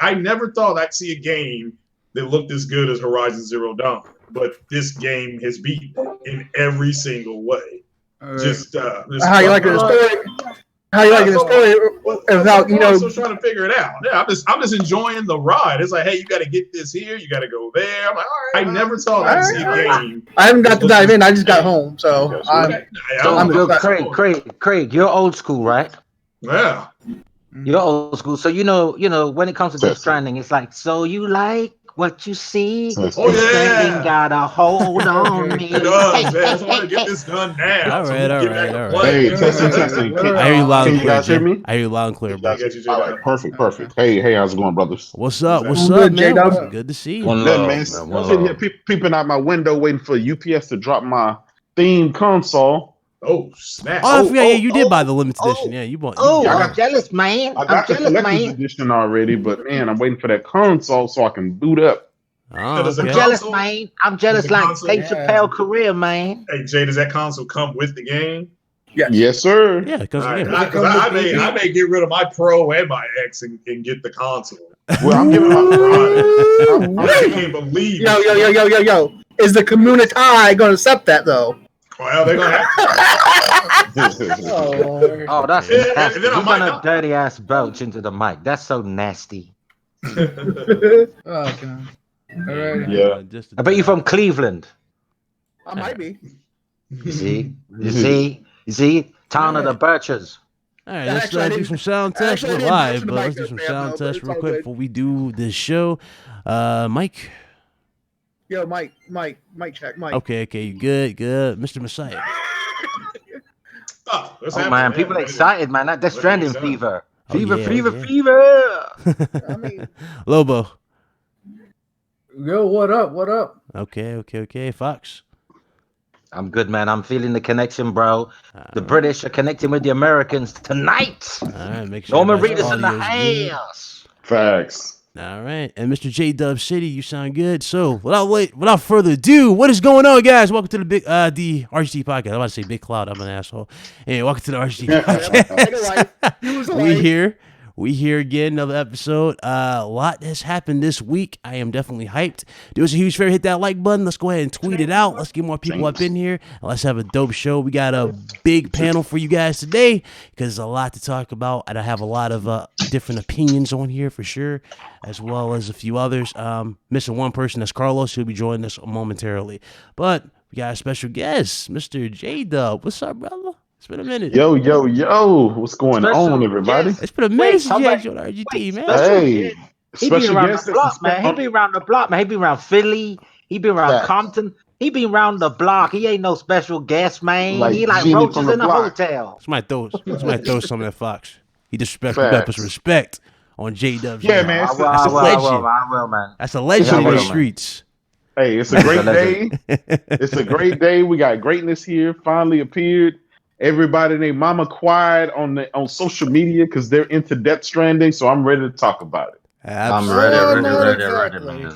I never thought I'd see a game that looked as good as Horizon Zero Dawn, but this game has beat in every single way. Just how you like the story? How you like the story? Without I'm still trying to figure it out. Yeah, I'm just enjoying the ride. It's like, hey, you got to get this here, you got to go there. I'm like, all right. I never thought I'd see a game. I haven't got to dive in. I just got home, so I'm good. Craig, you're old school, right? Yeah. You're old school, so you know when it comes to Death Stranding, it's like, so you like what you see? Stranding got a hold on me. It does, man. I just want to get this done now. All right. Hey, testing. I hear you loud and clear. You guys hear me? I hear you loud and clear, bro. All right, perfect. Hey, how's it going, brothers? What's up, man? Good to see you. Man, I'm sitting here peeping out my window, waiting for UPS to drop my theme console. Oh snap! Oh, yeah, you did buy the limited edition. Yeah, you bought. I'm jealous, man. I got the collector's edition already, but man, I'm waiting for that console so I can boot up. I'm jealous, man. I'm jealous like Dave Chappelle career, man. Hey Jay, does that console come with the game? Yeah. Yes, sir. Yeah, because I may get rid of my Pro and my X and get the console. Well, I'm giving my. I can't believe. Yo! Is the community going to accept that though? Well, they're gonna have to. That's nasty. You're gonna dirty ass belch into the mic. That's so nasty. Oh god. All right. Yeah. I bet you're from Cleveland. I might be. You see, town of the Birches. All right, let's do some sound tests. We're live, but let's do some sound tests real quick before we do this show. Mike. Yo, Mike, check, Mike. Okay, you good, Mr. Messiah. Oh man, people excited, man. That's Stranding fever. Fever. I mean, Lobo. Yo, what up? Okay, Fox. I'm good, man. I'm feeling the connection, bro. The British are connecting with the Americans tonight. All right, make sure. Norman Reedus in the house. Facts. All right, and Mr. J Dub City, you sound good. So without further ado, what is going on, guys? Welcome to the RGT podcast. I'm about to say Big Cloud. I'm an asshole. Hey, welcome to the RGT podcast. We here again, another episode. A lot has happened this week. I am definitely hyped. Do us a huge favor, hit that like button. Let's go ahead and tweet it out. Let's get more people up in here. And let's have a dope show. We got a big panel for you guys today because there's a lot to talk about. And I have a lot of different opinions on here for sure, as well as a few others. Missing one person, that's Carlos. He'll be joining us momentarily. But we got a special guest, Mr. J Dub. What's up, brother? It's been a minute. Yo. What's going on, everybody? It's been a minute since you actually on RGT, man. Hey. He be around the block, man. He be around the block, man. He be around Philly. He be around Compton. He be around the block. He ain't no special guest, man. He like roaches in a hotel. Somebody throw some of that Fox. He disrespectful. You gotta put some respect on J Dubs. Yeah, man. That's a legend. I will, man. That's a legend in the streets. Hey, it's a great day. It's a great day. We got greatness here. Finally appeared. Everybody and their mama quiet on social media because they're into Death Stranding. So I'm ready to talk about it. Absolutely. I'm ready, man.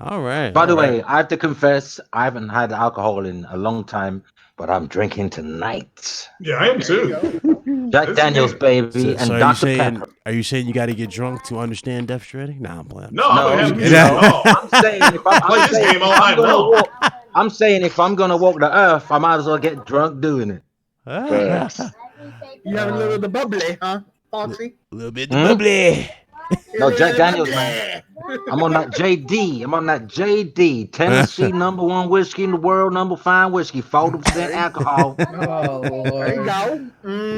All right. By the way, I have to confess, I haven't had alcohol in a long time, but I'm drinking tonight. Yeah, I am too. Jack Daniels, baby, and Dr. Pepper. Are you saying you got to get drunk to understand Death Stranding? Nah, I'm playing. No, I'm saying I'm saying if I'm gonna walk the earth, I might as well get drunk doing it. You have a little of the bubbly, huh, Foxy? A little bit of bubbly. No, Jack Daniels, man. I'm on that JD. Tennessee #1 whiskey in the world, #5 whiskey, 40% alcohol. Oh, there you go.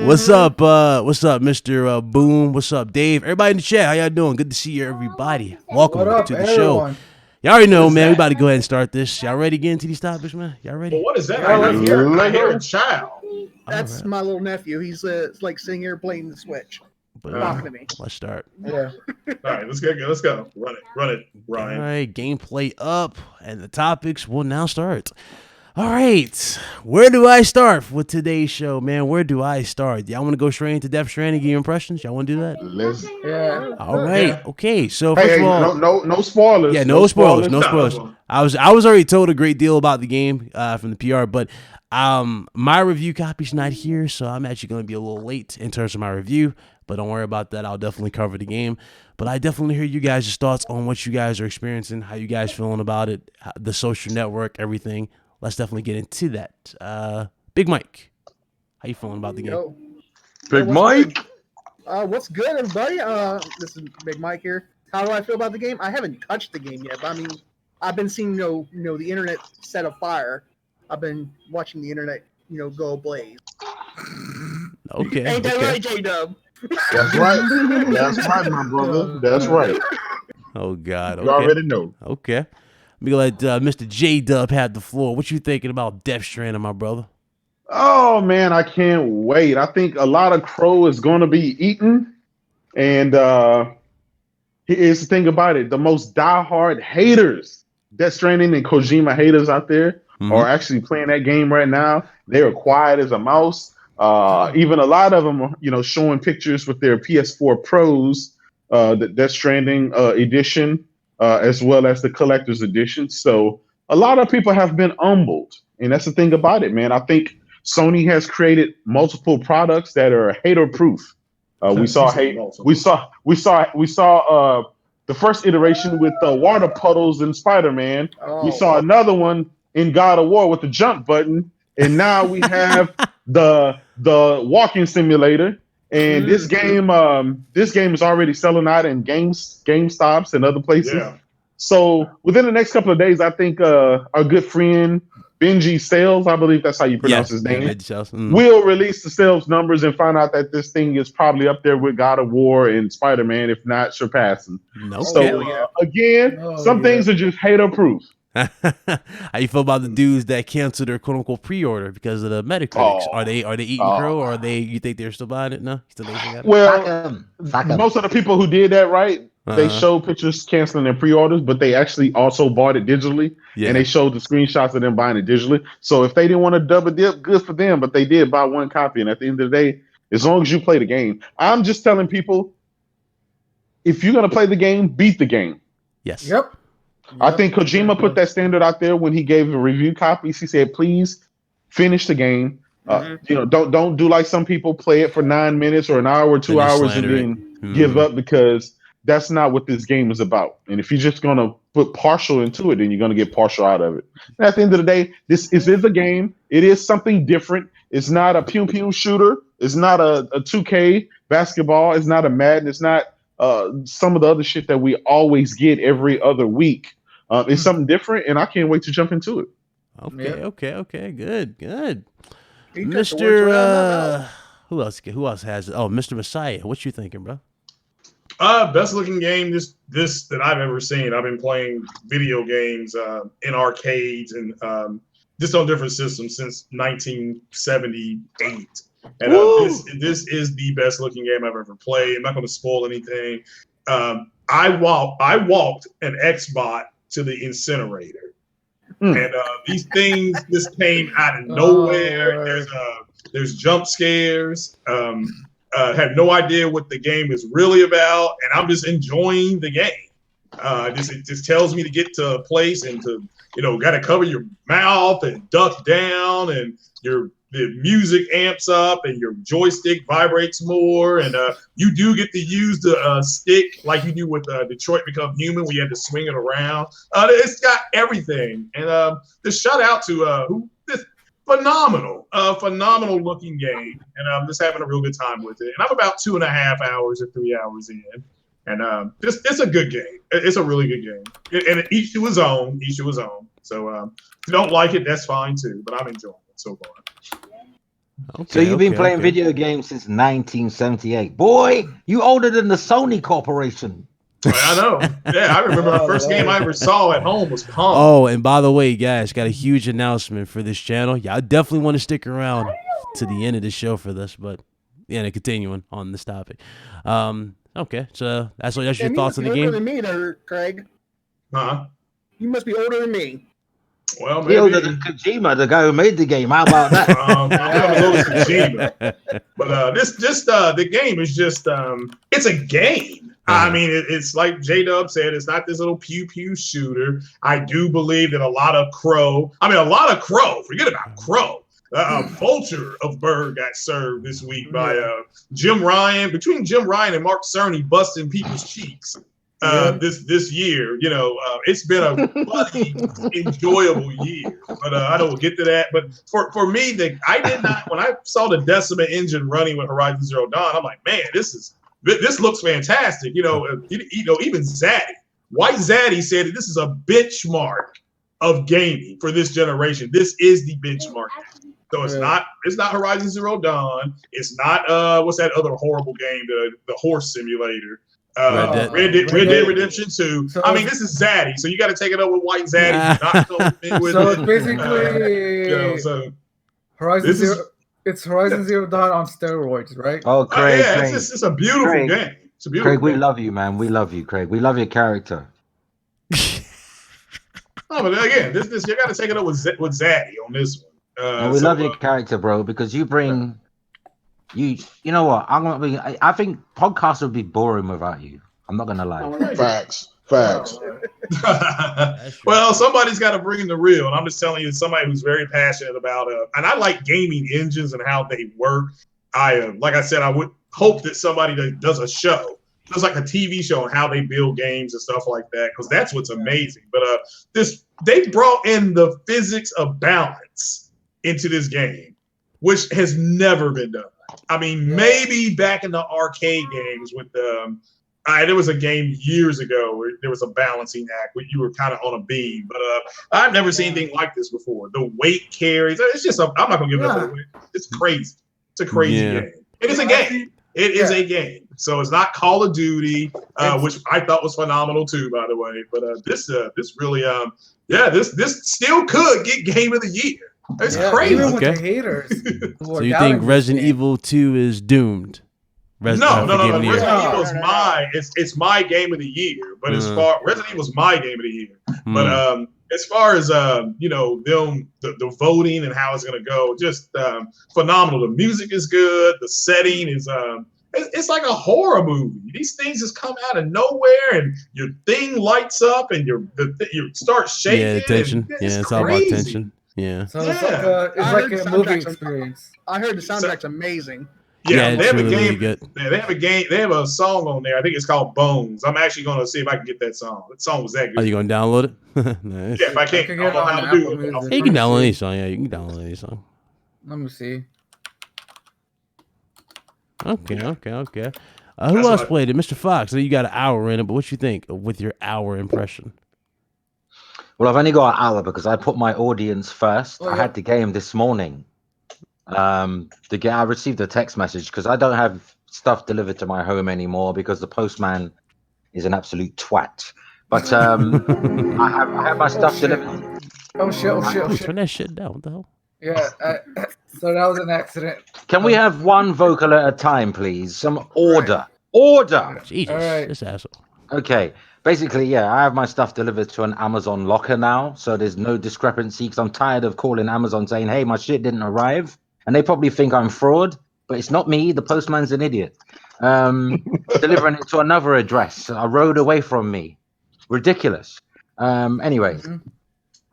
What's up, Mr. Boom? What's up, Dave? Everybody in the chat, how y'all doing? Good to see you, everybody. Welcome to the show. Y'all already know, man. We about to go ahead and start this. Y'all ready to get into these topics, man? Y'all ready? Well, what is that? I hear a child. That's my little nephew. He's like sitting here playing the Switch. Talking to me. Let's start. Yeah. All right, let's go. Run it, Ryan. All right, gameplay up, and the topics will now start. All right, where do I start with today's show, man? Where do I start? Y'all want to go straight into Death Stranding, get your impressions? Y'all want to do that? Yeah. All right. Yeah. Okay. So first of all, no spoilers. Yeah, no spoilers. I was already told a great deal about the game from the PR, but my review copy's not here, so I'm actually going to be a little late in terms of my review. But don't worry about that. I'll definitely cover the game. But I definitely hear you guys' thoughts on what you guys are experiencing, how you guys feeling about it, the social network, everything. Let's definitely get into that. Big Mike, how you feeling about the game? Yo. Big What's Mike. good? What's good, everybody? This is Big Mike here. How do I feel about the game? I haven't touched the game yet, but I mean, I've been seeing the internet set afire. I've been watching the internet, go ablaze. Okay. Ain't that right, J-Dub? That's right. That's right, my brother. That's right. Oh God. Okay. You already know. Okay. Let me let Mr. J-Dub have the floor. What you thinking about Death Stranding, my brother? Oh man, I can't wait. I think a lot of crow is going to be eaten, and here's the thing about it: the most diehard haters, Death Stranding and Kojima haters out there, are actually playing that game right now. They are quiet as a mouse. Even a lot of them are, showing pictures with their PS4 Pros, the Death Stranding edition, as well as the collector's edition. So a lot of people have been humbled, and that's the thing about it, man. I think Sony has created multiple products that are hater proof. We saw the first iteration with the water puddles in Spider-Man. We saw another one in God of War with the jump button, and now we have the walking simulator. And this game is already selling out in GameStops and other places. Yeah. So within the next couple of days, I think our good friend Benji Sales, I believe that's how you pronounce his name, will release the sales numbers and find out that this thing is probably up there with God of War and Spider-Man, if not surpassing. No. So some things are just hater proof. How you feel about the dudes that canceled their quote unquote pre-order because of the Metacritics? Are they eating crow, or you think they're still buying it? No, still it? Well, most of the people who did that, right? They showed pictures canceling their pre-orders, but they actually also bought it digitally, and they showed the screenshots of them buying it digitally. So if they didn't want to double dip, good for them, but they did buy one copy. And at the end of the day, as long as you play the game, I'm just telling people, if you're going to play the game, beat the game. Yes. Yep. I think Kojima put that standard out there when he gave the review copies. He said, please finish the game. Don't do like some people, play it for 9 minutes or an hour or 2 hours and then give up, because that's not what this game is about. And if you're just going to put partial into it, then you're going to get partial out of it. And at the end of the day, this is a game. It is something different. It's not a pew pew shooter. It's not a 2K basketball. It's not a Madden. It's not some of the other shit that we always get every other week. It's something different, and I can't wait to jump into it. Okay. Good. Mr. Who else has it? Oh, Mr. Messiah. What you thinking, bro? Best looking game this that I've ever seen. I've been playing video games in arcades and just on different systems since 1978. And this is the best looking game I've ever played. I'm not going to spoil anything. I walked an Xbot to the incinerator, and these things just came out of nowhere. There's jump scares. Have no idea what the game is really about, and I'm just enjoying the game. It just tells me to get to a place and to got to cover your mouth and duck down, and the music amps up and your joystick vibrates more, and you do get to use the stick like you do with Detroit Become Human, where you had to swing it around. It's got everything, and just shout out to this phenomenal looking game, and I'm just having a real good time with it. And I'm about 2.5 hours or 3 hours in, and it's a good game. It's a really good game, and each to his own. So if you don't like it, that's fine too. But I'm enjoying it so far. So you've been playing video games since 1978. Boy, you older than the Sony Corporation. I know. Yeah, I remember the first game I ever saw at home was Pong. Oh, and by the way, guys, got a huge announcement for this channel. Yeah, I definitely want to stick around to the end of the show for this, but continuing on this topic. Okay, so that's your thoughts on the game. Older than me, there, Craig. Huh? You must be older than me. Well, maybe. Older than Kojima, the guy who made the game. How about that? Kojima. But the game is just it's a game. I mean, it's like J-Dub said, it's not this little pew-pew shooter. I do believe that a lot of crow, forget about crow. A vulture of bird got served this week by Jim Ryan. Between Jim Ryan and Mark Cerny busting people's cheeks this year, it's been a bloody enjoyable year. But I don't get to that. But for me, I did not. When I saw the Decima engine running with Horizon Zero Dawn, I'm like, man, this looks fantastic. Even Zaddy, White Zaddy said that this is a benchmark of gaming for this generation. This is the benchmark. So it's not Horizon Zero Dawn. It's not what's that other horrible game, the horse simulator. Red Dead Redemption 2. So, I mean, this is Zaddy, so you got to take it up with White Zaddy. So it's basically it's Horizon Zero Dawn on steroids, right? Oh, Craig, Craig. It's a beautiful game. It's a beautiful Craig, we game. love you, man. We love you, Craig. We love your character. No, but again, this you got to take it up with Zaddy on this one. And we love your character, bro, because you bring you know what? I think podcasts would be boring without you. I'm not gonna lie. Facts. Well, somebody's got to bring the real, and I'm just telling you, somebody who's very passionate about and I like gaming engines and how they work. Like I said, I would hope that somebody that does a show, does like a TV show on how they build games and stuff like that, because that's what's amazing. But they brought in the physics of balance into this game, which has never been done. I mean, maybe back in the arcade games with there was a game years ago where there was a balancing act where you were kind of on a beam, but I've never seen anything like this before. The weight carries. It's just I'm not gonna give it away. It's crazy. It's a crazy game. It is a game. It is a game. So it's not Call of Duty, which I thought was phenomenal too, by the way. But this really this still could get Game of the Year. It's crazy. Even with the haters. So you think Resident Evil 2 is doomed? No. Resident Evil is it's my game of the year. But as far Resident Evil is my game of the year. But as far as them the voting and how it's gonna go, just phenomenal. The music is good. The setting is it's like a horror movie. These things just come out of nowhere, and your thing lights up, and you start shaking. Yeah, tension. It's all about tension. Yeah. So it's like a movie experience. I heard the soundtrack's amazing. Yeah, they have really, a game. really good. They have a game. They have a song on there. I think it's called Bones. I'm actually going to see if I can get that song. That song was that good. Are you going to download it? Nice. Yeah, if I can't, I don't know how to do it. Yeah, you can download any song. Yeah, you can download any song. Let me see. Okay. Who else played it? Mr. Fox. I know you got an hour in it, but what you think with your hour impression? Well, I've only got an hour because I put my audience first. I had the game this morning. I received a text message because I don't have stuff delivered to my home anymore because the postman is an absolute twat. But I have my stuff delivered. Oh shit! Turn that shit down. What the hell? Yeah. So that was an accident. Can we have one vocal at a time, please? Some order. Order. Jesus, this asshole. Okay. Basically, I have my stuff delivered to an Amazon locker now, so there's no discrepancy because I'm tired of calling Amazon saying, hey, my shit didn't arrive. And they probably think I'm fraud, but it's not me. The postman's an idiot. Delivering it to another address, a road away from me. Ridiculous. Anyway,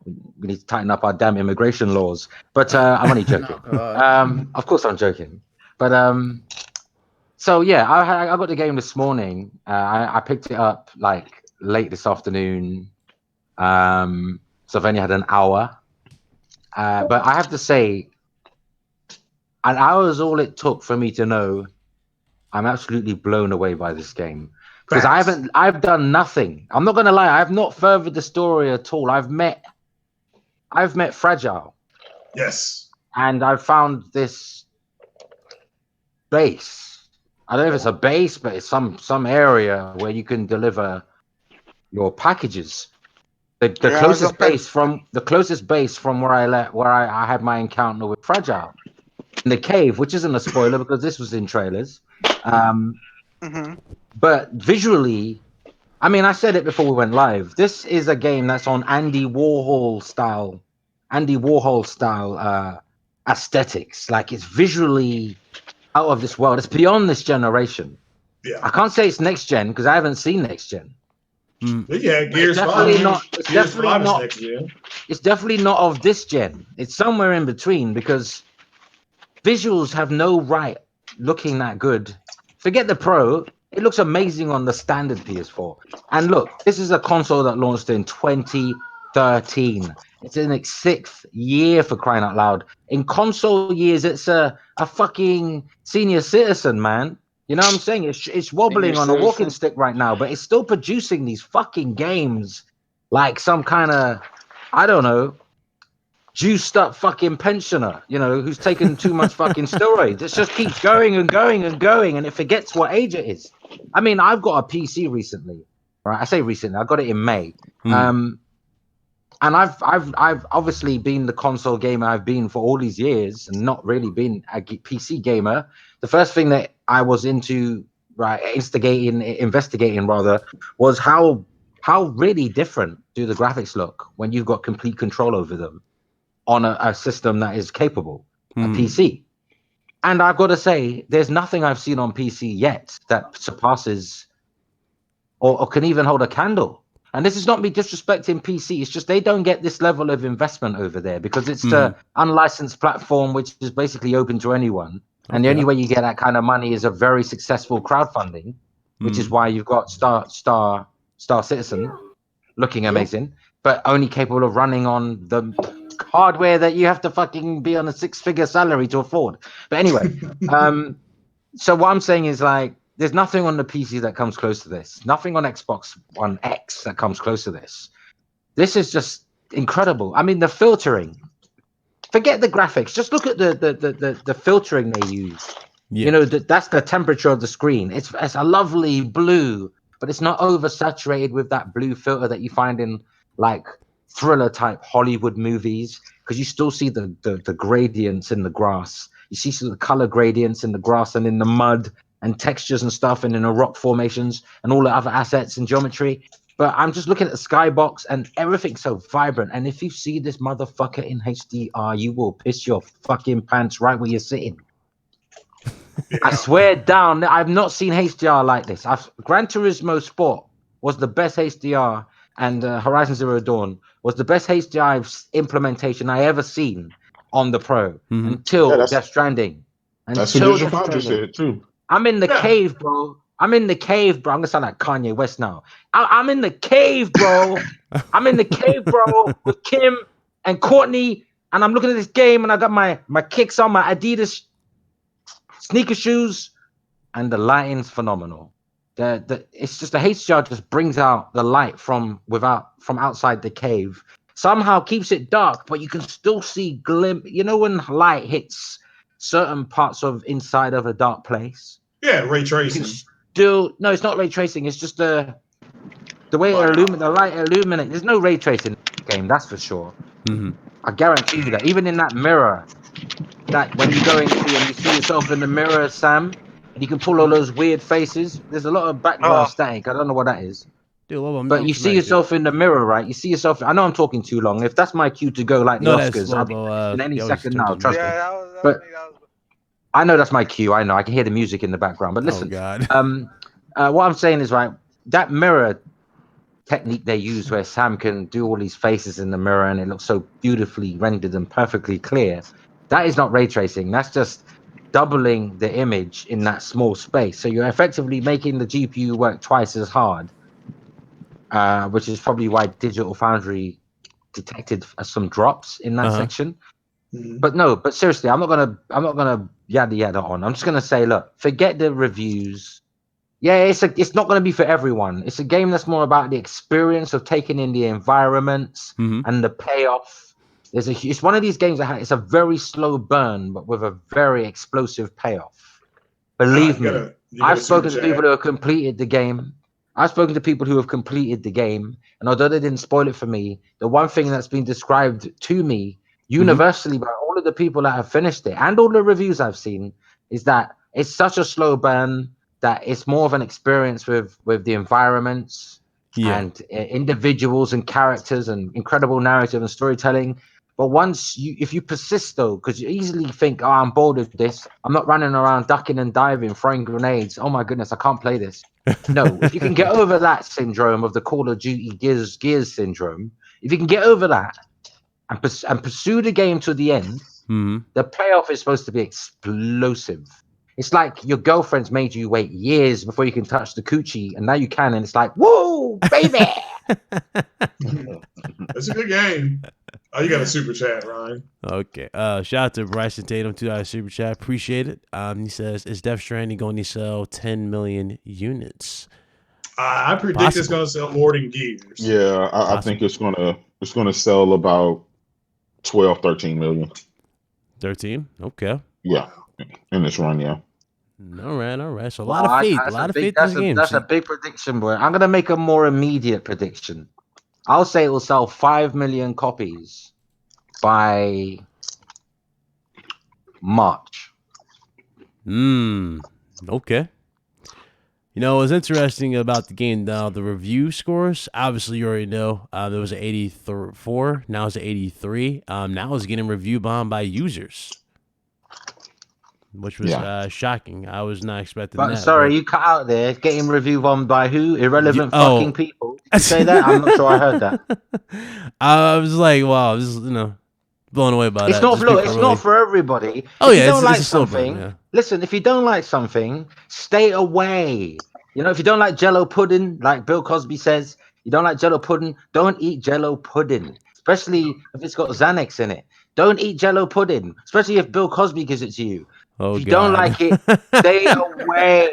we need to tighten up our damn immigration laws. But I'm only joking. Of course I'm joking. But so I got the game this morning. I picked it up like late this afternoon. So I've only had an hour. But I have to say, an hour is all it took for me to know I'm absolutely blown away by this game. Because I've done nothing. I'm not gonna lie, I have not furthered the story at all. I've met Fragile. Yes. And I've found this base. I don't know if it's a base, but it's some area where you can deliver your packages. The closest base from where I had my encounter with Fragile. In the cave, which isn't a spoiler because this was in trailers. But visually, I mean, I said it before we went live. This is a game that's on Andy Warhol style aesthetics. Like, it's visually out of this world. It's beyond this generation. Yeah. I can't say it's next gen because I haven't seen next gen. Yeah, Gears 5. It's definitely not of this gen. It's somewhere in between because visuals have no right looking that good. Forget the Pro. It looks amazing on the standard PS4. And look, this is a console that launched in 2013. It's in its 6th year, for crying out loud. In console years, it's a fucking senior citizen, man. You know what I'm saying? It's wobbling Senior on a walking citizen. stick right now, but it's still producing these fucking games like some kind of, I don't know, juiced up fucking pensioner, you know, who's taken too much fucking steroids. It just keeps going and going and going, and it forgets what age it is. I mean, I've got a PC recently, right? I say recently, I got it in May. And I've obviously been the console gamer I've been for all these years, and not really been a PC gamer. The first thing that I was into, right, investigating rather, was how really different do the graphics look when you've got complete control over them on a system that is capable, a PC. And I've got to say, there's nothing I've seen on PC yet that surpasses or can even hold a candle. And this is not me disrespecting PC. It's just they don't get this level of investment over there because it's the unlicensed platform, which is basically open to anyone. And the only way you get that kind of money is a very successful crowdfunding, which is why you've got Star Citizen looking amazing, but only capable of running on the hardware that you have to fucking be on a 6-figure salary to afford. But anyway, so what I'm saying is, like, there's nothing on the PC that comes close to this. Nothing on Xbox One X that comes close to this. This is just incredible. I mean, the filtering. Forget the graphics. Just look at the filtering they use. Yeah. You know, that's the temperature of the screen. It's a lovely blue, but it's not oversaturated with that blue filter that you find in like thriller type Hollywood movies, because you still see the gradients in the grass. You see the color gradients in the grass and in the mud and textures and stuff, and in the rock formations and all the other assets and geometry. But I'm just looking at the skybox and everything's so vibrant. And if you see this motherfucker in HDR, you will piss your fucking pants right where you're sitting. Yeah. I swear down, I've not seen HDR like this. Gran Turismo Sport was the best HDR, and Horizon Zero Dawn was the best HDR implementation I ever seen on the Pro until Death Stranding. That's what Digital Foundry said too. I'm in the cave, bro. I'm in the cave, bro. I'm gonna sound like Kanye West now. I'm in the cave, bro. I'm in the cave, bro, with Kim and Courtney, and I'm looking at this game, and I got my kicks on, my Adidas sneaker shoes, and the lighting's phenomenal. It's just the HDR just brings out the light from outside the cave. Somehow keeps it dark, but you can still see You know when light hits certain parts of inside of a dark place? Yeah, ray tracing. No, it's not ray tracing. It's just the way the light illuminates. There's no ray tracing in the game, that's for sure. I guarantee you that. Even in that mirror, that when you go into and you see yourself in the mirror, Sam, and you can pull all those weird faces. There's a lot of background static. I don't know what that is. Dude, but you see yourself in the mirror, right? You see yourself. I know I'm talking too long. If that's my cue to go, like the Oscars, I'll be in any second now. Trust me. I know that's my cue. I know. I can hear the music in the background. But listen, what I'm saying is, right, that mirror technique they use where Sam can do all these faces in the mirror and it looks so beautifully rendered and perfectly clear. That is not ray tracing. That's just doubling the image in that small space. So you're effectively making the GPU work twice as hard, which is probably why Digital Foundry detected some drops in that section. But seriously, I'm not gonna yada on. I'm just gonna say, look, forget the reviews. Yeah, it's not gonna be for everyone. It's a game that's more about the experience of taking in the environments and the payoff. It's one of these games that it's a very slow burn, but with a very explosive payoff. Believe me, I've spoken to people who have completed the game. I've spoken to people who have completed the game, and although they didn't spoil it for me, the one thing that's been described to me universally by all of the people that have finished it and all the reviews I've seen is that it's such a slow burn that it's more of an experience with the environments and individuals and characters and incredible narrative and storytelling. But if you persist though, because you easily think, oh, I'm bored of this. I'm not running around ducking and diving, throwing grenades. Oh my goodness, I can't play this. No, if you can get over that syndrome of the Call of Duty Gears syndrome, if you can get over that and pursue the game to the end, the payoff is supposed to be explosive. It's like your girlfriend's made you wait years before you can touch the coochie, and now you can, and it's like, whoa, baby! It's a good game. Oh, you got a super chat, Ryan. Okay. Shout out to Bryson Tatum, $2 super chat. Appreciate it. He says, is Death Stranding going to sell 10 million units? I predict it's going to sell more than Gears. Yeah, I think it's gonna sell about 12, 13 million. 13? Okay. Yeah, in this run, yeah. All right. So a lot of faith. A lot of faith in this game. That's a big prediction, boy. I'm going to make a more immediate prediction. I'll say it will sell 5 million copies by March. Okay. You know, what's interesting about the game now, the review scores, obviously you already know, there was an 84, now it's an 83. Now it's getting review bombed by users, which was shocking. I was not expecting that. Sorry, you cut out there. Getting review bombed by who? Irrelevant fucking people. Did you say that? I'm not sure I heard that. I was like, wow, this is, blown away by it's that. It's not for everybody. Oh, if yeah, you don't like it's something, listen, if you don't like something, stay away. If you don't like Jello pudding, like Bill Cosby says, you don't like Jello pudding, don't eat Jello pudding, especially if it's got Xanax in it. Don't eat Jello pudding, especially if Bill Cosby gives it to you. If you don't like it, stay away.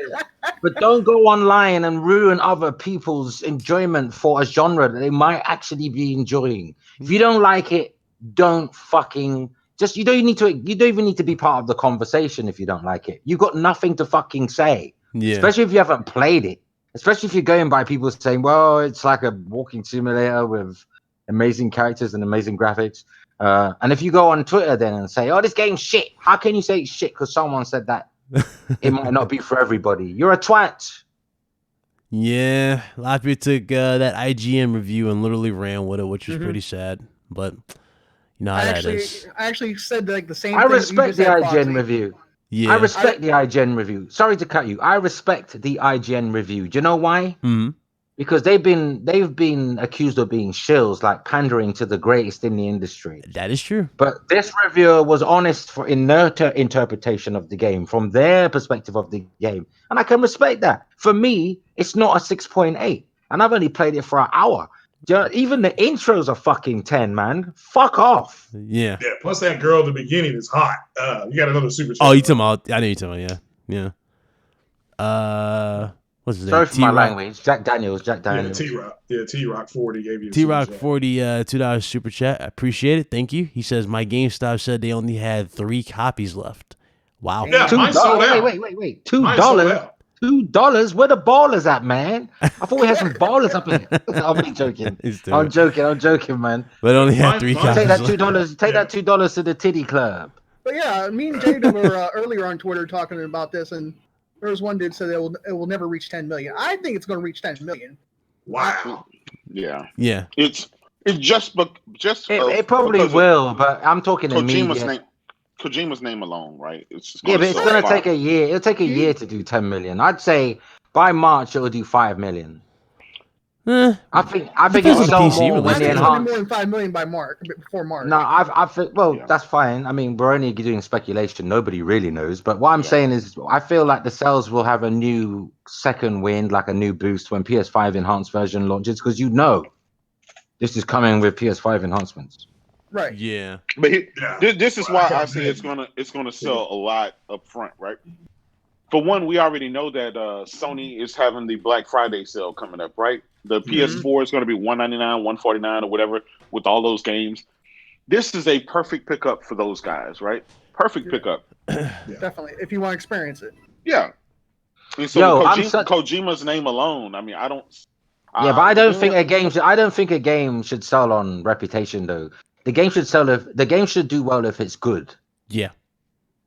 But don't go online and ruin other people's enjoyment for a genre that they might actually be enjoying. If you don't like it, don't fucking you don't even need to be part of the conversation if you don't like it. You got nothing to fucking say. Yeah. Especially if you haven't played it. Especially if you're going by people saying, well, it's like a walking simulator with amazing characters and amazing graphics. And if you go on Twitter then and say, oh, this game's shit. How can you say it's shit because someone said that? It might not be for everybody. You're a twat. Yeah. A lot of people took that IGN review and literally ran with it, which was pretty sad. But you know how that is. I actually said like the same thing. I respect the IGN review. Yeah. I respect the IGN review. Sorry to cut you. I respect the IGN review. Do you know why? Because they've been accused of being shills, like pandering to the greatest in the industry. That is true. But this reviewer was honest in their interpretation of the game, from their perspective of the game. And I can respect that. For me, it's not a 6.8. And I've only played it for an hour. Even the intros are fucking 10, man. Fuck off. Yeah. Yeah. Plus that girl at the beginning is hot. You got another super chat. Oh, you talking about? I know you talking about. Yeah. What's his name? Sorry for my language. Jack Daniels. Yeah, T-Rock. Yeah, T-Rock 40 gave you T-Rock 40, $2 super chat. I appreciate it. Thank you. He says, my GameStop said they only had 3 copies left. Wow. Yeah, mine sold out. Wait. $2? $2? Where the ballers at, man? I thought we had some ballers up in here. I'm joking. I'm joking, man. But only had 3 copies. Take that $2. Take that $2 to the titty club. But yeah, me and Jada were earlier on Twitter talking about this, and there was one dude said it will never reach 10 million. I think it's going to reach 10 million. Wow. Yeah. Yeah. It's just it probably will, but I'm talking Kojima's name alone, right? But it's going to take a year. It'll take a year to do 10 million. I'd say by March it'll do 5 million. I think it'll sell more when they enhance. More than 5 million by March, before March. No, I think. Well, that's fine. I mean, we're only doing speculation. Nobody really knows. But what I'm saying is, I feel like the sales will have a new second wind, like a new boost when PS5 enhanced version launches, because this is coming with PS5 enhancements. Right. Yeah. But this is why I say it's gonna sell a lot up front, right? For one, we already know that Sony is having the Black Friday sale coming up, right? The PS4 is going to be $199, $149, or whatever with all those games. This is a perfect pickup for those guys, right? Perfect pickup. Definitely, if you want to experience it. Yeah. And so Kojima's name alone, I mean, I don't. Yeah, but I don't think a game should sell on reputation though. The game should do well if it's good. Yeah.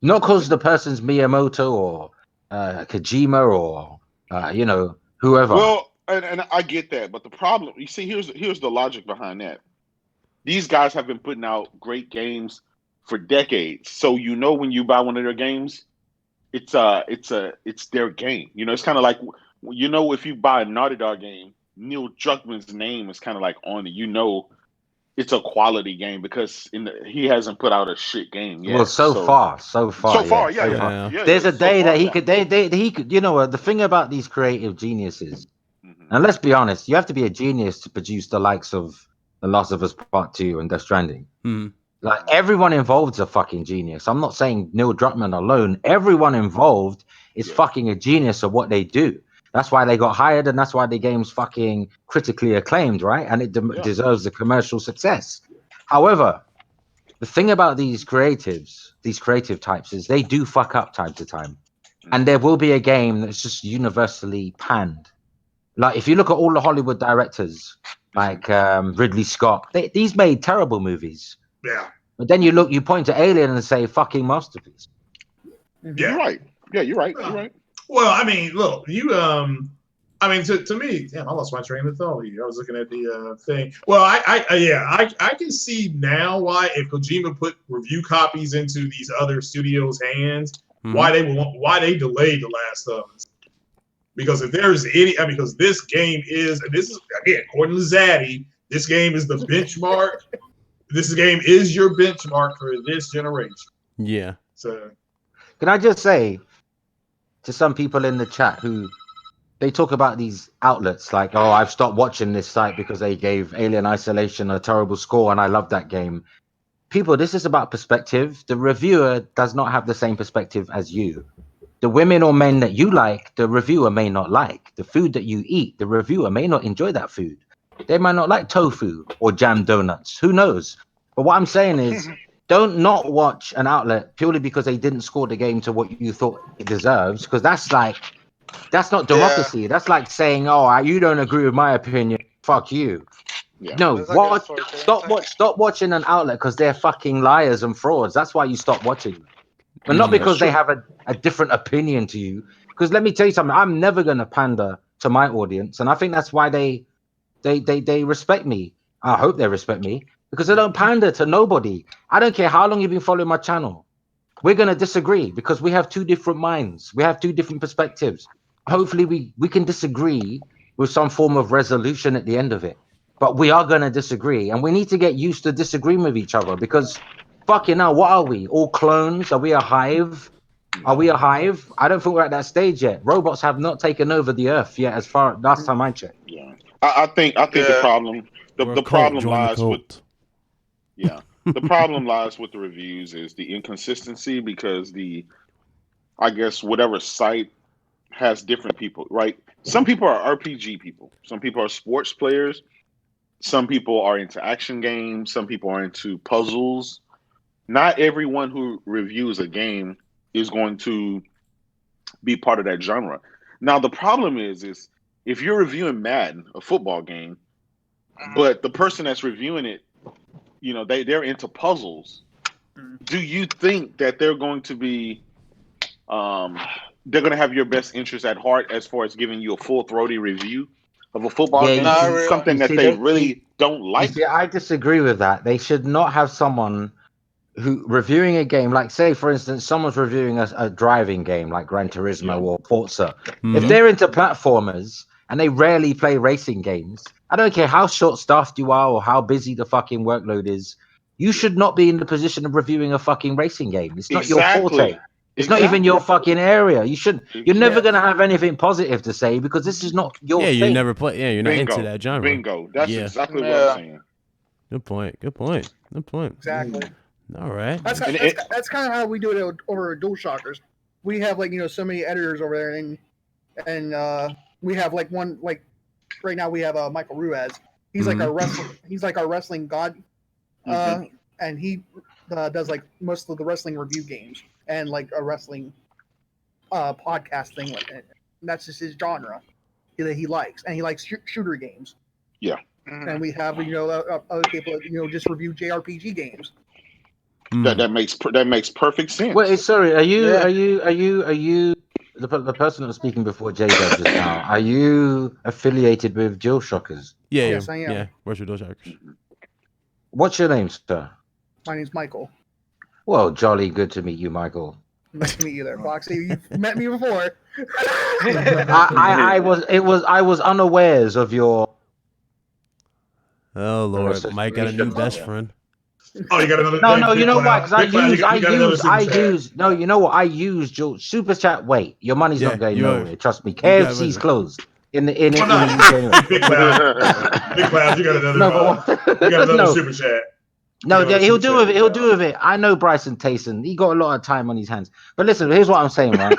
Not because the person's Miyamoto or Kojima or whoever. Well, and I get that, but the problem, you see, here's the logic behind that. These guys have been putting out great games for decades, so when you buy one of their games, it's their game. It's kind of like if you buy a Naughty Dog game, Neil Druckmann's name is kind of like on it. it's a quality game because he hasn't put out a shit game yet. Well, so far, so far, yeah. yeah. There's a day that he yeah. could. He could. You know what? The thing about these creative geniuses, Mhm. and let's be honest, you have to be a genius to produce the likes of The Last of Us Part 2 and Death Stranding. Mm. Like everyone involved is a fucking genius. I'm not saying Neil Druckmann alone. Everyone involved is fucking a genius of what they do. That's why they got hired, and that's why the game's fucking critically acclaimed, right? And it deserves the commercial success. However, the thing about these creative types, is they do fuck up time to time. And there will be a game that's just universally panned. Like if you look at all the Hollywood directors, like Ridley Scott, these made terrible movies. Yeah. But then you point to Alien and say fucking masterpiece. Yeah. You're right. Yeah, you're right. You're right. Well, I mean, look, I mean, to me, damn, I lost my train of thought here. I was looking at the thing. Well, I can see now why, if Kojima put review copies into these other studios' hands, why they delayed The Last of Us. Because if there's because this game is, and this is again according to Zaddy, this game is the benchmark. This game is your benchmark for this generation. Yeah. So, can I just say to some people in the chat who they talk about these outlets like, oh, I've stopped watching this site because they gave Alien Isolation a terrible score and I love that game. People, this is about perspective. The reviewer does not have the same perspective as you. The women or men that you like, the reviewer may not like. The food that you eat, the reviewer may not enjoy that food. They might not like tofu or jam donuts. Who knows? But what I'm saying is, don't not watch an outlet purely because they didn't score the game to what you thought it deserves, because that's not democracy. Yeah. That's like saying, oh, you don't agree with my opinion, fuck you. Yeah. No, stop watching an outlet because they're fucking liars and frauds. That's why you stop watching them. But not because they have a different opinion to you. Because let me tell you something, I'm never going to pander to my audience. And I think that's why they respect me. I hope they respect me. Because I don't pander to nobody. I don't care how long you've been following my channel. We're going to disagree because we have two different minds. We have two different perspectives. Hopefully we can disagree with some form of resolution at the end of it. But we are going to disagree. And we need to get used to disagreeing with each other because fucking hell, what are we? All clones? Are we a hive? Are we a hive? I don't think we're at that stage yet. Robots have not taken over the earth yet, as far last time I checked. Yeah, I think the problem lies with the problem lies with the reviews is the inconsistency because I guess whatever site has different people, right? Some people are RPG people. Some people are sports players. Some people are into action games. Some people are into puzzles. Not everyone who reviews a game is going to be part of that genre. Now, the problem is if you're reviewing Madden, a football game, but the person that's reviewing it, you know, they're into puzzles, do you think that they're going to be they're going to have your best interest at heart as far as giving you a full-throaty review of a football game? Something that they really don't like? See, I disagree with that. They should not have someone who reviewing a game, like say for instance, someone's reviewing a driving game like Gran Turismo or Forza. If they're into platformers and they rarely play racing games, I don't care how short-staffed you are or how busy the fucking workload is, you should not be in the position of reviewing a fucking racing game. It's not your forte. It's not even your fucking area. You're never gonna have anything positive to say because this is not your thing. You never play. Yeah, you're not into that genre. Bingo. That's exactly what I'm saying. Good point. Exactly. All right. That's kind of how we do it over at DualShockers. We have so many editors over there, and we have one right now we have Michael Ruiz. He's like our wrestling. He's like our wrestling god, and he does most of the wrestling review games and a wrestling podcast thing like that. And that's just his genre that he likes, and he likes shooter games. Yeah. And we have other people that just review JRPG games. That makes perfect sense. Wait, sorry, are you the person that was speaking before J just now? Are you affiliated with DualShockers? Yeah, yes, I am. Yeah, works with DualShockers. What's your name, sir? My name's Michael. Well, jolly good to meet you, Michael. Nice to meet you there, Foxy. You've met me before. I was unawares of your Oh Lord, Mike got a new best friend. Oh, you got another. No, you know why? Because I use. No, Chat. you know what? I use your super chat. Wait, your money's not going nowhere. Trust me. KFC's closed in the Big Cloud, you got another super chat. No, he'll do with it. He'll do with it. I know Bryson Tayson. He got a lot of time on his hands. But listen, here's what I'm saying, right?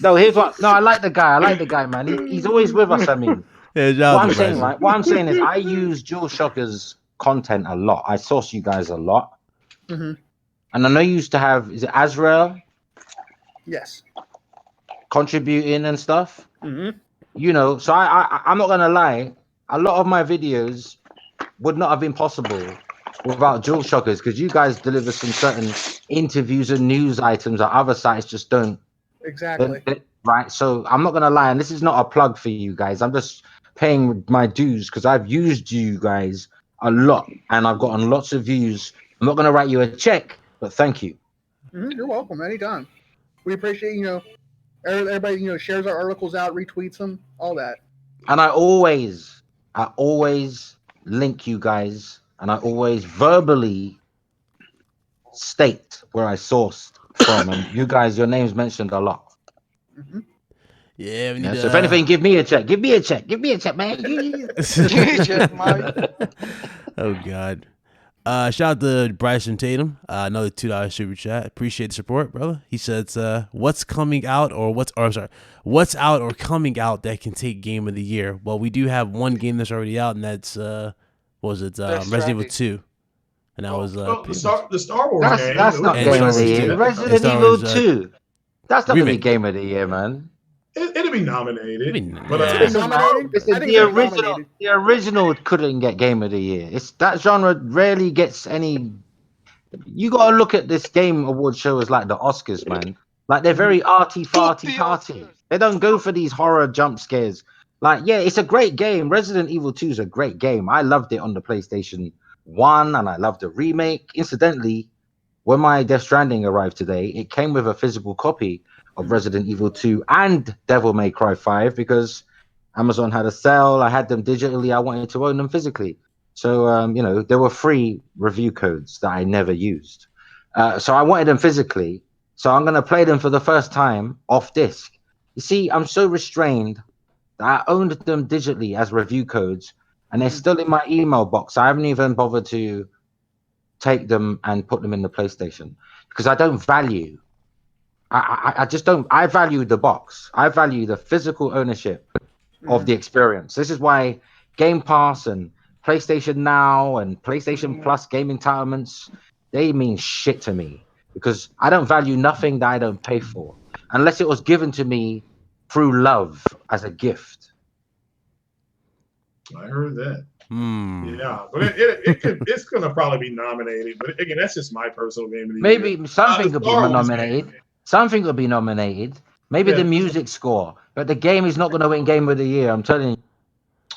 No, I like the guy, man. He's always with us. I mean, what I'm saying, right? What I'm saying is, I use DualShockers content a lot. I source you guys a lot. Mm-hmm. And I know you used to have, is it Azrael? Yes. Contributing and stuff. Mm-hmm. You know, so I'm not gonna lie. A lot of my videos would not have been possible without DualShockers, because you guys deliver some certain interviews and news items that other sites just don't. Exactly. Right. So I'm not gonna lie, and this is not a plug for you guys. I'm just paying my dues because I've used you guys a lot and I've gotten lots of views. I'm not gonna write you a check, but thank you. Mm-hmm. You're welcome. Anytime. We appreciate, everybody, shares our articles out, retweets them, all that. And I always link you guys, and I always verbally state where I sourced from, and you guys, your name's mentioned a lot. Mm-hmm. Yeah, we need So if anything, give me a check, man. Oh God. Shout out to Bryson Tatum, another $2 super chat. Appreciate the support, brother. He says, what's out or coming out that can take game of the year? Well, we do have one game that's already out, and that's Resident Evil 2. And that was the Star Wars game. That's not game of the year. Resident Evil 2. That's not gonna be game of the year, man. It'll be nominated. The original couldn't get game of the year. It's that genre rarely gets any. You gotta look at this game award show as like the Oscars, man. Like they're very arty-farty. They don't go for these horror jump scares. Like, yeah, it's a great game. Resident Evil 2 is a great game. I loved it on the PlayStation 1, and I loved the remake. Incidentally, when my Death Stranding arrived today, it came with a physical copy of Resident Evil 2 and Devil May Cry 5 because Amazon had a sale. I had them digitally. I wanted to own them physically. So, there were free review codes that I never used. So I wanted them physically. So I'm going to play them for the first time off disc. You see, I'm so restrained that I owned them digitally as review codes, and they're still in my email box. I haven't even bothered to take them and put them in the PlayStation because I don't value. I just don't. I value the box. I value the physical ownership of the experience. This is why Game Pass and PlayStation Now and PlayStation Plus game entitlements, they mean shit to me because I don't value nothing that I don't pay for unless it was given to me through love as a gift. I heard that. Yeah, but it's gonna probably be nominated. But again, that's just my personal game of the year. Maybe something could be nominated. Something will be nominated. Maybe the music score, but the game is not going to win Game of the Year. I'm telling you.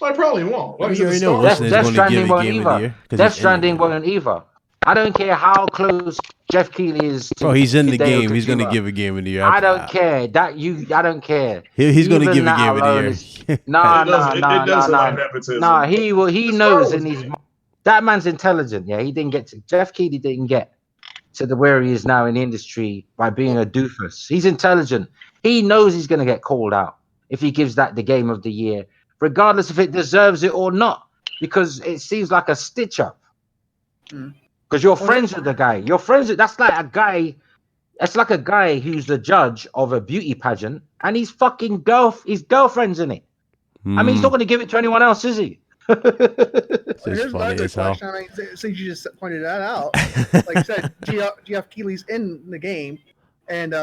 Well, I probably won't. Like, you already know Death Stranding won't either. Death Stranding won't either. I don't care how close Jeff Keighley is. Bro, he's in the game. He's going to give a Game of the Year. I don't care. I don't care. He's going to give a Game of the Year. Nah. He knows, and that man's intelligent. Yeah, he didn't get to. Jeff Keighley didn't get to where he is now in the industry by being a doofus. He's intelligent. He knows he's going to get called out if he gives that the Game of the Year, regardless if it deserves it or not, because it seems like a stitch up. Because you're friends with the guy. You're friends with. That's like a guy. It's like a guy who's the judge of a beauty pageant, and his girlfriend's in it. I mean, he's not going to give it to anyone else, is he? Here's my other question. I mean, since you just pointed that out, like I said, Geoff Keighley's in the game, and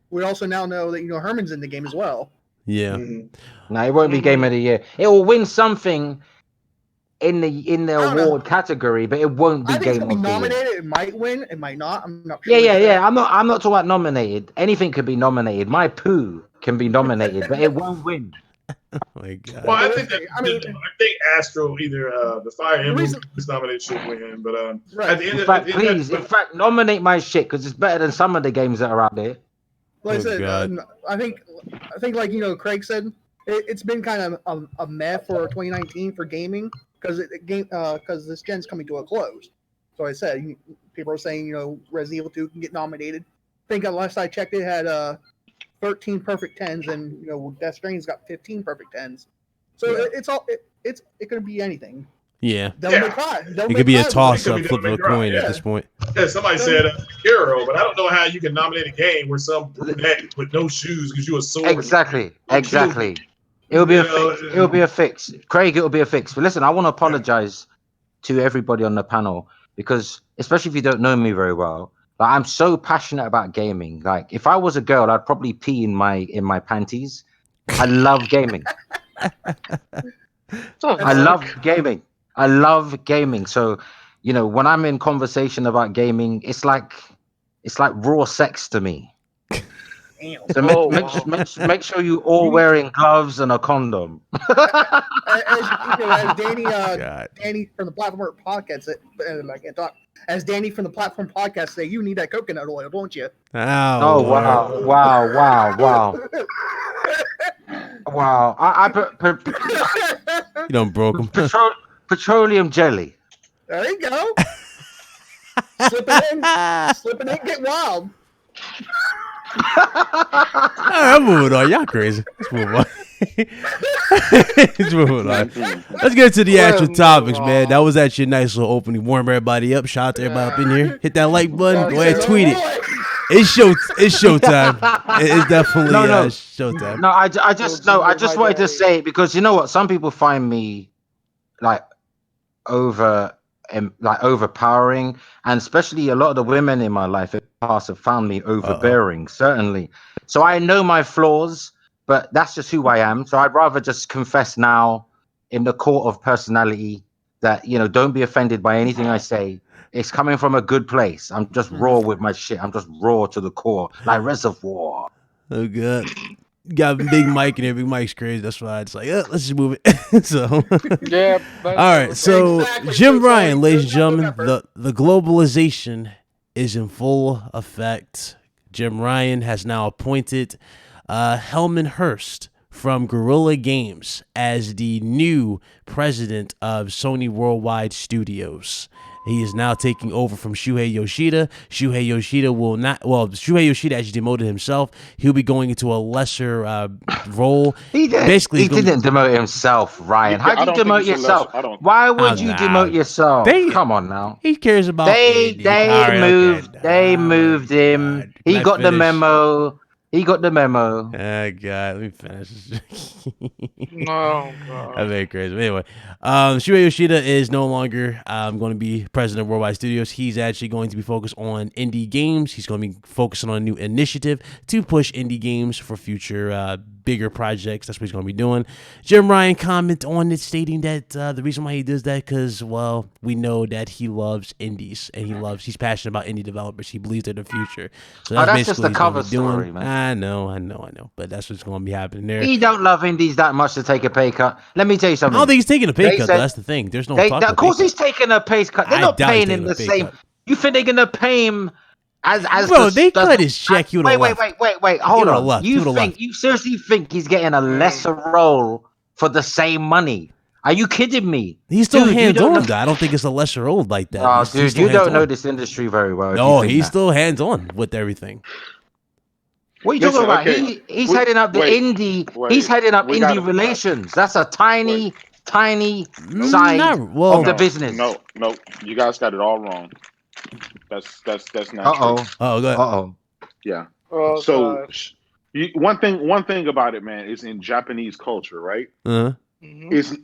we also now know that Herman's in the game as well. Yeah. No, it won't be Game of the Year. It will win something in the award category, but it won't be Game of the Year. Nominated. It might win. It might not. I'm not sure. Yeah. I'm not talking about nominated. Anything could be nominated. My poo can be nominated, but it won't win. Oh my God. Well, I think Astro, either the Fire Emblem nominated should win, but at the end in fact, nominate my shit because it's better than some of the games that are out there. Like I said, I think like Craig said, it's been kind of a meh for 2019 for gaming because this gen's coming to a close. So I said, people are saying, Resident Evil 2 can get nominated. I think last I checked, it had 13 perfect 10s, and Death Stranding's got 15 perfect 10s. So it could be anything. Yeah. It could be a toss-up, flip of a coin at this point. Yeah, somebody said Hero, but I don't know how you can nominate a game where some brunette with no shoes gives you a sword. Exactly. It'll be a fix. It'll be a fix. Craig, it'll be a fix. But listen, I want to apologize to everybody on the panel because, especially if you don't know me very well, I'm so passionate about gaming. Like, if I was a girl, I'd probably pee in my panties. I love gaming. I love gaming. So, when I'm in conversation about gaming, it's like raw sex to me. So make sure you all wearing gloves and a condom. As Danny from the Platform Podcast, I can't talk. As Danny from the Platform Podcast say, you need that coconut oil, don't you? Oh wow! You done broke him. Petroleum jelly. There you go. Slip it in, get wild. All right, I'm moving on. Y'all crazy. Let's move on. Let's get to the actual topics, man. That was actually a nice little opening. Warm everybody up. Shout out to everybody up in here. Hit that like button. Go ahead, tweet it. It's showtime. It's definitely showtime. No, I just wanted to say, because you know what? Some people find me like overpowering, and especially a lot of the women in my life in the past have found me overbearing, certainly. So I know my flaws, but that's just who I am. So I'd rather just confess now in the court of personality that, don't be offended by anything I say. It's coming from a good place. I'm just raw with my shit. I'm just raw to the core, like Reservoir. Oh, good. Got Big Mike in there. Big Mike's crazy. That's why it's like, let's just move it. So, yeah. All right. So, Jim Ryan, ladies and gentlemen, the globalization is in full effect. Jim Ryan has now appointed Hellman Hurst from Guerrilla Games as the new president of Sony Worldwide Studios. He is now taking over from Shuhei Yoshida. Shuhei Yoshida Shuhei Yoshida actually demoted himself. He'll be going into a lesser role. He did. Basically, he didn't demote himself, Ryan. How do you demote yourself? Why would you demote yourself? Come on now. He cares about They moved him. He got the memo. God, let me finish. No, God. That's very crazy. But anyway, Shuhei Yoshida is no longer going to be president of Worldwide Studios. He's actually going to be focused on indie games. He's going to be focusing on a new initiative to push indie games for future bigger projects. That's what he's going to be doing. Jim Ryan commented on it, stating that the reason why he does that because, well, we know that he loves indies and he's passionate about indie developers. He believes they're the future. So that's basically just the cover story, man. I know, but that's what's going to be happening there. He don't love indies that much to take a pay cut. Let me tell you something. I don't think he's taking a pay cut. That's the thing. There's no talk. Of course, he's taking a pay cut. They're not paying him the same. You think they're gonna pay him as bro? They cut his check. Wait. Hold on. You seriously think he's getting a lesser role for the same money? Are you kidding me? He's still hands-on. I don't think it's a lesser role like that. Oh, dude, you don't know this industry very well. No, he's still hands-on with everything. What are you talking about? Okay. He's heading up the indie. He's heading up indie relations. That's a tiny side of the business. No, you guys got it all wrong. That's not true. Oh, go ahead. Yeah. One thing about it, man, is in Japanese culture, right? Is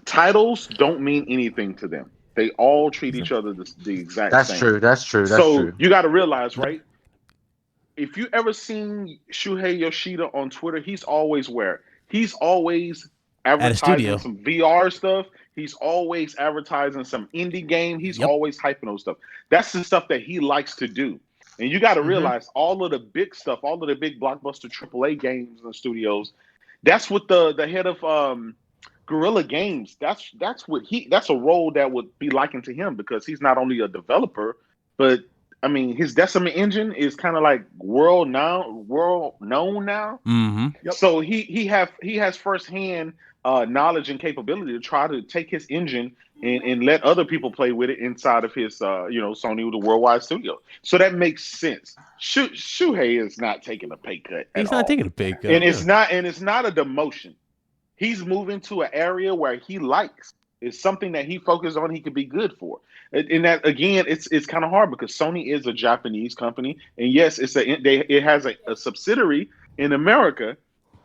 titles don't mean anything to them. They all treat each other the exact same. That's true. So you got to realize, right? If you ever seen Shuhei Yoshida on Twitter, he's always advertising some VR stuff. He's always advertising some indie game. He's always hyping those stuff. That's the stuff that he likes to do. And you got to realize all of the big stuff, all of the big blockbuster AAA games in the studios, that's what the head of Guerrilla Games, that's a role that would be likened to him because he's not only a developer, but I mean, his Decima engine is kind of like world known now. Mm-hmm. So he has firsthand knowledge and capability to try to take his engine and let other people play with it inside of his, Sony, the worldwide studio. So that makes sense. Shuhei is not taking a pay cut. He's not taking a pay cut. And it's not a demotion. He's moving to an area where he likes. It's something that he focuses on. He could be good for. And that again, it's kind of hard because Sony is a Japanese company, and yes, it has a subsidiary in America,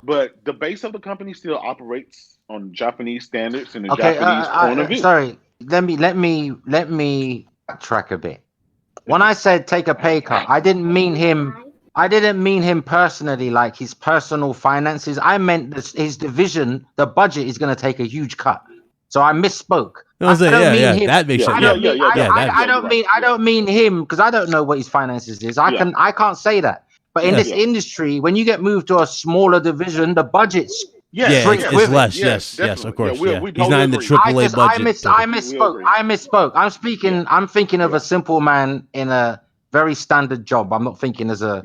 but the base of the company still operates on Japanese standards and the Japanese point of view. Sorry, let me track a bit. When I said take a pay cut, I didn't mean him personally, like his personal finances. I meant his division, the budget is going to take a huge cut. So I misspoke. That makes sense. I don't mean him because I don't know what his finances is. I can't say that. But in this industry, when you get moved to a smaller division, the budget's it's less. Yes, of course. We He's not in the AAA budget. I misspoke. I'm thinking of a simple man in a very standard job. I'm not thinking as a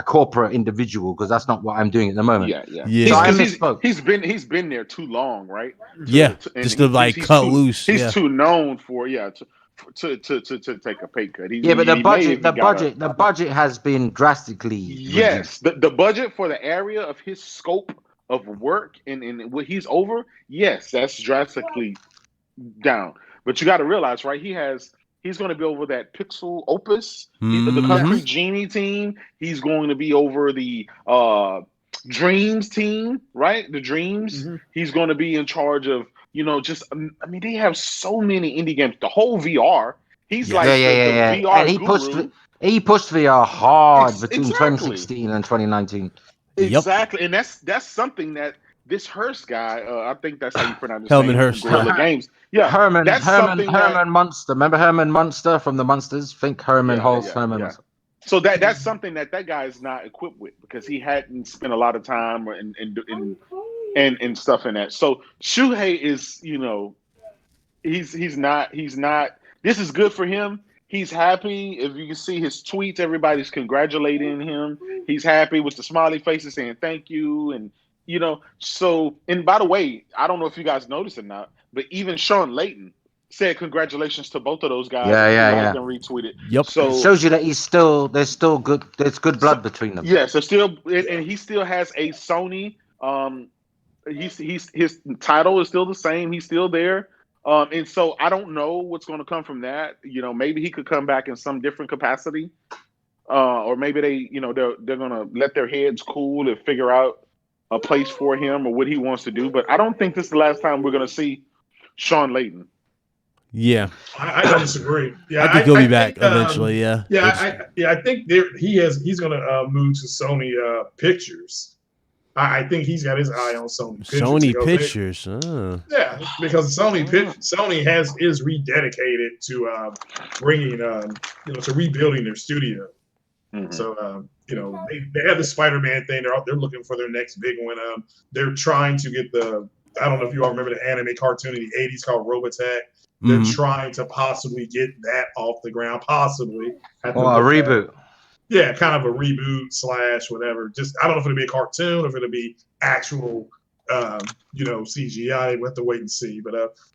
corporate individual because that's not what I'm doing at the moment. So I misspoke. He's been there too long, right? Just to cut loose. He's too known for to take a pay cut. But the budget has been drastically reduced. The budget for the area of his scope of work and what he's over, yes, that's drastically down. But you got to realize, right? He's going to be over that Pixel Opus, the Country Genie team. He's going to be over the Dreams team, right? The Dreams. He's going to be in charge of, they have so many indie games. The whole VR. He's like the VR and guru. He pushed VR hard between 2016 and 2019. Exactly, and that's something that this Hurst guy, I think that's how you pronounce his Herman name. Hurst. Guerrilla Games. Yeah, Herman Munster. Remember Herman Munster from the Munsters? Think Herman Holtz. Herman Munster. So that's something that guy is not equipped with because he hadn't spent a lot of time and stuff in that. So Shuhei is, he's not. This is good for him. He's happy. If you can see his tweets, everybody's congratulating him. He's happy with the smiley faces saying thank you. And, so, and by the way, I don't know if you guys noticed or not, but even Sean Layton said congratulations to both of those guys. Yeah. And retweeted. Yep. So it shows you that there's good blood between them. Yeah, so and he still has a Sony. His title is still the same. He's still there. And so I don't know what's going to come from that. Maybe he could come back in some different capacity, or maybe they're going to let their heads cool and figure out a place for him or what he wants to do. But I don't think this is the last time we're going to see Sean Layton. Yeah, I don't disagree. Yeah, I think he'll be back eventually. I think he's going to move to Sony Pictures. I think he's got his eye on Sony Pictures. Sony Pictures. Yeah, because Sony is rededicated to bringing, to rebuilding their studio. Mm-hmm. So, they have the Spider-Man thing. They're looking for their next big one. They're trying to get I don't know if you all remember the anime cartoon in the 80s called Robotech. They're trying to possibly get that off the ground, possibly. A reboot. Yeah, kind of a reboot / whatever. Just I don't know if it'll be a cartoon or if it'll be actual, CGI. We have to wait and see.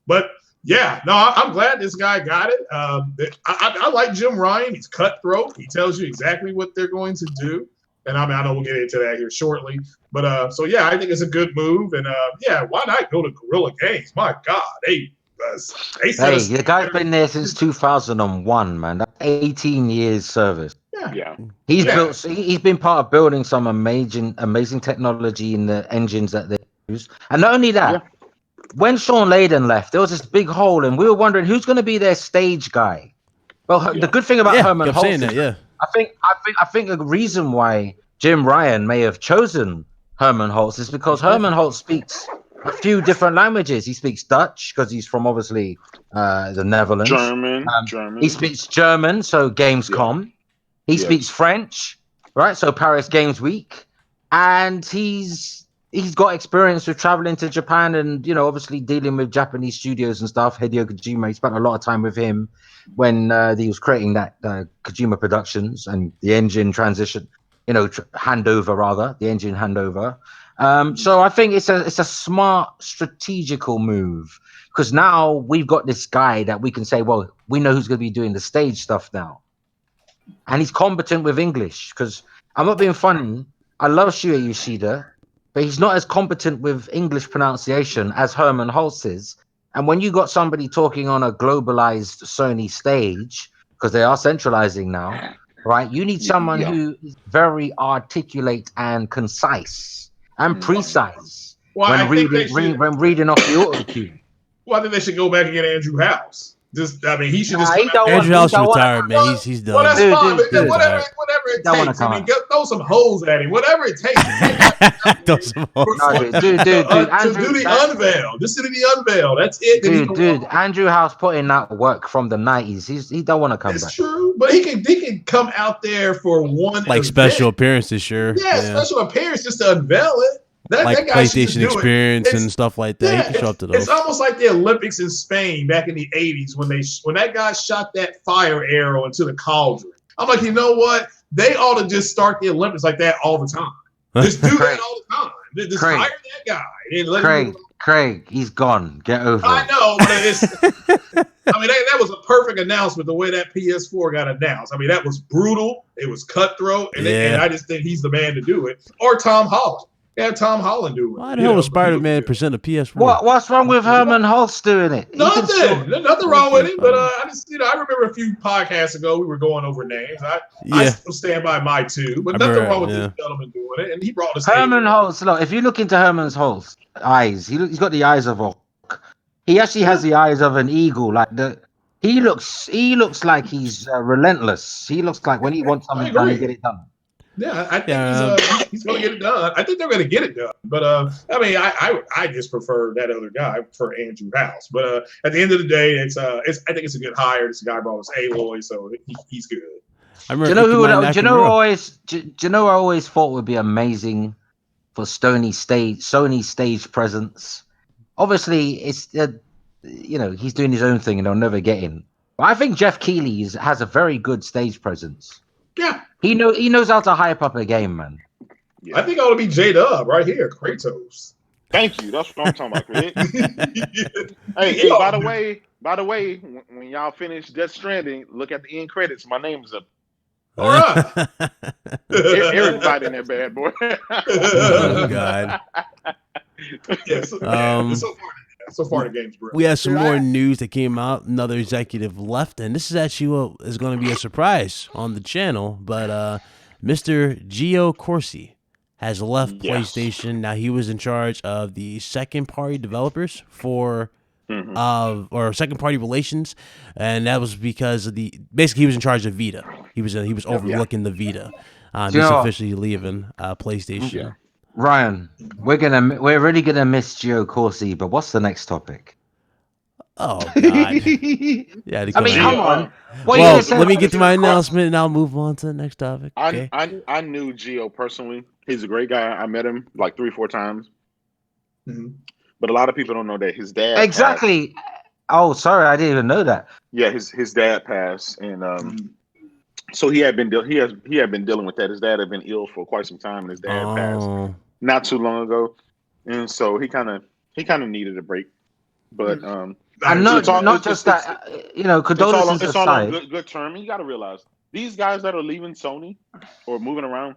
But yeah, no, I'm glad this guy got it. I like Jim Ryan. He's cutthroat. He tells you exactly what they're going to do. And I know we'll get into that here shortly. But so yeah, I think it's a good move. And why not go to Guerrilla Games? My God, the guy's been there since 2001, man. That's 18 years service. Yeah. He's been part of building some amazing technology in the engines that they use. And not only that, when Sean Layden left, there was this big hole, and we were wondering who's going to be their stage guy. Well, the good thing about Herman Holtz I think the reason why Jim Ryan may have chosen Herman Holtz is because Herman Holtz speaks a few different languages. He speaks Dutch because he's from obviously the Netherlands. German. He speaks German, so Gamescom. He speaks French, right? So Paris Games Week, and he's got experience with traveling to Japan and obviously dealing with Japanese studios and stuff. Hideo Kojima, he spent a lot of time with him when he was creating that Kojima Productions and the engine transition, the engine handover. So I think it's a smart strategical move because now we've got this guy that we can say, well, we know who's going to be doing the stage stuff now, and he's competent with English. Because I'm not being funny. I love Shuya Yoshida, but he's not as competent with English pronunciation as Herman Hulst is. And when you got somebody talking on a globalized Sony stage, because they are centralizing now, right? You need someone who is very articulate and concise and precise Well, when I think they reading should. when reading off the auto cue. Well, I think they should go back and get Andrew House. He should just come out. Andrew House retired, man. He's done. Well, that's Dude, fine. dude, But dude. whatever it takes. I mean, throw some holes at him. Whatever it takes. Those are all- No, dude, to do Andrew, the unveil. Just to do the unveil. That's it. Then he can dude, walk. Andrew House put in that work from the 90s. He don't want to come That's back. true, but he can come out there for one like event. special appearances, sure. Yeah, special appearance just to unveil it. Like that guy should just PlayStation do experience it. and stuff like that. He can show up to those. It's almost like the Olympics in Spain back in the 80s when that guy shot that fire arrow into the cauldron. I'm like, you know what? They ought to just start the Olympics like that all the time. Just do that all the time. Just Craig. hire that guy. And let Craig, he's gone. Get over I it. know, but I mean, that was a perfect announcement the way that PS4 got announced. I mean, that was brutal. It was cutthroat, and I just think he's the man to do it. Or Tom Holland. Have Tom Holland do it. Why the hell was Spider-Man present a PS4? What's wrong with Herman Hulst doing it? Nothing. Nothing wrong with it. But I remember a few podcasts ago we were going over names. I still stand by my two, but nothing wrong with this gentleman doing it. And he brought us Herman Hulst. Look, if you look into Herman Hulst's eyes, he's got the eyes of a hawk. He actually has the eyes of an eagle. He looks like he's relentless. He looks like when he wants something done, he get it done. Yeah, I think he's going to get it done. I think they're going to get it done. But I mean, I just prefer that other guy for Andrew House. But at the end of the day, I think it's a good hire. This guy brought us Aloy, so he's good. Do you know who I always thought would be amazing for Sony stage presence? Obviously, it's he's doing his own thing and they'll never get in. But I think Jeff Keighley has a very good stage presence. Yeah. He knows how to hype up a game, man. Yeah. I think I ought to be J-Dub right here, Kratos. Thank you. That's what I'm talking about, Craig. Hey, by the way, when y'all finish Death Stranding, look at the end credits. My name is up. All right. Everybody in there, bad boy. Oh God. So far the game's brilliant. We have some more news that came out. Another executive left, and this is actually is going to be a surprise on the channel. But Mr. Gio Corsi has left PlayStation. Now he was in charge of the second-party developers for or second-party relations, and that was because of basically he was in charge of Vita. He was overlooking the Vita. He's officially leaving PlayStation. Yeah. Ryan, we're really gonna miss Gio Corsi, but what's the next topic? Oh God! Yeah, I mean, come on. Well, let me get to my announcement, and I'll move on to the next topic. Okay? I knew Gio personally. He's a great guy. I met him like 3-4 times. Mm-hmm. But a lot of people don't know that his dad. Exactly. Passed. Oh, sorry, I didn't even know that. Yeah, his dad passed, and so he had been dealing with that. His dad had been ill for quite some time, and his dad passed not too long ago, and so he kind of needed a break. But and not just that, condolences it's all on aside. good term. You got to realize these guys that are leaving Sony or moving around,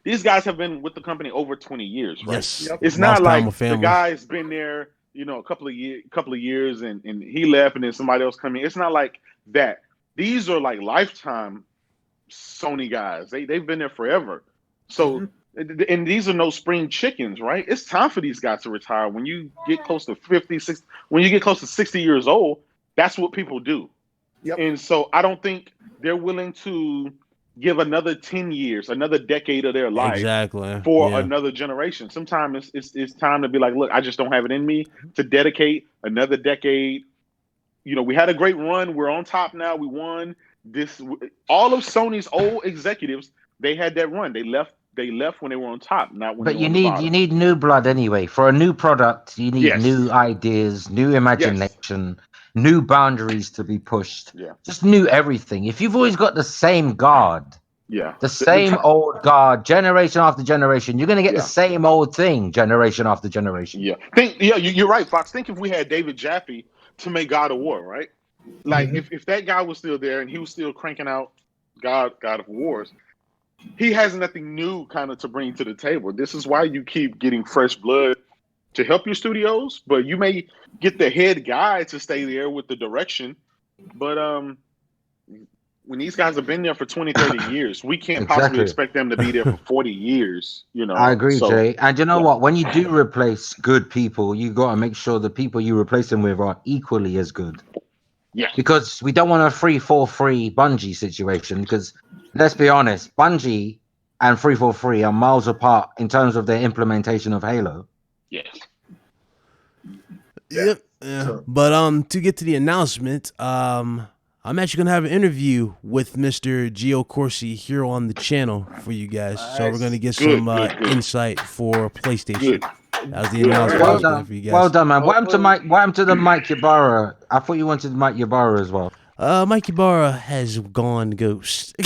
these guys have been with the company over 20 years, right? Yes. It's not like the guy's been there, a couple of years, and he left, and then somebody else come in. It's not like that. These are like lifetime Sony guys. They've been there forever. So, and these are no spring chickens, right? It's time for these guys to retire. When you get close to 50, 60, when you get close to 60 years old, that's what people do. Yep. And so I don't think they're willing to give another 10 years, another decade of their life for another generation. Sometimes it's time to be like, look, I just don't have it in me to dedicate another decade. We had a great run. We're on top now. We won this. All of Sony's old executives, they had that run. They left when they were on top, not when. But you need new blood anyway. For a new product, you need new ideas, new imagination, new boundaries to be pushed. Yeah. Just new everything. If you've always got the same guard, Yeah. The same old God, generation after generation. You're gonna get the same old thing, generation after generation. Yeah. You're right, Fox. Think if we had David Jaffe to make God of War, right? Like if that guy was still there and he was still cranking out God of Wars, he has nothing new kind of to bring to the table. This is why you keep getting fresh blood to help your studios, but you may get the head guy to stay there with the direction. But when these guys have been there for 20, 30 years, we can't possibly expect them to be there for 40 years, you know. I agree, Jay. And you know what? When you do replace good people, you got to make sure the people you replace them with are equally as good. Yeah. Because we don't want a 343 Bungie situation. Because let's be honest, Bungie and 343 are miles apart in terms of their implementation of Halo. Yes. Yep. Yeah. But to get to the announcement, I'm actually gonna have an interview with Mr. Gio Corsi here on the channel for you guys. Nice. So we're gonna get some insight for PlayStation. That was the announcement for you guys. Well done, man. What happened to the Mike Ybarra? I thought you wanted Mike Ybarra as well. Mike Ybarra has gone ghost. Do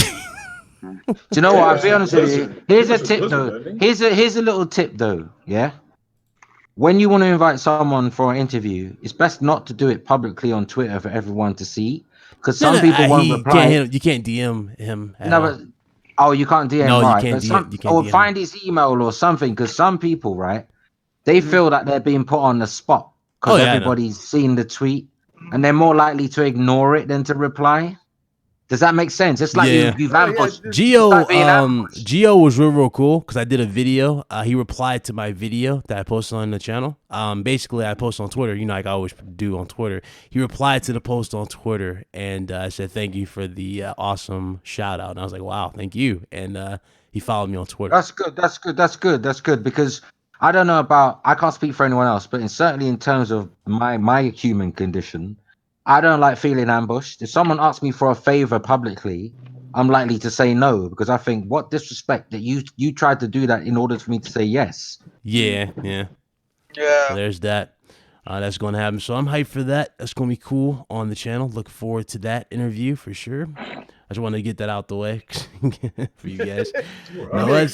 you know what? I'll be honest with you. Here's a tip though. Here's a little tip though. Yeah. When you want to invite someone for an interview, it's best not to do it publicly on Twitter for everyone to see. Because some people won't reply. You can't DM him. You can't DM. No, right? You can't DM. Or find his email or something. Because some people, right, they feel that they're being put on the spot because everybody's seen the tweet, and they're more likely to ignore it than to reply. Does that make sense? It's like you've ambushed. Gio was real cool because I did a video. He replied to my video that I posted on the channel. Basically, I post on Twitter, like I always do on Twitter. He replied to the post on Twitter and said, "Thank you for the awesome shout out." And I was like, "Wow, thank you." And he followed me on Twitter. That's good because I don't know I can't speak for anyone else, but certainly in terms of my human condition, I don't like feeling ambushed. If someone asks me for a favor publicly, I'm likely to say no because I think what disrespect that you tried to do that in order for me to say yes. Yeah. So there's that. That's going to happen. So I'm hyped for that. That's going to be cool on the channel. Looking forward to that interview for sure. I just wanted to get that out the way for you guys. Now let's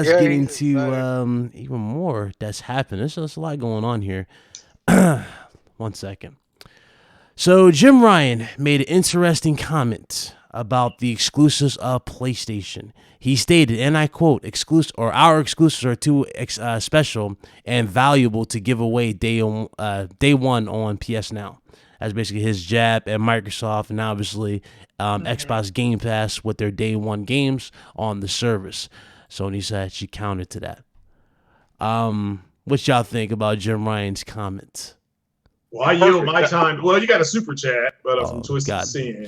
get into even more that's happened. There's a lot going on here. 1 second. So Jim Ryan made an interesting comment about the exclusives of PlayStation. He stated, and I quote, our exclusives are too special and valuable to give away day one on PS Now. That's basically his jab at Microsoft and obviously Xbox Game Pass with their day one games on the service. Sony said she countered to that. What y'all think about Jim Ryan's comment? Well, I yield my time. Well, you got a super chat, but from Twisted Sin.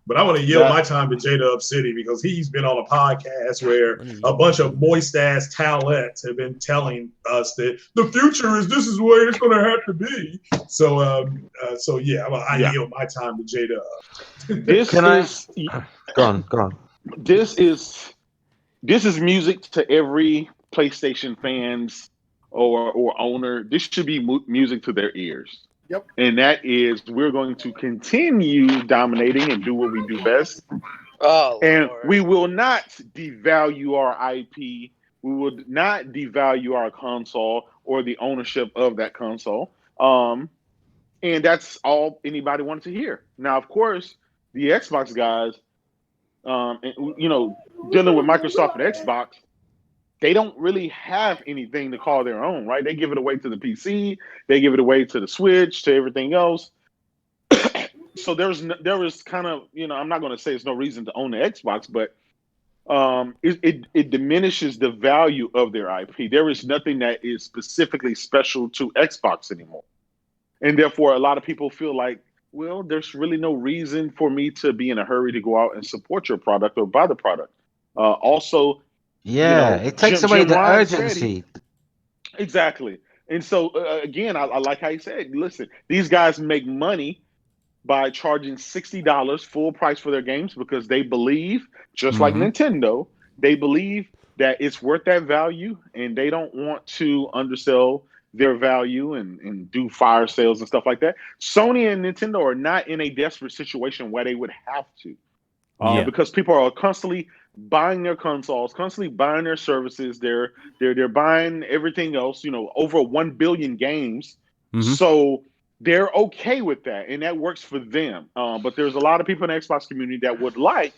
But I want to yield my time to J-Dub City because he's been on a podcast where a bunch of moist-ass towelettes have been telling us that the future is this is the way it's going to have to be. So, I yield my time to J-Dub. Go on. This is music to every PlayStation fans or owner. This should be music to their ears. Yep. And that is, we're going to continue dominating and do what we do best. And we will not devalue our IP. We will not devalue our console or the ownership of that console. And that's all anybody wanted to hear. Now, of course, the Xbox guys, dealing with Microsoft and Xbox, they don't really have anything to call their own, right? They give it away to the PC, they give it away to the Switch, to everything else. So there was kind of, I'm not going to say there's no reason to own the Xbox, but it diminishes the value of their IP. There is nothing that is specifically special to Xbox anymore. And therefore, a lot of people feel like, well, there's really no reason for me to be in a hurry to go out and support your product or buy the product. It takes away the urgency. Exactly. And so, again, I like how you said, listen, these guys make money by charging $60 full price for their games because they believe, just like Nintendo, they believe that it's worth that value and they don't want to undersell their value and do fire sales and stuff like that. Sony and Nintendo are not in a desperate situation where they would have to. because people are constantly buying their consoles, constantly buying their services. They're buying everything else. Over 1 billion games. So they're okay with that, and that works for them. But there's a lot of people in the Xbox community that would like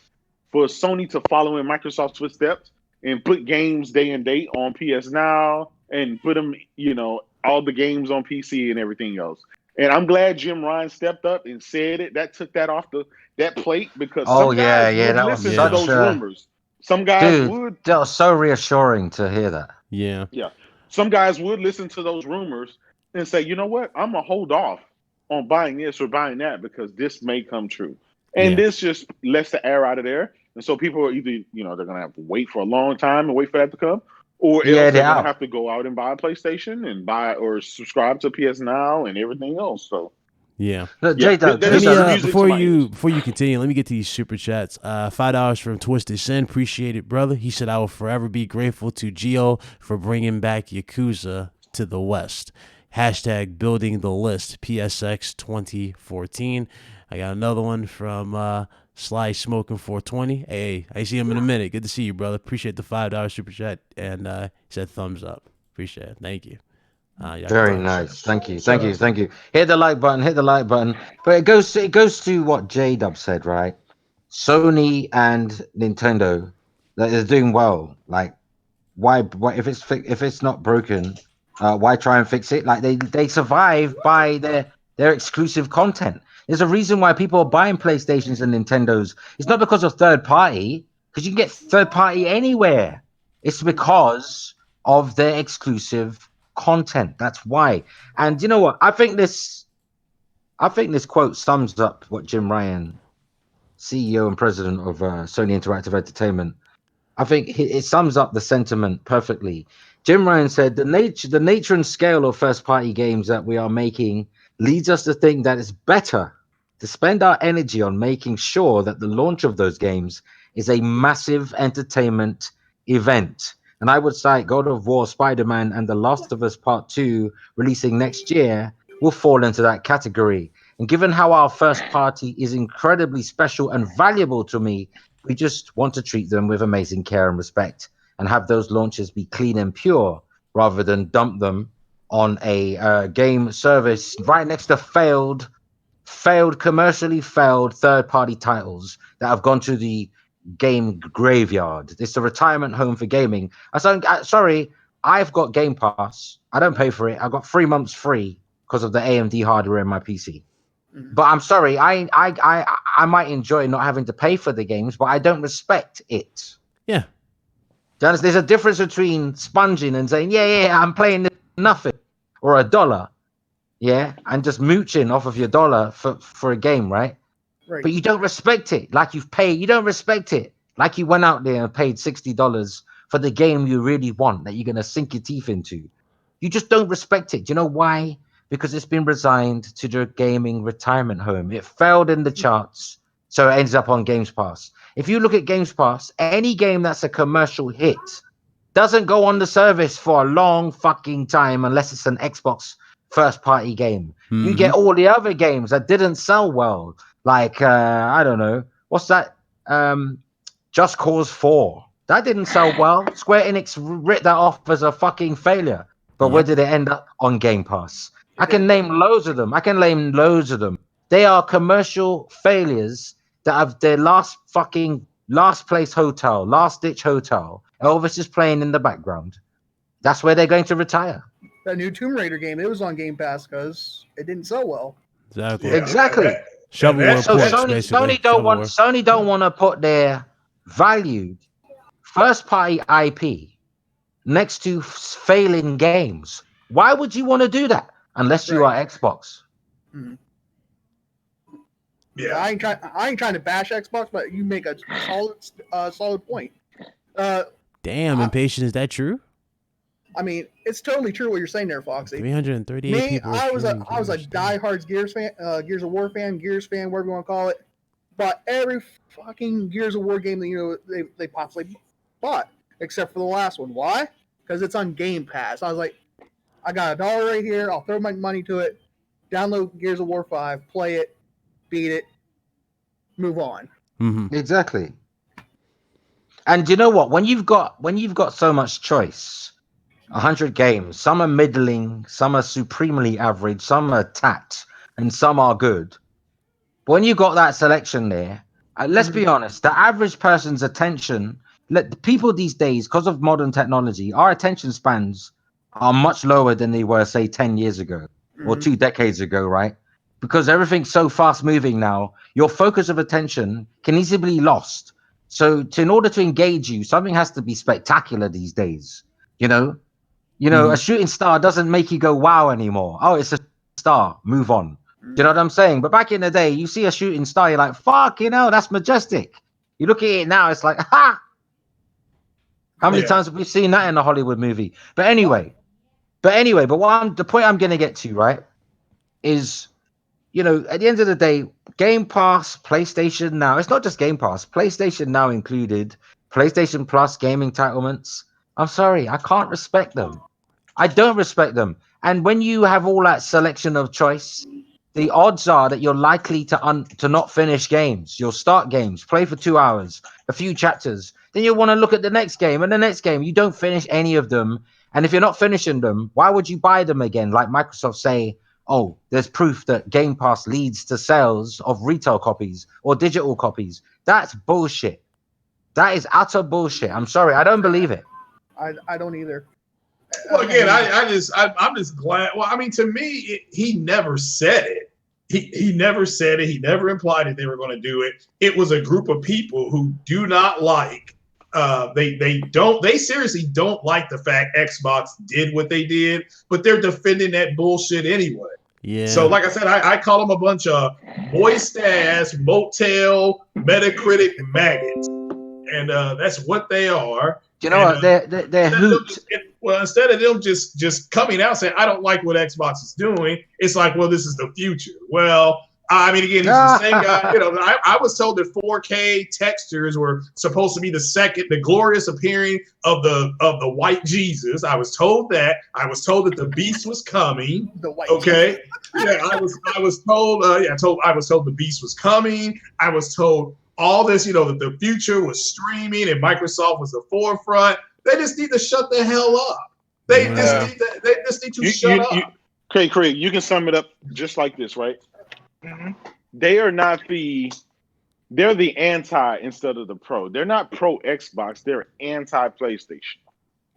for Sony to follow in Microsoft's footsteps and put games day and date on PS Now and put them, all the games on PC and everything else. And I'm glad Jim Ryan stepped up and said it. That took that off that plate, because some guys would listen to those rumors. Some guys would. That was so reassuring to hear that. Yeah. Yeah. Some guys would listen to those rumors and say, you know what? I'm going to hold off on buying this or buying that because this may come true. And this just lets the air out of there. And so people are either, they're going to have to wait for a long time and wait for that to come, or else they're going to have to go out and buy a PlayStation and buy or subscribe to PS Now and everything else. So, yeah. Look, J-Dub, before you continue, let me get to these super chats. $5 from Twisted Sin. Appreciate it, brother. He said, I will forever be grateful to Gio for bringing back Yakuza to the West. Hashtag building the list. PSX 2014. I got another one from Sly Smoking 420. Hey, I see him in a minute. Good to see you, brother. Appreciate the $5 super chat. And he said thumbs up. Appreciate it. Thank you. Very nice. Thank you. Hit the like button. But it goes to what J-Dub said, right? Sony and Nintendo, they're doing well. Like, why if it's not broken, why try and fix it? Like, they survive by their exclusive content. There's a reason why people are buying PlayStations and Nintendos. It's not because of third party, because you can get third party anywhere. It's because of their exclusive content. That's why. And you know what? I think this quote sums up what Jim Ryan, CEO and president of Sony Interactive Entertainment, I think it sums up the sentiment perfectly. Jim Ryan said, the nature and scale of first-party games that we are making leads us to think that it's better to spend our energy on making sure that the launch of those games is a massive entertainment event. And I would cite God of War, Spider-Man, and The Last of Us Part 2 releasing next year will fall into that category. And given how our first party is incredibly special and valuable to me, we just want to treat them with amazing care and respect and have those launches be clean and pure rather than dump them on a game service right next to commercially failed third-party titles that have gone to the game graveyard. It's a retirement home for gaming. Sorry, I've got Game Pass. I don't pay for it. I got 3 months free because of the AMD hardware in my PC. But I'm sorry, I might enjoy not having to pay for the games, but I don't respect it. Yeah. There's a difference between sponging and saying, yeah, I'm playing nothing, or $1, and just mooching off of your dollar for a game, right? But you don't respect it like you've paid. You don't respect it like you went out there and paid $60 for the game you really want that you're going to sink your teeth into. You just don't respect it. Do you know why? Because it's been resigned to the gaming retirement home. It failed in the charts, so it ends up on Games Pass. If you look at Games Pass, any game that's a commercial hit doesn't go on the service for a long fucking time unless it's an Xbox first-party game. You get all the other games that didn't sell well, like, I don't know, what's that? Just Cause 4. That didn't sell well. Square Enix writ that off as a fucking failure. But where did it end up? On Game Pass. I can name loads of them. They are commercial failures that have their last place hotel, last ditch hotel. Elvis is playing in the background. That's where they're going to retire. That new Tomb Raider game, it was on Game Pass because it didn't sell well. Exactly. Shovelware So ports, Sony don't want to put their valued first party IP next to failing games. Why would you want to do that unless you are Xbox? Yeah, I ain't trying to bash Xbox, but you make a solid point. Damn, Impatient, is that true? I mean, it's totally true what you're saying there, Foxy. 338 people. I was a diehard Gears of War fan, Gears fan, whatever you want to call it. Bought every fucking Gears of War game that they possibly bought, except for the last one. Why? Because it's on Game Pass. I was like, I got $1 right here. I'll throw my money to it. Download Gears of War 5, play it, beat it, move on. Exactly. And you know what? When you've got so much choice, 100 games, some are middling, some are supremely average, some are tapped, and some are good. When you got that selection there, let's be honest, the average person's attention, the people these days, because of modern technology, our attention spans are much lower than they were, say, 10 years ago or 2 decades ago, right? Because everything's so fast moving now, your focus of attention can easily be lost. So in order to engage you, something has to be spectacular these days, you know? A shooting star doesn't make you go wow anymore. Oh, it's a star. Move on. Do you know what I'm saying? But back in the day, you see a shooting star, you're like, fuck, that's majestic. You look at it now, it's like, ha! How many times have we seen that in a Hollywood movie? But anyway, the point I'm going to get to, right, is, at the end of the day, Game Pass, PlayStation Now, it's not just Game Pass, PlayStation Now included, PlayStation Plus gaming entitlements. I'm sorry, I can't respect them. I don't respect them. And when you have all that selection of choice, the odds are that you're likely to not finish games. You'll start games, play for 2 hours, a few chapters. Then you'll want to look at the next game and the next game. You don't finish any of them. And if you're not finishing them, why would you buy them again? Like Microsoft say, oh, there's proof that Game Pass leads to sales of retail copies or digital copies. That's bullshit. That is utter bullshit. I'm sorry. I don't believe it. I don't either. Well, again, I'm just glad. Well, I mean, to me, he never said it. He never said it. He never implied that they were going to do it. It was a group of people who do not like. They seriously don't like the fact Xbox did what they did, but they're defending that bullshit anyway. Yeah. So, like I said, I call them a bunch of moist ass motel Metacritic maggots, and that's what they are. Do you know what? They're hoot. Instead of them just coming out saying, I don't like what Xbox is doing, it's like, well, this is the future. Well, I mean, again, he's the same guy. I was told that 4K textures were supposed to be the glorious appearing of the white Jesus. I was told that. I was told that the beast was coming. The white okay. Yeah, I was told. I was told the beast was coming. I was told all this, that the future was streaming and Microsoft was the forefront. They just need to shut the hell up. They just need to shut up. Craig, you can sum it up just like this, right? Mm-hmm. They're the anti instead of the pro. They're not pro Xbox. They're anti PlayStation.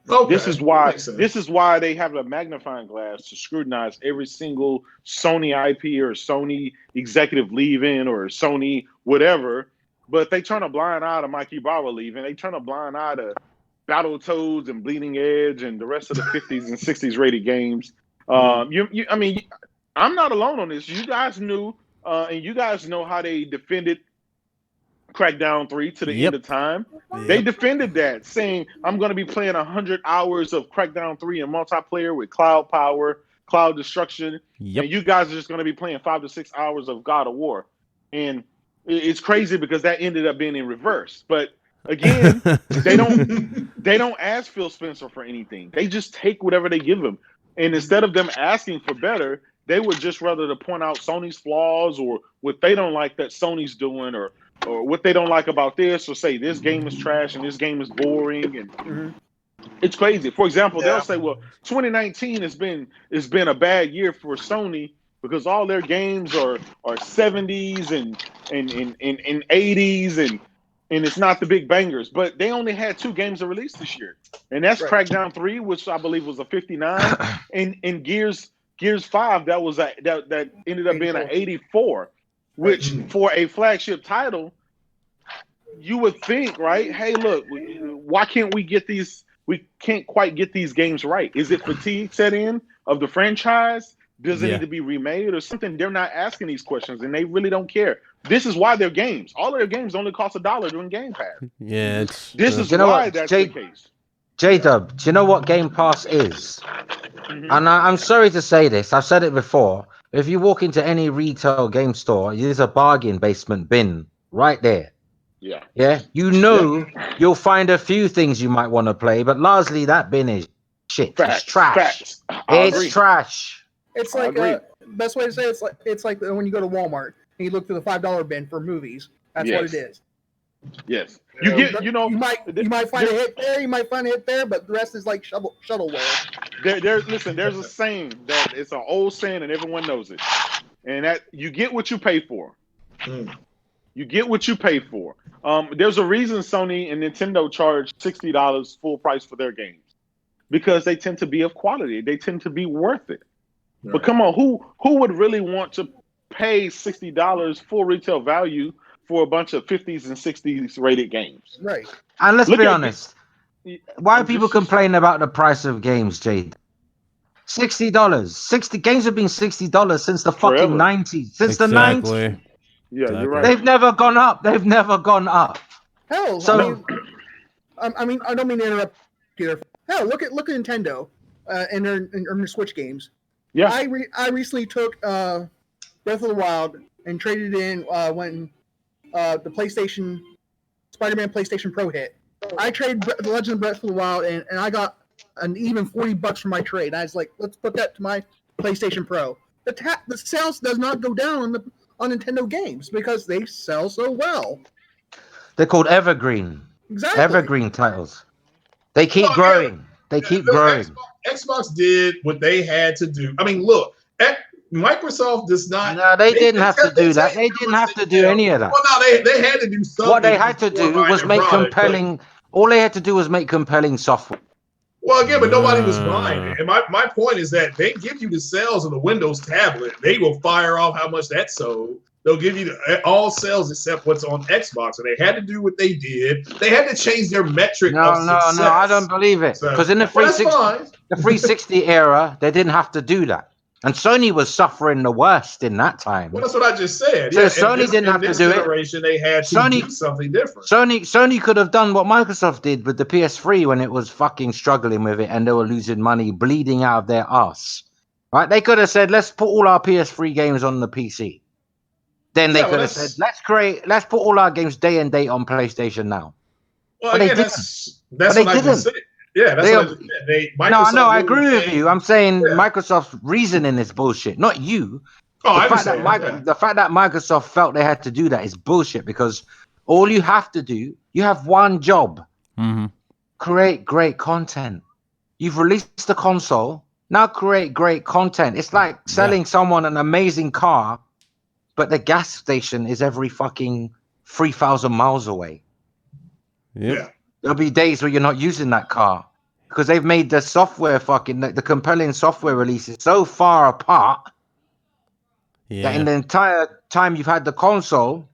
Okay. This is why they have a magnifying glass to scrutinize every single Sony IP or Sony executive leaving or Sony whatever. But they turn a blind eye to Mikey Bauer leaving. They turn a blind eye to Battletoads and Bleeding Edge and the rest of the 50s and 60s rated games. I mean, I'm not alone on this. You guys knew, and you guys know how they defended Crackdown 3 to the end of time. Yep. They defended that, saying, I'm going to be playing 100 hours of Crackdown 3 in multiplayer with cloud power, cloud destruction, and you guys are just going to be playing 5 to 6 hours of God of War. And it's crazy because that ended up being in reverse. But again, they don't ask Phil Spencer for anything. They just take whatever they give him. And instead of them asking for better, they would just rather to point out Sony's flaws or what they don't like that Sony's doing or what they don't like about this, or say this game is trash and this game is boring. And it's crazy. For example, they'll say, well, 2019 has been a bad year for Sony because all their games are 70s and 80s and it's not the big bangers. But they only had 2 games to release this year. And that's Crackdown 3, which I believe was a 59, and Gears 5 that ended up being an 84, which for a flagship title, you would think, right? Hey, look, why can't we get these? We can't quite get these games right. Is it fatigue set in of the franchise? Does it need to be remade or something? They're not asking these questions, and they really don't care. This is why their games, all of their games, only cost $1 during Game Pass. Yeah, this is why that's the case. J-Dub, do you know what Game Pass is? And I'm sorry to say this, I've said it before. If you walk into any retail game store, there's a bargain basement bin right there. Yeah. Yeah. You'll find a few things you might want to play, but largely that bin is shit. It's trash. It's trash. It's like best way to say it's like when you go to Walmart and you look through the $5 bin for movies. That's what it is. Yes. You get, you might find a hit there, you might find a hit there, but the rest is like shovelware. There's a saying that it's an old saying and everyone knows it. And that you get what you pay for. You get what you pay for. There's a reason Sony and Nintendo charge $60 full price for their games. Because they tend to be of quality. They tend to be worth it. Right. But come on, who would really want to pay $60 full retail value for a bunch of 50s and 60s rated games? Right. And let's be honest. Why people complain about the price of games, Jade? $60. Games have been $60 since the fucking 90s. Since the 90s. Yeah, you're right. They've never gone up. Hell, so I mean, I don't mean to interrupt here. Hell, look at Nintendo and their Switch games. Yeah. I recently took Breath of the Wild and traded in when the PlayStation Spider-Man PlayStation Pro hit. I traded The Legend of Breath of the Wild and I got an even $40 for my trade. I was like, let's put that to my PlayStation Pro. The sales does not go down on Nintendo games because they sell so well. They're called evergreen. Exactly. Evergreen titles. They keep growing. Yeah. They keep growing. Xbox did what they had to do. I mean, look, Microsoft does not. No, they didn't have to do that. They didn't have to do any of that. Well, no, they had to do something. What they had to do was make compelling. All they had to do was make compelling software. Well, again, but nobody was buying it. And my point is that they give you the sales of the Windows tablet. They will fire off how much that sold. They'll give you all sales except what's on Xbox. And they had to do what they did. They had to change their metric of success. No, I don't believe it. Because in the 360 era, they didn't have to do that. And Sony was suffering the worst in that time. Well, that's what I just said. So Sony didn't have to do it. They had to do something different. Sony could have done what Microsoft did with the PS3 when it was fucking struggling with it and they were losing money, bleeding out of their ass. Right? They could have said, let's put all our PS3 games on the PC. Then they could have said, let's put all our games day and date on PlayStation now. Well, again, that's what I just said. Yeah, that's what I said. I agree with you. I'm saying Microsoft's reasoning is bullshit, not you. The fact that Microsoft felt they had to do that is bullshit because all you have to do, you have one job. Create great content. You've released the console, now create great content. It's like selling someone an amazing car, but the gas station is every fucking 3,000 miles away. Yeah. There'll be days where you're not using that car because they've made the software the compelling software releases so far apart that in the entire time you've had the console,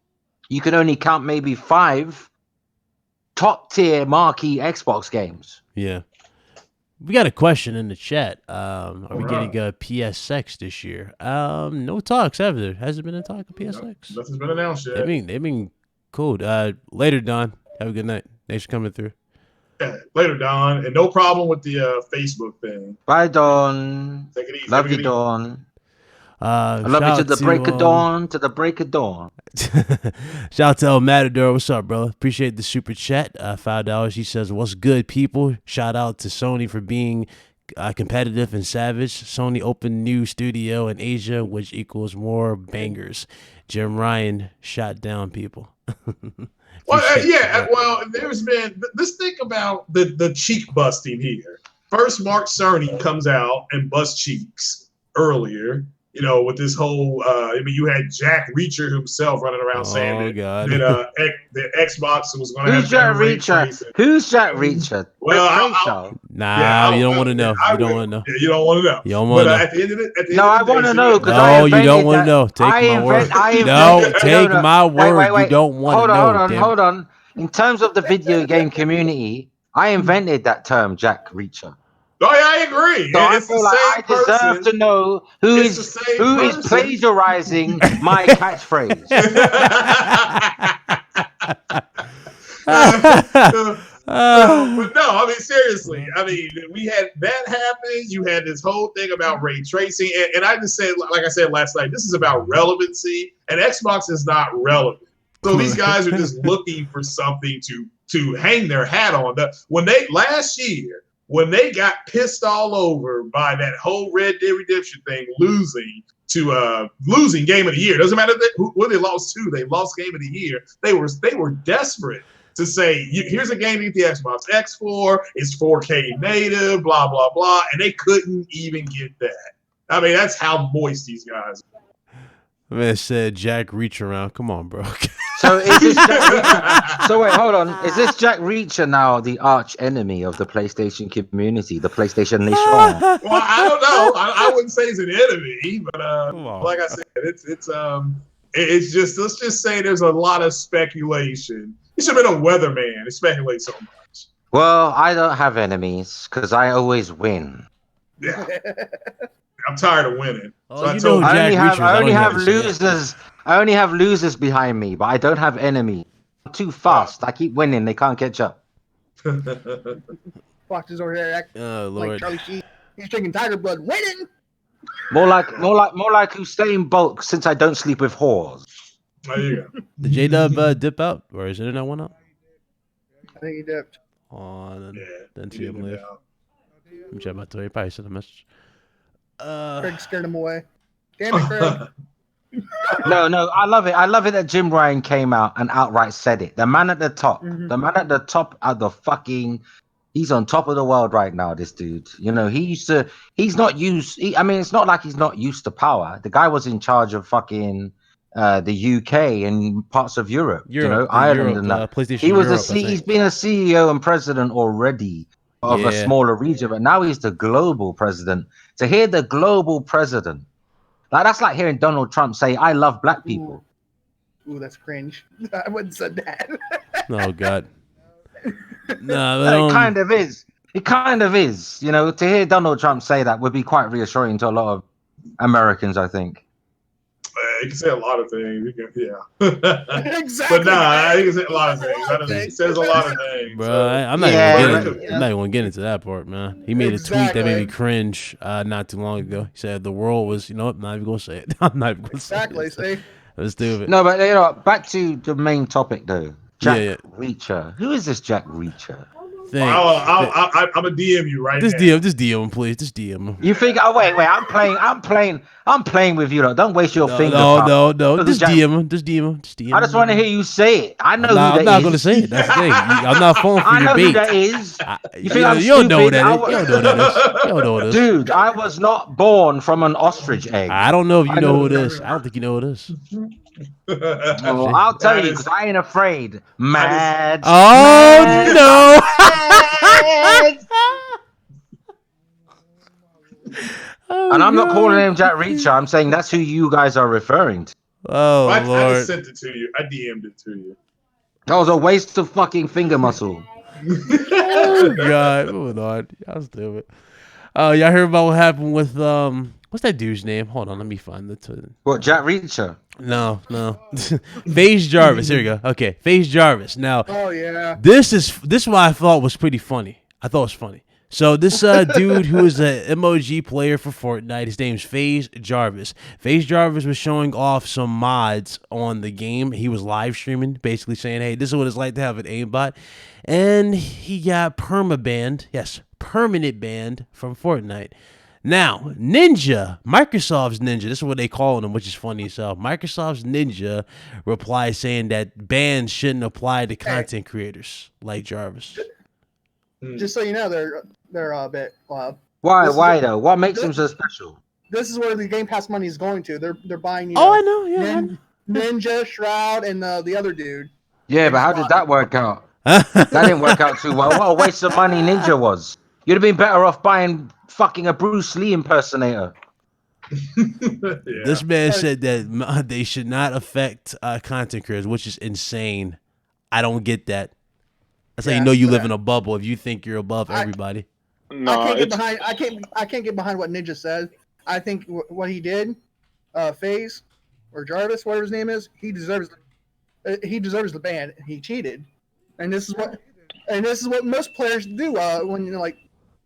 you can only count maybe 5 top tier marquee Xbox games. Yeah. We got a question in the chat. Are we getting a PSX this year? No talks, have there? Hasn't been a talk of PSX. Nothing's been announced yet. They've been cool. Later, Don. Have a good night. Thanks for coming through. Yeah, later, Don. And no problem with the Facebook thing. Bye, Don. Take it easy. Love you, Don. I love you to the break of dawn. To the break of dawn. Shout out to El Matador. What's up, bro? Appreciate the super chat. $5. He says, "What's good, people?" Shout out to Sony for being competitive and savage. Sony opened new studio in Asia, which equals more bangers. Jim Ryan shot down people. Well, well, there's been. Let's think about the cheek busting here. First, Mark Cerny comes out and busts cheeks earlier. You know, with this whole, you had Jack Reacher himself running around saying that the Xbox was going to have. Who's Jack Reacher? Who's Jack Reacher? Well, you don't want to know. You don't want to know. Yeah, you don't want to know. You don't want to know. At the end of the no, I want to know. No, you don't want to know. Take my word. No, take my word. You don't want to know. Hold on. In terms of the video game community, I invented that term, Jack Reacher. Oh, yeah, I agree. So I feel like I deserve to know who is plagiarizing my catchphrase. But no, I mean, seriously. I mean, we had that happen. You had this whole thing about ray tracing. And I just said, like I said last night, this is about relevancy. And Xbox is not relevant. So these guys are just looking for something to hang their hat on. When they got pissed all over by that whole Red Dead Redemption thing losing, to losing game of the year. Doesn't matter who they lost to. They lost game of the year. They were desperate to say, here's a game to get the Xbox X for. It's 4K native, blah blah blah, and they couldn't even get that. I mean, that's how moist these guys are. Man said Jack Reach around. Come on, bro. So is this Jack Reacher? So wait, hold on. Is this Jack Reacher now the arch enemy of the PlayStation community, the PlayStation Nation? Well, I don't know. I wouldn't say he's an enemy, but like I said, it's just, let's just say there's a lot of speculation. He should have been a weatherman. He speculates so much. Well, I don't have enemies because I always win. Yeah. I'm tired of winning. Oh, So I only have losers. I only have losers behind me, but I don't have enemies. I'm too fast. I keep winning. They can't catch up. Fox is over there acting Oh like Lord. Charlie Sheen. He's drinking tiger blood, winning. More like Usain Bolt. Since I don't sleep with whores. There you go. Did J-Dub dip out? Or is internet one out? I think he dipped. Oh, Yeah. then see him leave. I'm checking my Twitter. He probably sent a message. Craig scared him away. Damn it, Craig. No, I love it. I love it that Jim Ryan came out and outright said it. The man at the top. Mhm. The man at the top of the fucking. He's on top of the world right now. This dude. You know, he's not used. I mean, it's not like he's not used to power. The guy was in charge of fucking the UK and parts of Europe. You know, Ireland and that. PlayStation He was Europe, he's been a CEO and president already of a smaller region, but now he's the global president. To hear the global president, like that's like hearing Donald Trump say, "I love black people." Ooh, that's cringe. I wouldn't have said that. Oh God. No, No, it kind of is. It kind of is. You know, to hear Donald Trump say that would be quite reassuring to a lot of Americans, I think. You can say a lot of things. Yeah. Exactly. But nah, I can say a lot of things. He says a lot of things. Bro, I'm not even going to get into that part, man. He made a tweet that made me cringe not too long ago. He said the world was, you know what, I'm not even going to say it. I'm not even going to say it. Exactly, see? Let's do it. No, but you know, back to the main topic though. Jack Reacher. Who is this Jack Reacher? I'm a DM you right now. Just DM him, please. Just DM him. You think? Oh wait. I'm playing with you. Though. Don't waste your finger. No. Just DM him. Just DM him. Just DM him. I just want to hear you say it. I know who that is. I'm not going to say it. That's the thing. I'm not falling for I know your who bait. that is. You think You don't know that. You don't know this. Dude, I was not born from an ostrich egg. I don't know if you know who it is. I don't think you know who it is. Oh, I'll tell you because I ain't afraid. Mad. Oh no! And I'm not calling him Jack Reacher. I'm saying that's who you guys are referring to. Oh I Lord! just sent it to you. I DM'd it to you. That was a waste of fucking finger muscle. Oh God! Moving on. Y'all stupid. Oh, y'all heard about what happened with what's that dude's name? Hold on, let me find the. What, Jack Reacher? No. FaZe Jarvis. Here we go. Okay, FaZe Jarvis. Now, Oh, yeah. this is what I thought was pretty funny. I thought it was funny. So this dude who is an MOG player for Fortnite, his name's FaZe Jarvis. FaZe Jarvis was showing off some mods on the game. He was live streaming, basically saying, hey, this is what it's like to have an aimbot. And he got perma-banned. Yes, permanent banned from Fortnite. Now, Ninja, Microsoft's Ninja, this is what they call him, which is funny as hell. Microsoft's Ninja replied saying that bans shouldn't apply to content creators like Jarvis. Just so you know, they're a bit. Why though? What makes him so special? This is where the Game Pass money is going to. They're buying. You Oh, know, I know, yeah. Ninja, Shroud, and the other dude. Yeah, but how did that work out? That didn't work out too well. What a waste of money Ninja was. You'd have been better off buying fucking a Bruce Lee impersonator. This man said that they should not affect content creators, which is insane. I don't get that. That's how you know you live in a bubble if you think you're above everybody. No, I can't get behind what Ninja said. I think what he did, FaZe or Jarvis, whatever his name is, he deserves the ban. He cheated, and this is what most players do when you're like,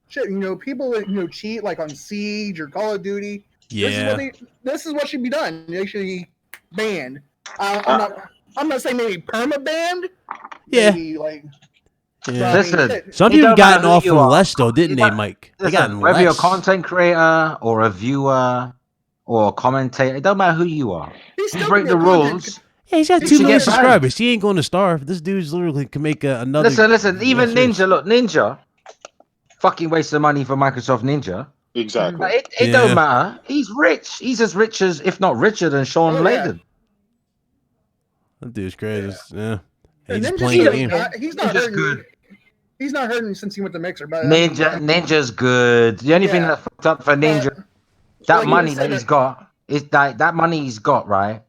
shit, you know, people that cheat like on Siege or Call of Duty. Yeah, this is what should be done. They should be banned. I'm not saying maybe perma banned. Yeah. Maybe like. Yeah. Listen, some people gotten off from less though, didn't they, Mike? They listen, whether you're a content creator or a viewer or a commentator. It don't matter who you are. He's You still break the gonna be a rules. Yeah, he's got He 2 should million get banned. subscribers. He ain't going to starve. This dude's literally can make another. Listen. Even series. Ninja, look, Ninja, fucking waste of money for Microsoft Ninja. Exactly. But it Yeah. don't matter. He's rich. He's as rich as, if not richer than Sean Oh, yeah. Layden. That dude's crazy. Yeah. And He's Ninja's playing the still- game. he's not Ninja's hurting. good. He's not hurting since he went to Mixer, but I mean, Ninja's good. The only thing Yeah. that fucked up for Ninja, that like you money said, that he's got, is that money he's got, right?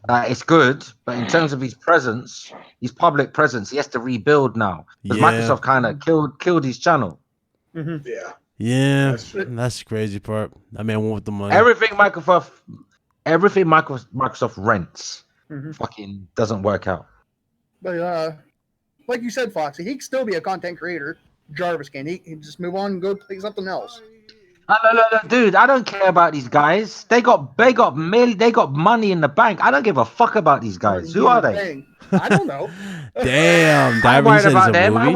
It's good, but in terms of his presence, his public presence, he has to rebuild now because Yeah. Microsoft kind of killed his channel. mhm. Yeah. Yeah, That's true. that's the crazy part. That man went with the money. Everything Microsoft rents, Mhm. fucking doesn't work out. But like you said, Foxy, he can still be a content creator. Jarvis can. He can just move on and go play something else. Look, dude, I don't care about these guys. They got money in the bank. I don't give a fuck about these guys. Who are they? Dang. I don't know. Damn, I'm Diver worried said it's about a them. movie. I'm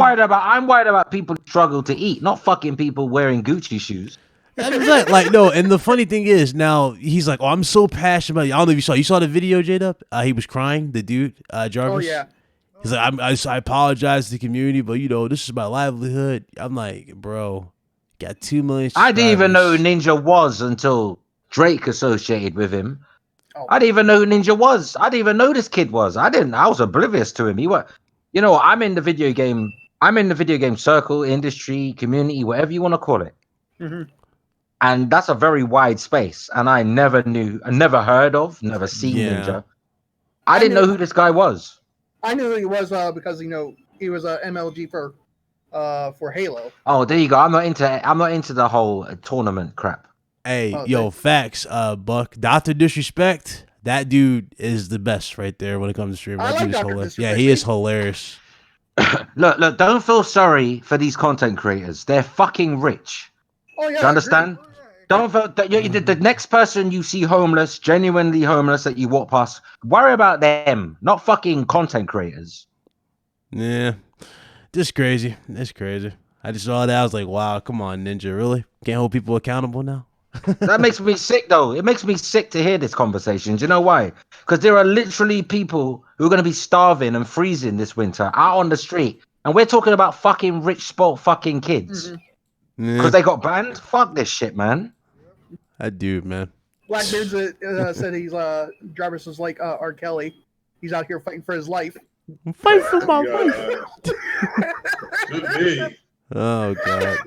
worried about people who struggle to eat, not fucking people wearing Gucci shoes. That's like no, and the funny thing is now he's like, oh, I'm so passionate about it. I don't know if you saw the video, J-Dub? He was crying, the dude, Jarvis. Oh yeah. He's like, I apologize to the community, but this is my livelihood. I'm like, bro, got 2 million. I didn't even know who subscribers. Ninja was until Drake associated with him. Oh. I didn't even know who Ninja was. I didn't even know this kid was. I was oblivious to him. I'm in the video game circle, industry, community, whatever you want to call it. Mhm. And that's a very wide space. And I never heard of, never seen Yeah. Ninja. I didn't know who this guy was. I knew who he was because he was a MLG for Halo. Oh, there you go. I'm not into the whole tournament crap. Hey, Oh, yo, facts, Buck. Dr. Disrespect, that dude is the best right there when it comes to streaming. I That like dude is Dr. hilarious. Disrespect. Yeah, he is hilarious. Look, don't feel sorry for these content creators. They're fucking rich. Oh yeah. Do you understand? Don't feel that the next person you see homeless, genuinely homeless that you walk past, worry about them, not fucking content creators. Yeah, just crazy. It's crazy. I just saw that. I was like, wow, come on, Ninja. Really? Can't hold people accountable now? That makes me sick, though. It makes me sick to hear this conversation. Do you know why? Because there are literally people who are going to be starving and freezing this winter out on the street. And we're talking about fucking rich, spoiled fucking kids. Mhm. Because Yeah, they got banned? Fuck this shit, man. that dude, man. Blackbeard said he's Jarvis was like R. Kelly. He's out here fighting for his life. Fight for my life. Could be. Oh god.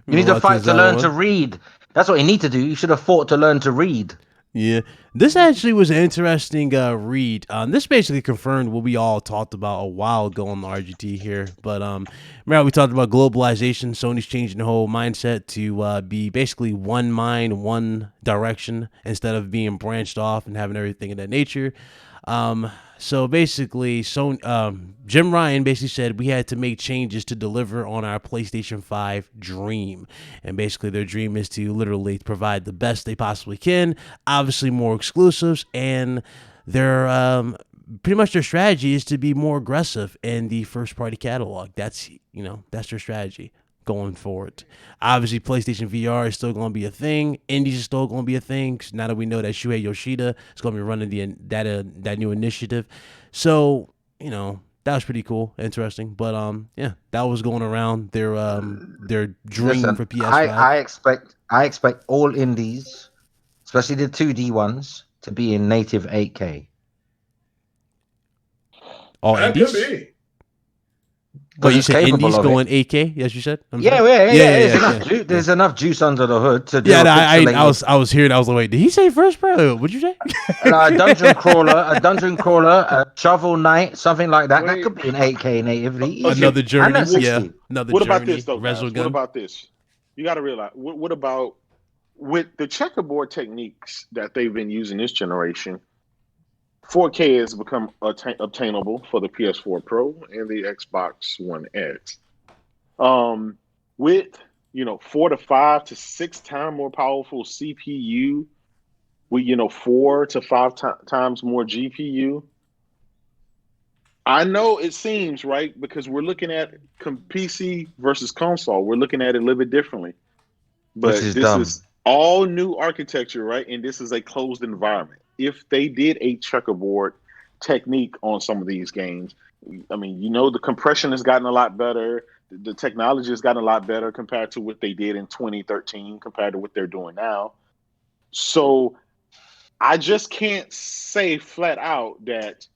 You need to Watch fight this to other learn one. to read. That's what you need to do. You should have fought to learn to read. Yeah, this actually was an interesting read. This basically confirmed what we all talked about a while ago on the RGT here. But remember we talked about globalization. Sony's changing the whole mindset to be basically one mind, one direction instead of being branched off and having everything in that nature. So basically, Jim Ryan basically said we had to make changes to deliver on our PlayStation 5 dream. And basically their dream is to literally provide the best they possibly can, obviously more exclusives, and their pretty much their strategy is to be more aggressive in the first party catalog. That's their strategy going forward. Obviously, PlayStation VR is still going to be a thing. Indies is still going to be a thing. 'Cause now that we know that Shuhei Yoshida is going to be running that new initiative, so that was pretty cool, interesting. But yeah, that was going around their dream Listen, for PS5. I expect all indies, especially the 2D ones, to be in native 8K. All That indies. could be. Oh, you it's said capable indies of it. going 8K? Yes, you said. I'm Yeah, sorry. yeah. There's enough juice under the hood to do. Yeah, a I pixelated- was hearing. I was like, wait, did he say first pro? What'd you say? a dungeon crawler, a shovel knight, something like that. That could be an 8K natively. Easy. Another And journey. that's Yeah, 60. another What journey. about this though, guys? Resogun. What about this? You got to realize. What about with the checkerboard techniques that they've been using this generation? 4K has become obtainable for the PS4 Pro and the Xbox One X. With 4 to 5 to 6 times more powerful CPU, with 4 to 5 times more GPU. I know it seems right because we're looking at PC versus console. We're looking at it a little bit differently. But Which is dumb. all new architecture, right? And this is a closed environment. If they did a checkerboard technique on some of these games, I mean, the compression has gotten a lot better. The technology has gotten a lot better compared to what they did in 2013, compared to what they're doing now. So I just can't say flat out that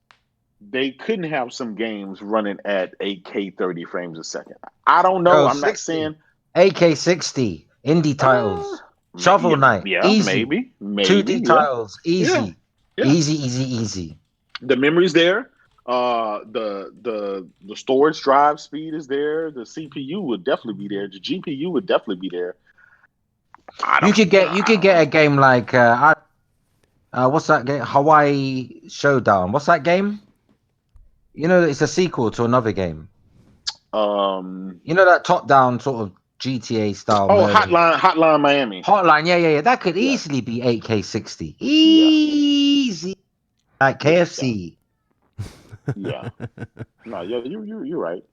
they couldn't have some games running at 8K 30 frames a second. I don't know. Oh, I'm not 60. saying AK60 indie titles. Shovel Knight, easy. maybe, 2D yeah, titles, easy. yeah. Easy. The memory's there. The storage drive speed is there. The CPU would definitely be there. The GPU would definitely be there. You could get a game like what's that game? Hawaii Showdown. What's that game? It's a sequel to another game. That top-down sort of GTA style. Oh, Hotline Miami. Hotline, yeah. That could easily be 8K60. Easy. Like KFC. Yeah. No, you're right.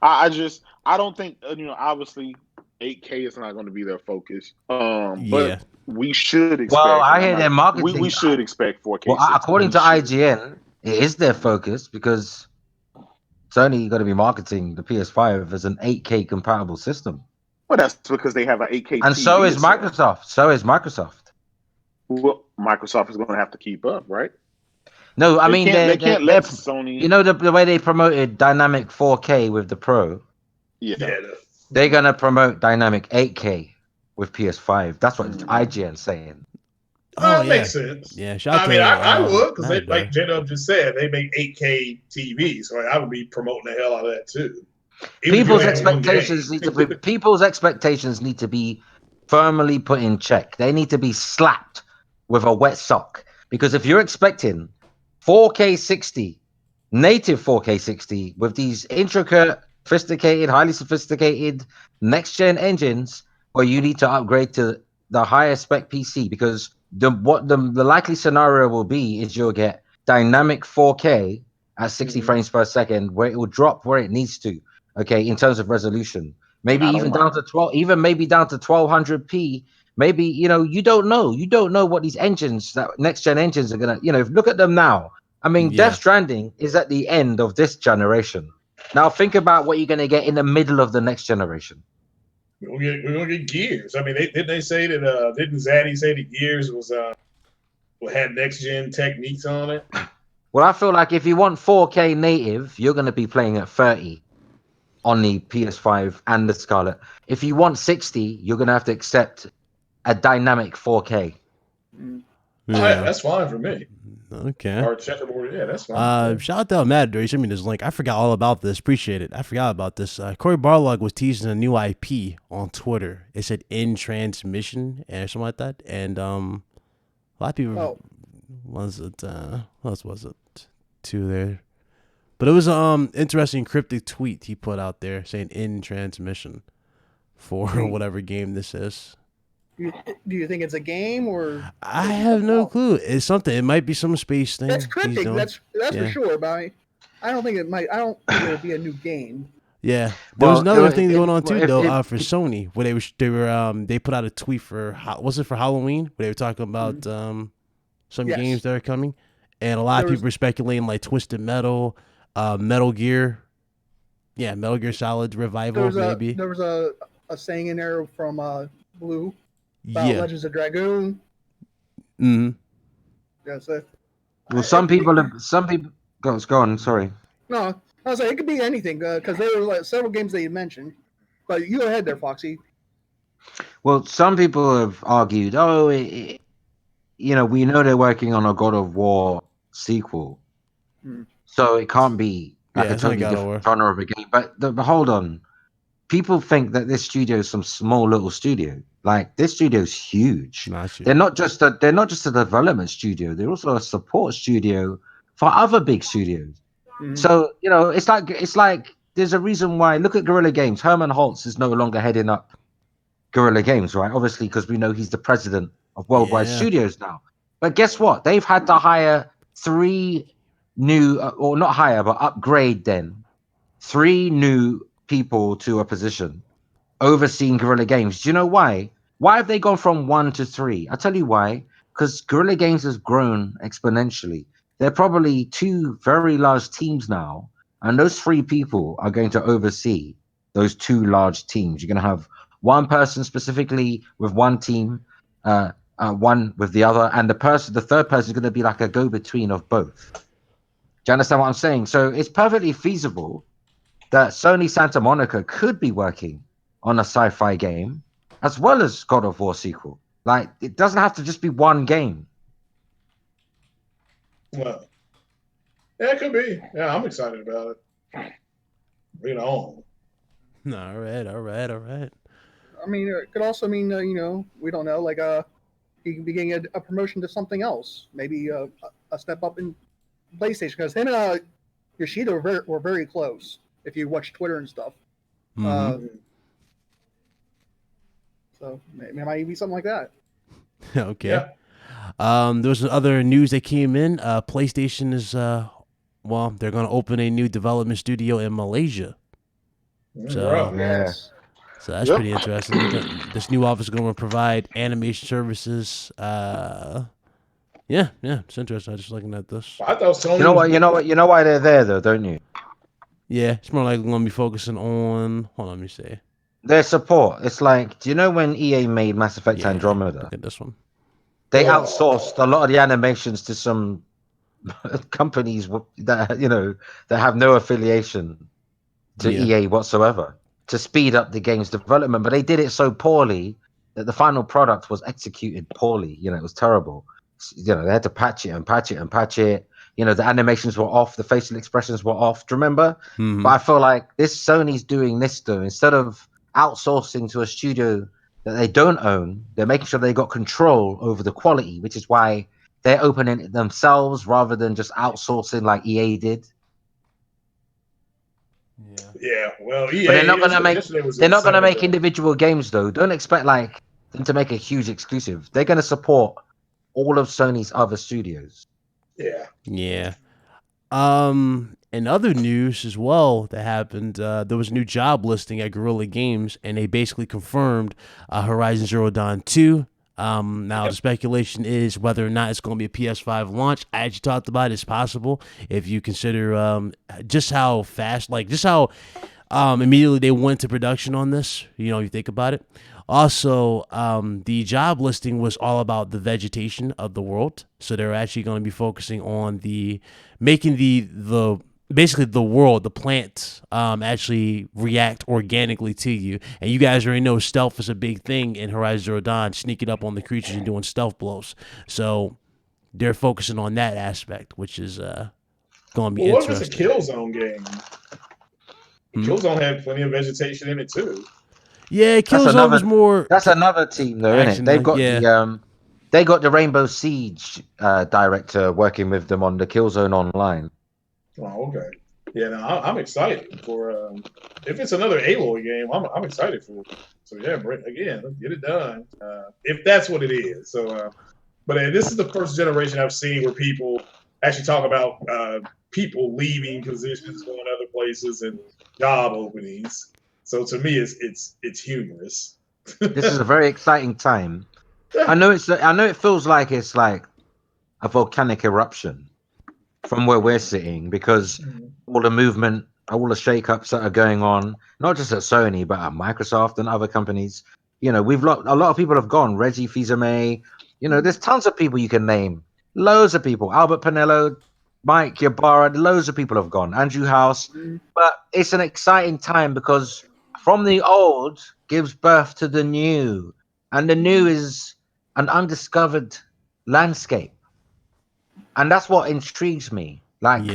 I don't think obviously 8K is not going to be their focus. But we should expect. Well, I hear their marketing. We should expect 4K. Well, according to IGN, it is their focus because Sony got to be marketing the PS5 as an 8K compatible system. Well, that's because they have an 8K. And TV so is Microsoft. Well, Microsoft is going to have to keep up, right? No, I mean they can't let Sony. The way they promoted dynamic 4K with the Pro. Yeah. They're gonna promote dynamic 8K with PS5. That's what IGN's saying. That makes sense. Yeah, I would because like J-Dub just said, they make 8K TVs, so I would be promoting the hell out of that too. People's expectations need to be firmly put in check. They need to be slapped with a wet sock because if you're expecting 4K 60, native 4K 60 with these intricate, highly sophisticated next-gen engines, where you need to upgrade to the higher spec PC because the likely scenario will be is you'll get dynamic 4K at 60 frames per second, where it will drop where it needs to. Okay, in terms of resolution, maybe even down to 1200p. Maybe you don't know what these engines, that next gen engines, are gonna. Look at them now. I mean, Death Stranding is at the end of this generation. Now think about what you're gonna get in the middle of the next generation. We're gonna get Gears. I mean, didn't they say that? Didn't Zaddy say that Gears had next gen techniques on it? Well, I feel like if you want 4K native, you're gonna be playing at 30 on the PS5 and the Scarlet. If you want 60, you're gonna have to accept a dynamic 4K. Yeah, that's fine for me. Okay. Or checkerboard, that's fine. Shout out to Matt. You sent me this link. I forgot all about this. Appreciate it. I forgot about this. Corey Barlog was teasing a new IP on Twitter. It said "in transmission" and something like that. And a lot of people what else was it? Two there. But it was interesting cryptic tweet he put out there saying "in transmission" for whatever game this is. Do you think it's a game or? I have no clue. It's something. It might be some space thing. That's cryptic. That's for sure. But I don't think it might. I don't think it'll be a new game. Yeah, there was another thing going on too, though. For Sony, where they put out a tweet for was it for Halloween? Where they were talking about some games that are coming, and a lot of people were speculating like Twisted Metal, Metal Gear. Yeah, Metal Gear Solid Revival maybe. There was a saying in there from Blue. About Legends of Dragoon. Mm-hmm. That's it. Well, some people go on. Sorry. No, I was like, it could be anything because there were several games that you mentioned. But you go ahead there, Foxy. Well, some people have argued, we know they're working on a God of War sequel, so it can't be like a totally different genre of a game. But hold on, people think that this studio is some small little studio. Like this studio is huge. They're not just a development studio. They're also a support studio for other big studios. So it's like there's a reason why. Look at Guerrilla Games. Herman Holtz is no longer heading up Guerrilla Games, right? Obviously, because we know he's the president of Worldwide Studios now. But guess what? They've had to hire 3 new, or not hire, but upgrade 3 new people to a position overseeing Guerrilla Games. Do you know why? Why have they gone from 1 to 3? I'll tell you why. Because Guerrilla Games has grown exponentially. They're probably 2 very large teams now, and those 3 people are going to oversee those 2 large teams. You're going to have one person specifically with one team, one with the other, and the third person is going to be like a go-between of both. Do you understand what I'm saying? So it's perfectly feasible that Sony Santa Monica could be working on a sci-fi game as well as God of War sequel. Like, it doesn't have to just be one game. Well, yeah, it could be. Yeah, I'm excited about it. Bring it on. All right. I mean, it could also mean, we don't know, like he can be getting a promotion to something else, maybe a step up in PlayStation, because him and Yoshida were very close. If you watch Twitter and stuff, so it might be something like that. Okay. Yeah. There was other news that came in. PlayStation is they're going to open a new development studio in Malaysia. So Yes. So that's pretty interesting. This new office is going to provide animation services. Yeah, it's interesting. I just looking at this. I thought Sony. You know why they're there though, don't you? Yeah, it's more like going to be focusing on. Hold on, let me see. Their support. It's like, do you know when EA made Mass Effect Andromeda? Look at this one. They outsourced a lot of the animations to some companies that have no affiliation to EA whatsoever to speed up the game's development. But they did it so poorly that the final product was executed poorly. It was terrible. They had to patch it and patch it and patch it. The animations were off, the facial expressions were off. Do you remember? Mm-hmm. But I feel like Sony's doing this though. Instead of outsourcing to a studio that they don't own, they're making sure they got control over the quality, which is why they're opening it themselves rather than just outsourcing like EA did. Yeah, well, EA. But they're not gonna make individual games though. Don't expect like them to make a huge exclusive. They're gonna support all of Sony's other studios. Yeah. In other news as well that happened, there was a new job listing at Guerrilla Games, and they basically confirmed Horizon Zero Dawn 2. Now the speculation is whether or not it's going to be a PS5 launch. I actually talked about it's possible if you consider just how fast, immediately they went to production on this. You think about it. Also, the job listing was all about the vegetation of the world. So they're actually going to be focusing on making basically the world, the plants, actually react organically to you. And you guys already know stealth is a big thing in Horizon Zero Dawn, sneaking up on the creatures and doing stealth blows. So they're focusing on that aspect, which is going to be interesting. What if it's a Killzone game? Killzone had plenty of vegetation in it too. Yeah, Killzone was more. That's another team, though, isn't it? They've got they got the Rainbow Siege director working with them on the Killzone Online. Oh, okay. Yeah, no, I'm excited for. If it's another Aloy game, I'm excited for it. So yeah, let's get it done. If that's what it is. So, but this is the first generation I've seen where people actually talk about people leaving positions, going other places, and job openings. So to me, it's humorous. This is a very exciting time. I know it feels like it's like a volcanic eruption from where we're sitting because all the movement, all the shakeups that are going on, not just at Sony but at Microsoft and other companies. A lot of people have gone. Reggie Fils-Aimé. There's tons of people you can name. Loads of people. Albert Pinello, Mike Ybarra. Loads of people have gone. Andrew House. But it's an exciting time because from the old gives birth to the new, and the new is an undiscovered landscape, and that's what intrigues me. I'm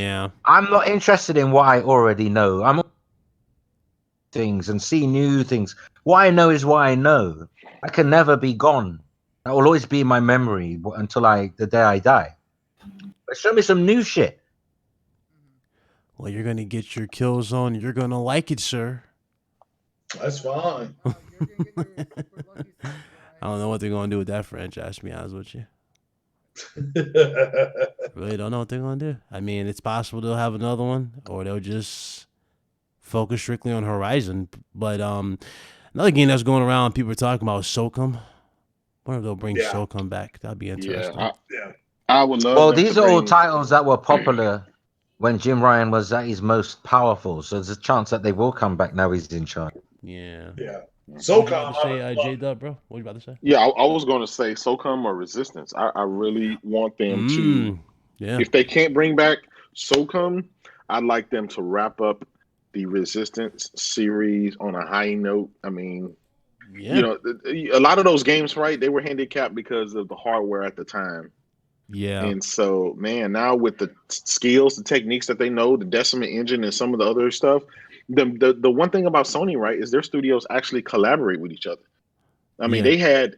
not interested in what I already know. I'm things and see new things. What I know is what I know. I can never be gone. That will always be in my memory until the day I die. But show me some new shit. Well, you're gonna get your Killzone. You're gonna like it, sir. That's fine. I don't know what they're gonna do with that franchise, to be honest with you. Really don't know what they're gonna do. I mean, it's possible they'll have another one, or they'll just focus strictly on Horizon. But Another game that's going around, people are talking about is SOCOM. Wonder if they'll bring Yeah. SOCOM back. That'd be interesting. Yeah. I would love. Well, them these to are all bring- titles that were popular when Jim Ryan was at his most powerful. So there's a chance that they will come back now he's in charge. Yeah. Yeah. What So you about to say, J-Dub, bro? What you about to say? Yeah, I was going to say SOCOM or Resistance. I really want them to. Yeah. If they can't bring back SOCOM, I'd like them to wrap up the Resistance series on a high note. I mean, Yeah. you know, a lot of those games, right? They were handicapped because of the hardware at the time. Yeah. And so, man, now with the skills, the techniques that they know, the Decimate engine and some of the other stuff, the one thing about Sony, right, is their studios actually collaborate with each other. I mean, they had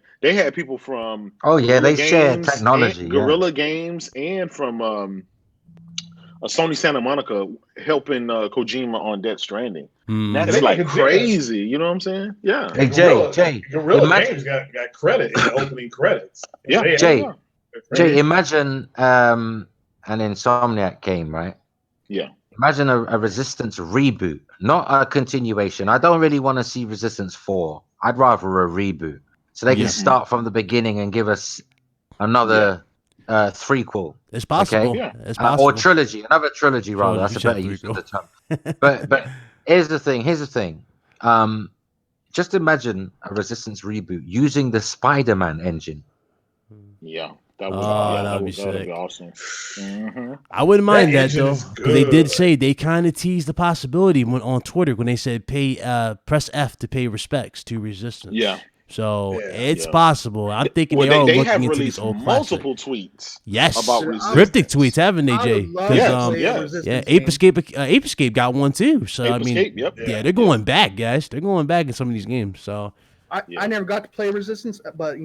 people from they share Games technology. and Guerrilla Games and from Sony Santa Monica helping Kojima on Death Stranding. That's They like could do crazy. You know what I'm saying? Yeah. Hey, Jay, Guerrilla Games got credit in the opening credits. Yeah, They Jay, had- Jay, imagine an Insomniac game, right? Yeah. Imagine a Resistance reboot, not a continuation. I don't really want to see Resistance 4. I'd rather a reboot. So they can start from the beginning and give us another threequel. It's possible. Okay? Yeah. It's possible. Or trilogy, another trilogy rather. That's a better use of the term. But here's the thing. Just imagine a Resistance reboot using the Spider-Man engine. Yeah. That would be sick. be awesome. Mm-hmm. I wouldn't mind That that engine though, is because they did good. say they kind of teased the possibility on Twitter when they said press F to pay respects to Resistance. Yeah. So Yeah. it's possible. I'm thinking Well, they are they looking have into released these old multiple classics. tweets Yes, about Resistance. cryptic tweets, haven't they, I Jay? would love 'Cause, Yes, play a yes. Resistance yeah, game. Ape Escape got one too. So I Ape mean, Escape, yep. yeah, they're going back, guys. They're going back in some of these games. So I never got to play Resistance, but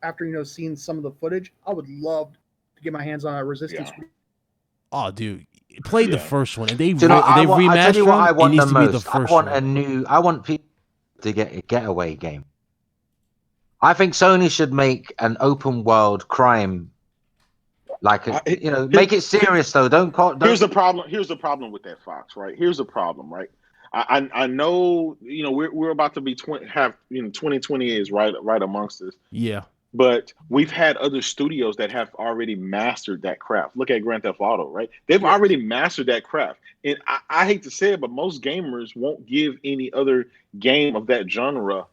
after seeing some of the footage, I would love to get my hands on a Resistance. Yeah. oh, dude, play the Yeah. first one, and they Do you know, I tell remastered you what I them. It want needs the to be the most. I first want one. I want people to get a getaway game. I think Sony should make an open world crime, like make it serious though. Don't. Here's the problem. Here's the problem with that, Fox. Right. Here's the problem. Right. I know. We're about to be 2020 is right amongst us. Yeah. But we've had other studios that have already mastered that craft. Look at Grand Theft Auto, right? They've already mastered that craft. And I hate to say it, but most gamers won't give any other game of that genre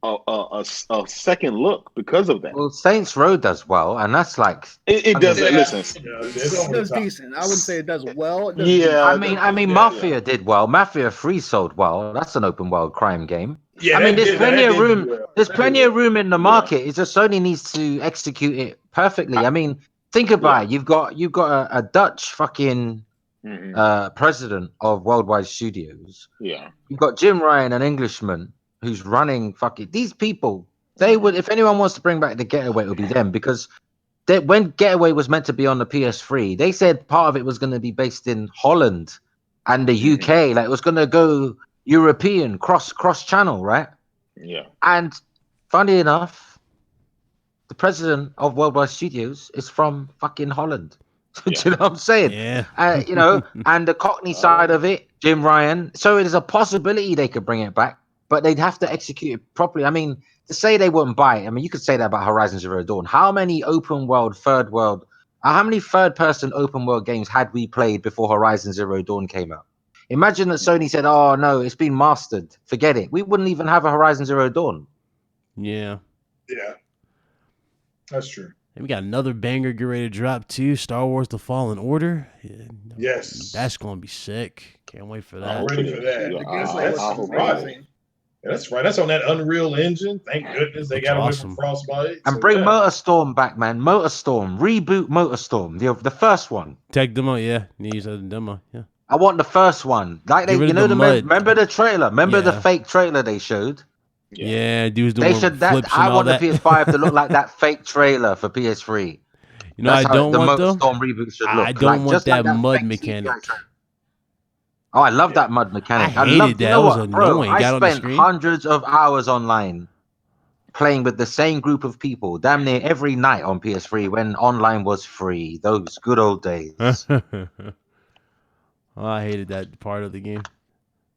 a second look because of that. Well, Saints Row does well, and that's like It does. Yeah. Listen, It does decent. I wouldn't say it does well. It does Yeah. decent. I mean, Mafia did well. Mafia 3 sold well. That's an open world crime game. Yeah, I mean, there's that plenty did of room. do well. There's That plenty did of room in the market. It's just Sony needs to execute it perfectly. I mean, think about it. You've got a Dutch fucking president of Worldwide Studios. Yeah. You've got Jim Ryan, an Englishman, who's running fucking these people. They would, if anyone wants to bring back the Getaway, it would be them, because when Getaway was meant to be on the PS3, they said part of it was going to be based in Holland and the UK. Like it was going to go European cross channel, right? Yeah. And funny enough, the president of Worldwide Studios is from fucking Holland. Do you know what I'm saying? Yeah. And the Cockney side of it, Jim Ryan. So there's a possibility they could bring it back, but they'd have to execute it properly. I mean, to say they wouldn't buy it, I mean, you could say that about Horizon Zero Dawn. How many how many third-person open world games had we played before Horizon Zero Dawn came out? Imagine that Sony said, "Oh no, it's been mastered. Forget it." We wouldn't even have a Horizon Zero Dawn. Yeah. Yeah. That's true. And we got another banger get ready to drop too. Star Wars: The Fallen Order. Yeah, Yes. That's gonna be sick. Can't wait for that. I'm ready for that. The I gameplay hope looks right. amazing. That's right. That's on that Unreal Engine. Thank goodness they That's got away awesome. from Frostbite. And So, bring yeah. Motorstorm back, man. Motorstorm. Reboot Motorstorm. The first one. Tech demo, yeah. Needs a demo, yeah. I want the first one. Like Get rid of the mud. remember the trailer? Remember the Yeah. fake trailer they showed? Yeah, dudes doing They should flips I and all want the that. PS5 to look like that fake trailer for PS3. You know, I That's how don't the want though. Motorstorm reboot should look. I don't want just that mud fake mechanic. CGI trailer. Oh, I love that mud mechanic. I hated loved, that. You know It was what, bro? annoying. I Got on the spent screen. hundreds of hours online playing with the same group of people, damn near every night on PS3 when online was free. Those good old days. Oh, I hated that part of the game.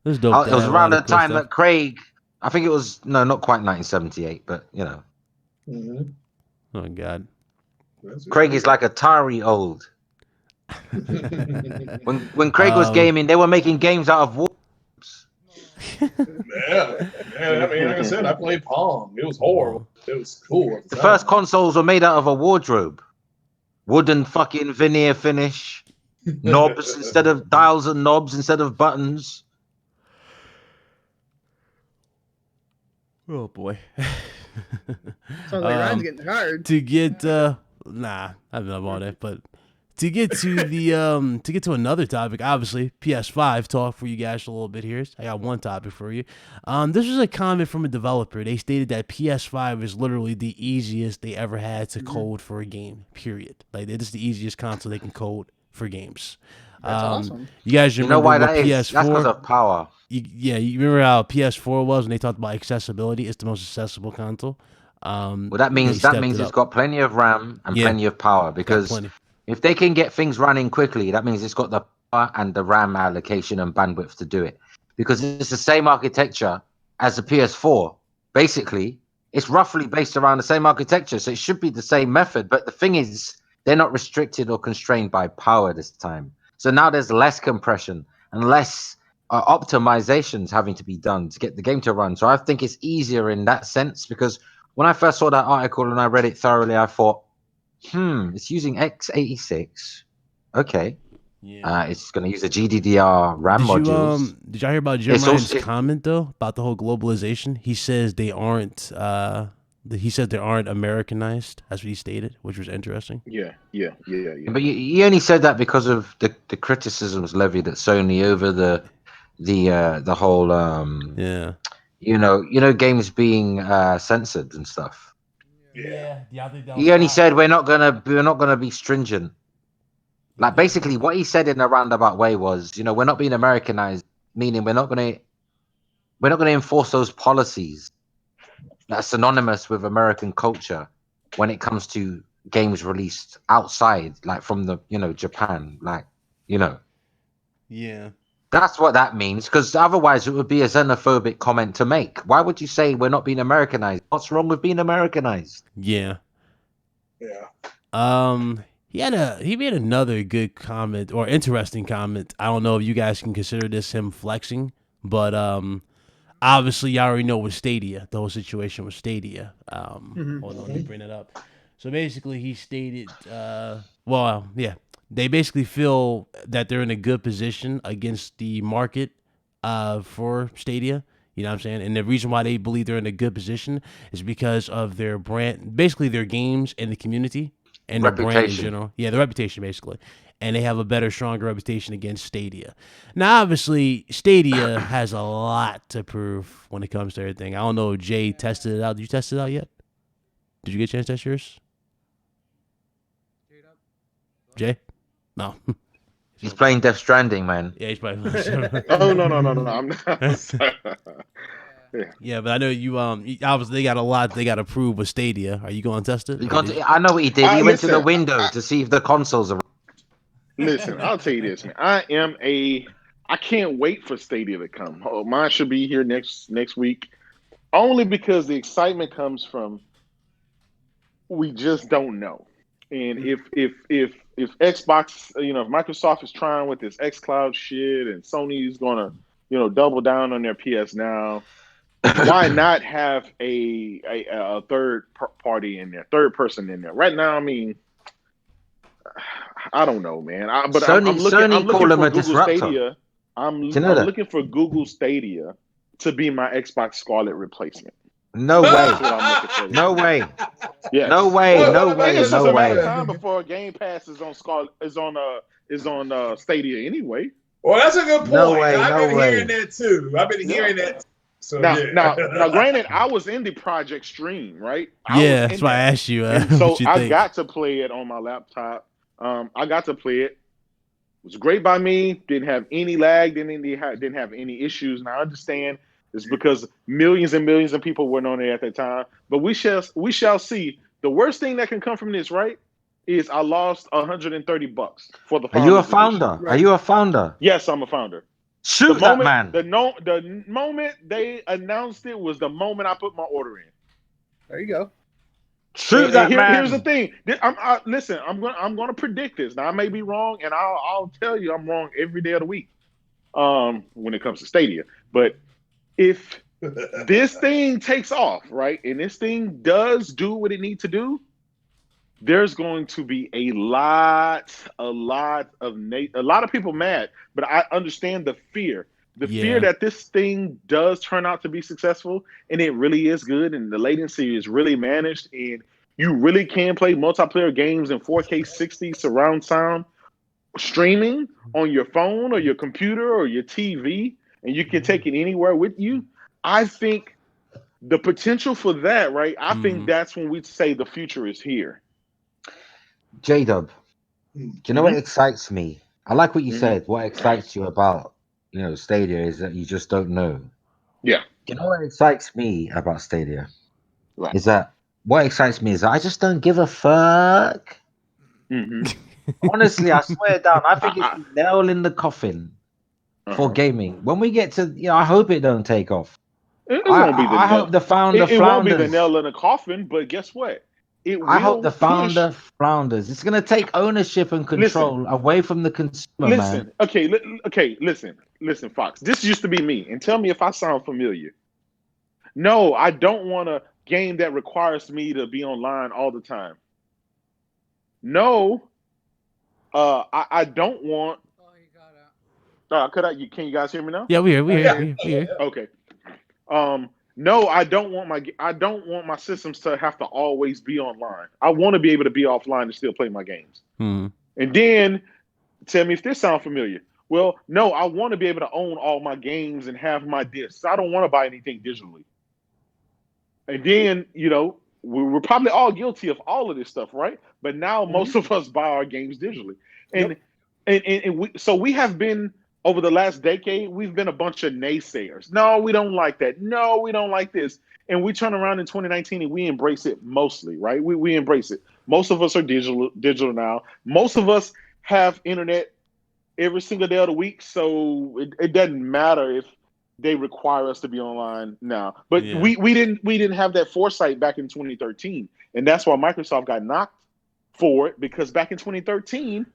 It was dope. It was around the time that Craig I think it was not quite 1978, but you know. Mhm. Oh God. Craig is like Atari old. When Craig was gaming, they were making games out of warps. Yeah, man. I mean, like I said, I played Pong. It was horrible. It was cool. At The the first time. consoles were made out of a wardrobe, wooden fucking veneer finish, knobs instead of dials and knobs instead of buttons. Oh boy. Sounds like Ryan's getting tired. To get nah, I don't know about it, but to get to the to get to another topic, obviously PS5 talk for you guys a little bit here. I got one topic for you. This was a comment from a developer. They stated that PS5 is literally the easiest they ever had to code for a game. Period. Like it is the easiest console they can code for games. That's awesome. You guys You remember know why what that is? PS4? That's because of power. You remember how PS4 was when they talked about accessibility? It's the most accessible console. Well, that they means stepped it's up. got plenty of RAM and Yeah. plenty of power Got because plenty. if they can get things running quickly, that means it's got the power and the RAM allocation and bandwidth to do it. Because it's the same architecture as the PS4. Basically, it's roughly based around the same architecture, so it should be the same method. But the thing is, they're not restricted or constrained by power this time. So now there's less compression and less optimizations having to be done to get the game to run. So I think it's easier in that sense because when I first saw that article and I read it thoroughly, I thought, it's using x86. Okay. Yeah. It's going to use the GDDR RAM modules. Did y'all hear about Jim Ryan's comment though about the whole globalization? He says they aren't. He said they aren't Americanized. That's what he stated, which was interesting. Yeah. But he only said that because of the criticisms levied at Sony over the whole games being censored and stuff. Yeah. I think He only said we're not gonna be stringent. Like basically what he said in a roundabout way was, we're not being Americanized, meaning we're not gonna enforce those policies that's synonymous with American culture when it comes to games released outside, like from the Japan, Yeah. That's what that means, because otherwise it would be a xenophobic comment to make. Why would you say we're not being Americanized? What's wrong with being Americanized? Yeah. Yeah. He made another good comment or interesting comment. I don't know if you guys can consider this him flexing, but obviously you already know with Stadia, the whole situation with Stadia. Hold on, let me bring it up. So basically he stated they basically feel that they're in a good position against the market for Stadia. You know what I'm saying? And the reason why they believe they're in a good position is because of their brand, basically their games and the community and their brand in general. Yeah, the reputation basically. And they have a better, stronger reputation against Stadia. Now, obviously, Stadia has a lot to prove when it comes to everything. I don't know if Jay tested it out. Did you test it out yet? Did you get a chance to test yours? Jay? No. He's playing Death Stranding, man. Yeah, he's probably. Oh no! I'm not. Yeah, but I know you. Obviously, they got a lot they got to prove with Stadia. Are you going to test it? I know what he did. He went to the window to see if the consoles are. Listen, I'll tell you this, man. I can't wait for Stadia to come. Oh, mine should be here next week, only because the excitement comes from we just don't know. And if Xbox, if Microsoft is trying with this xCloud shit and Sony is gonna, double down on their PS Now, why not have a third party in there, third person in there? Right now, I mean, I don't know, man. I'm looking for Google Stadia. I'm looking for Google Stadia to be my Xbox Scarlet replacement. No way. No way. Yes. No way. No way. It's just No a matter of way. time before Game Pass is on Stadia anyway. Well, that's a good point. No way. I've been way. hearing that too. I've been hearing that. So Now, granted, I was in the Project Stream, right? That's why I asked you. So I got to play it on my laptop. I got to play it. It was great by me. Didn't have any lag. Didn't have any issues. Now I understand it's because millions and millions of people weren't on it at that time. But we shall see. The worst thing that can come from this, right, is I lost $130 for the. Are you a founder? Right? Are you a founder? Yes, I'm a founder. Shoot that man. The moment they announced it was the moment I put my order in. There you go. Shoot that man. Here's the thing. Listen, I'm gonna predict this. Now I may be wrong, and I'll tell you I'm wrong every day of the week. When it comes to Stadia, but if this thing takes off, right, and this thing does do what it needs to do, there's going to be a lot of people mad. But I understand the fear. The fear that this thing does turn out to be successful, and it really is good, and the latency is really managed, and you really can play multiplayer games in 4K 60 surround sound, streaming on your phone or your computer or your TV, and you can take it anywhere with you. I think the potential for that, right? I think that's when we say the future is here. J-Dub, do you know what excites me? I like what you said. What excites you about, Stadia is that you just don't know. Yeah. You know what excites me about Stadia? Right. Is that what excites me is that I just don't give a fuck. Honestly, I swear down, I think it's the nail in the coffin for gaming. When we get to, I hope it don't take off. It won't be the I hope the founder it won't be the flounders. nail in the coffin, but guess what? I hope the founder flounders. It's going to take ownership and control away from the consumer, man. Listen, Fox. This used to be me, and tell me if I sound familiar. No, I don't want a game that requires me to be online all the time. No, I don't want. Can you guys hear me now? Yeah, we hear. Okay. No, I don't want my systems to have to always be online. I want to be able to be offline and still play my games. And then tell me if this sounds familiar. Well, no, I want to be able to own all my games and have my discs. I don't want to buy anything digitally. And then, we're probably all guilty of all of this stuff, right? But now most of us buy our games digitally. And we have been, over the last decade, we've been a bunch of naysayers. No, we don't like that. No, we don't like this. And we turn around in 2019 and we embrace it mostly, right? We embrace it. Most of us are digital now. Most of us have internet every single day of the week, so it doesn't matter if they require us to be online now. But we didn't have that foresight back in 2013, and that's why Microsoft got knocked for it, because back in 2013,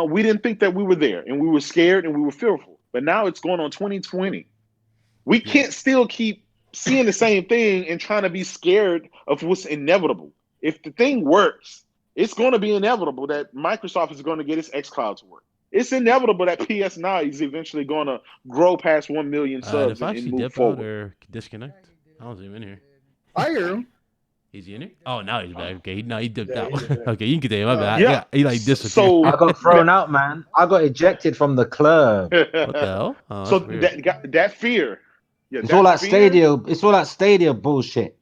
we didn't think that we were there, and we were scared and we were fearful. But now it's going on 2020. We can't still keep seeing the same thing and trying to be scared of what's inevitable. If the thing works, it's going to be inevitable that Microsoft is going to get its xCloud to work. It's inevitable that PS9 is eventually going to grow past 1 million subs and move forward. Or disconnect? I don't see him in here. I hear him. Is he in here? Oh, now he's back. Okay, he dipped out. Okay, you can continue. My bad. Yeah. He disappeared. So I got thrown out, man. I got ejected from the club. What the hell? Oh, so weird. that fear. Yeah, It's all that Stadia. It's all that Stadia bullshit.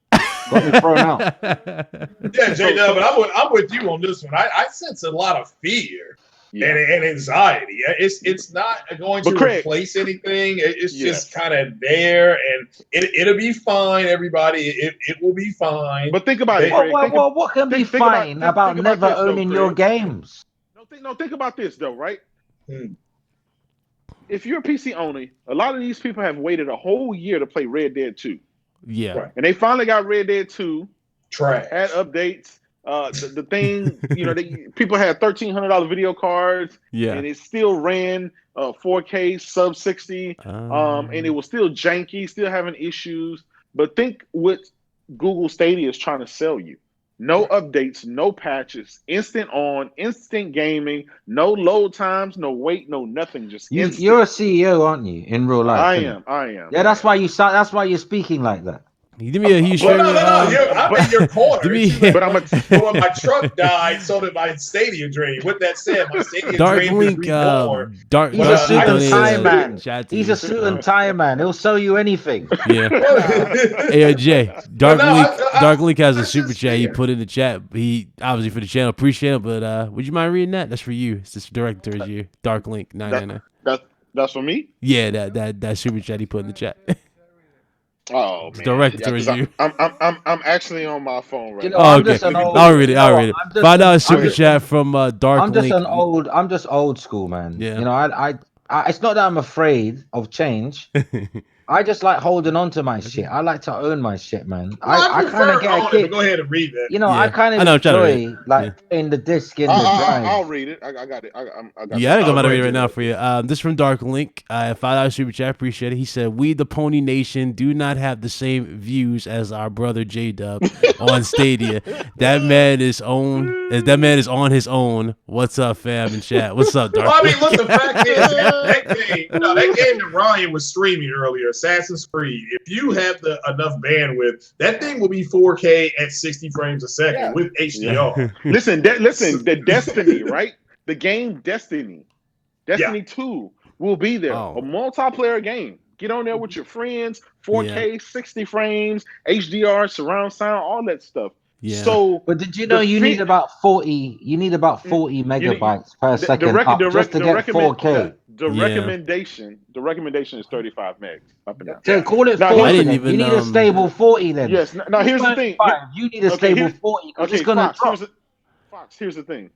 Got me thrown out. Yeah, J-Dub, but I'm with you on this one. I sense a lot of fear and anxiety. It's not going to replace anything. It's just kind of there, and it'll be fine, everybody. It will be fine. But think about it. What can be fine about never owning your games? No, think about this, though, right? If you're a PC only, a lot of these people have waited a whole year to play Red Dead 2. Yeah. Right. And they finally got Red Dead 2. Trash. Had updates. The thing, people had $1,300 video cards. Yeah. And it still ran 4K sub 60. And it was still janky, still having issues. But think what Google Stadia is trying to sell you. No updates, no patches, instant on, instant gaming, no load times, no wait, no nothing. Just instant. You're a CEO, aren't you? In real life, I am. Yeah, that's why you're speaking like that. Give me a huge I'm in your corner. But when my truck died, so did my Stadia dream. With that said, my Stadia Dark dream Link, is reborn. Dark He's a suit and tie Link, man. He's a suit and tie man. He'll sell you anything. Yeah. Hey, Jay, Dark Link has a that's super just chat he fear. put in the chat. He obviously for the channel, appreciate it, but would you mind reading that? That's for you. It's just directed towards you. Dark Link 999. That's for me? Yeah, that super chat he put in the chat. Oh man, directed towards you. I'm actually on my phone right now. Oh, okay. I'll read it. Find out a super chat from Dark I'm just Link. I'm just old school, man. Yeah. I it's not that I'm afraid of change. I just like holding on to my shit. I like to own my shit, man. I kind of get a kick. Go ahead and read that. You know, Yeah. I kind I know, I'm of trying to enjoy like putting the disc in the drive. I'll read it. I got it. I got Yeah, I it. think I'm about to read it right now for you. This is from Dark Link. $5 super chat. Appreciate it. He said, "We the Pony Nation do not have the same views as our brother J Dub on Stadia. That man is on his own. What's up, fam in chat? What's up, Dark? Well, I mean, look, the fact is that game that Ryan was streaming earlier, Assassin's Creed. If you have enough bandwidth, that thing will be 4K at 60 frames a second with HDR. Listen, the Destiny, right? The game Destiny 2 will be there. Oh. A multiplayer game. Get on there with your friends, 4K, 60 frames, HDR, surround sound, all that stuff. Yeah. So, but did you know you need about 40? You need about 40 megabytes per second just to get 4K. The recommendation is 35 megs up and down. So call it 40. You need a stable 40 then. Yes. Now here's the thing. You need a stable 40 because it's gonna drop. Fox, here's the thing.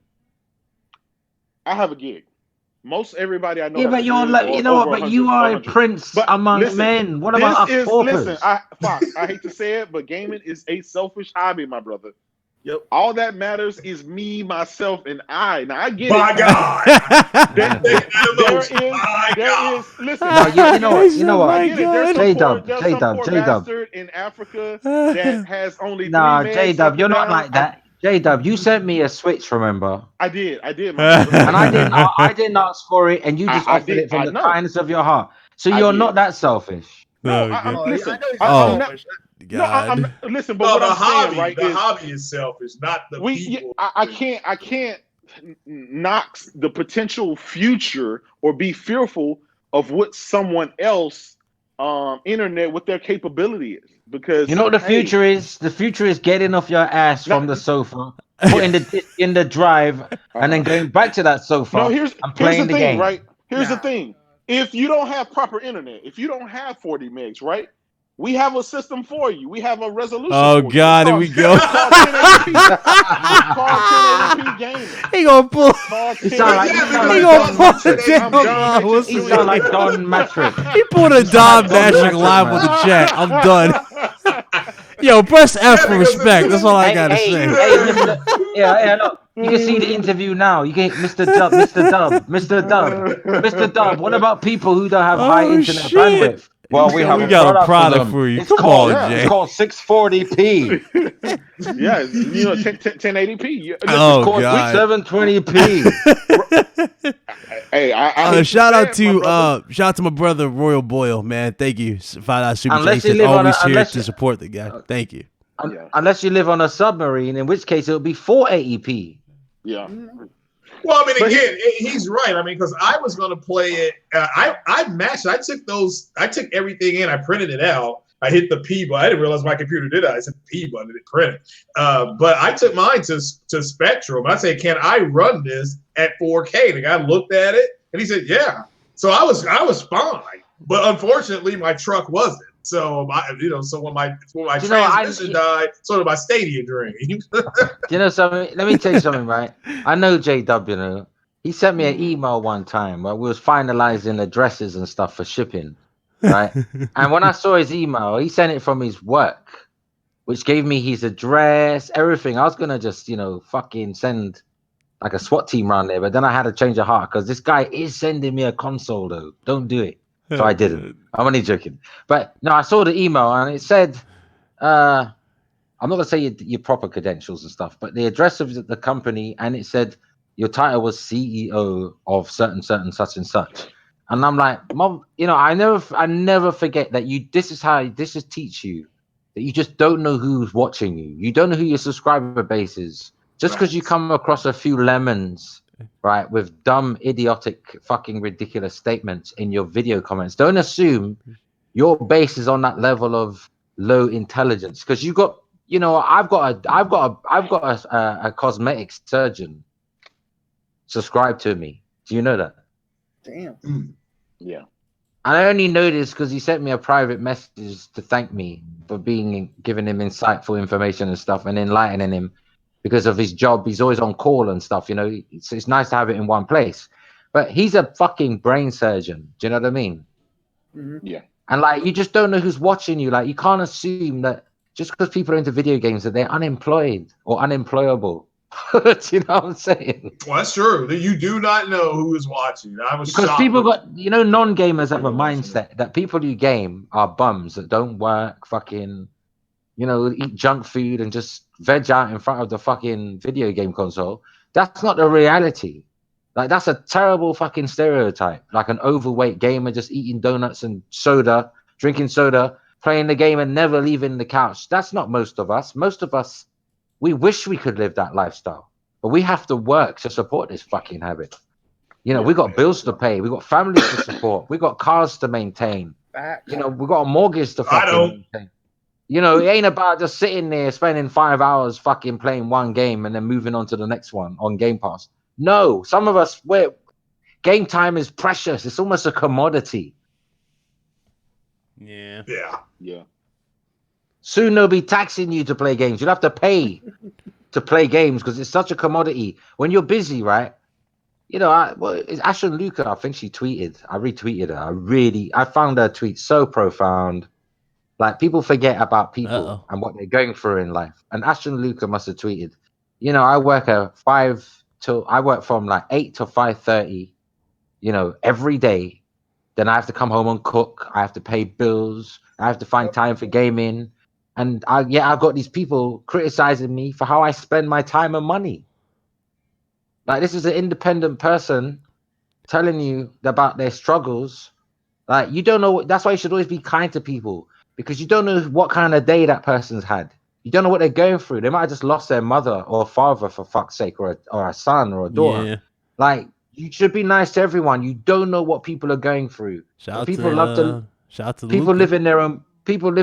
I have a gig. Most everybody I know. Yeah, but you're like, you know what? But you are a prince among men. What about us paupers? Listen, Fox, I hate to say it, but gaming is a selfish hobby, my brother. Yep. All that matters is me, myself, and I. Now I get my it. God. There is. Listen, you know what? J-Dub in Africa that has only. Nah, J-Dub, you're not like that. J-Dub, you sent me a Switch, remember? I did, my brother. And I didn't ask for it, and you just offered it from the kindness of your heart. So you're not that selfish. Listen, listen, but no, what the I'm hobby, saying, right, the hobby is selfish, not the people. I can't knock the potential future or be fearful of what someone else internet what their capability is, because you know what the future is? The future is getting off your ass from the sofa, putting the disc in the drive, and then going back to that sofa and playing the game. Right? Here's the thing. If you don't have proper internet, if you don't have 40 megs, right? We have a system for you. We have a resolution. Oh God, here we go. It's called 1080p gaming. He gonna pull. He sound like Don Matrick. He pulled a Don Matrick live with the chat. I'm done. Yo, press F for respect. That's all I gotta say. Look. You can see the interview now. You can Mr. Dub. What about people who don't have high internet bandwidth? Well, we got a product for you. Come on, Jay. It's called 640p. Yeah, 1080p. Oh God, 720p. Hey, shout out to my brother Royal Boyle, man. Thank you. $5 super chat. He's always here to support the guy. Thank you. Unless you live on a submarine, in which case it'll be 480p. Yeah. Well, I mean, again, he's right. I mean, because I was going to play it. I matched. I took everything in. I printed it out. I hit the P button. I didn't realize my computer did that. I said P button and it printed. But I took mine to Spectrum. I said, "Can I run this at 4K?" The guy looked at it and he said, "Yeah." So I was fine. But unfortunately, my truck wasn't. So so when my transmission died, so did my Stadia dream. You know something? Let me tell you something, right? I know J-Dub, he sent me an email one time where we was finalizing addresses and stuff for shipping, right? And when I saw his email, he sent it from his work, which gave me his address, everything. I was gonna just, fucking send like a SWAT team around there, but then I had to change of heart because this guy is sending me a console though. Don't do it. So I didn't. I'm only joking. But no, I saw the email and it said, I'm not going to say your proper credentials and stuff, but the address of the company, and it said your title was CEO of certain such and such. And I'm like, Mom, I never forget that this is teach you that you just don't know who's watching you. You don't know who your subscriber base is. Just because you come across a few lemons, right, with dumb, idiotic, fucking ridiculous statements in your video comments, don't assume your base is on that level of low intelligence. Because you got, I've got a cosmetic surgeon subscribe to me. Do you know that? Damn. Yeah. And I only know this because he sent me a private message to thank me for giving him insightful information and stuff and enlightening him because of his job. He's always on call and stuff, it's nice to have it in one place. but he's a fucking brain surgeon. Do you know what I mean? Mm-hmm. Yeah. And like, you just don't know who's watching you. Like, you can't assume that just because people are into video games that they're unemployed or unemployable. Do you know what I'm saying? Well, that's true. That you do not know who is watching. I was Because shocked. people got, non-gamers have a mindset that people who game are bums that don't work, fucking, eat junk food and just veg out in front of the fucking video game console. That's not the reality. Like, that's a terrible fucking stereotype. Like an overweight gamer just eating donuts and soda, drinking soda, playing the game and never leaving the couch. That's not most of us. Most of us, we wish we could live that lifestyle, but we have to work to support this fucking habit. We got bills to pay. We got families to support. We got cars to maintain. Facts. We got a mortgage to fucking maintain. It ain't about just sitting there spending 5 hours fucking playing one game and then moving on to the next one on Game Pass. No, some of us, game time is precious. It's almost a commodity. Yeah. Yeah. Soon they'll be taxing you to play games. You'll have to pay to play games because it's such a commodity. When you're busy, right? It's Ashley Luca. I think she tweeted. I retweeted her. I found her tweet so profound. Like, people forget about people and what they're going through in life. And Ashton Luca must have tweeted, I work I work from like 8 to 5:30, every day. Then I have to come home and cook. I have to pay bills. I have to find time for gaming. And I've got these people criticizing me for how I spend my time and money. Like, this is an independent person telling you about their struggles. Like, you don't know. That's why you should always be kind to people, because you don't know what kind of day that person's had. You don't know what they're going through. They might have just lost their mother or father, for fuck's sake, or a son or a daughter. Yeah. Like, you should be nice to everyone. You don't know what people are going through. Shout out People to people Luca. live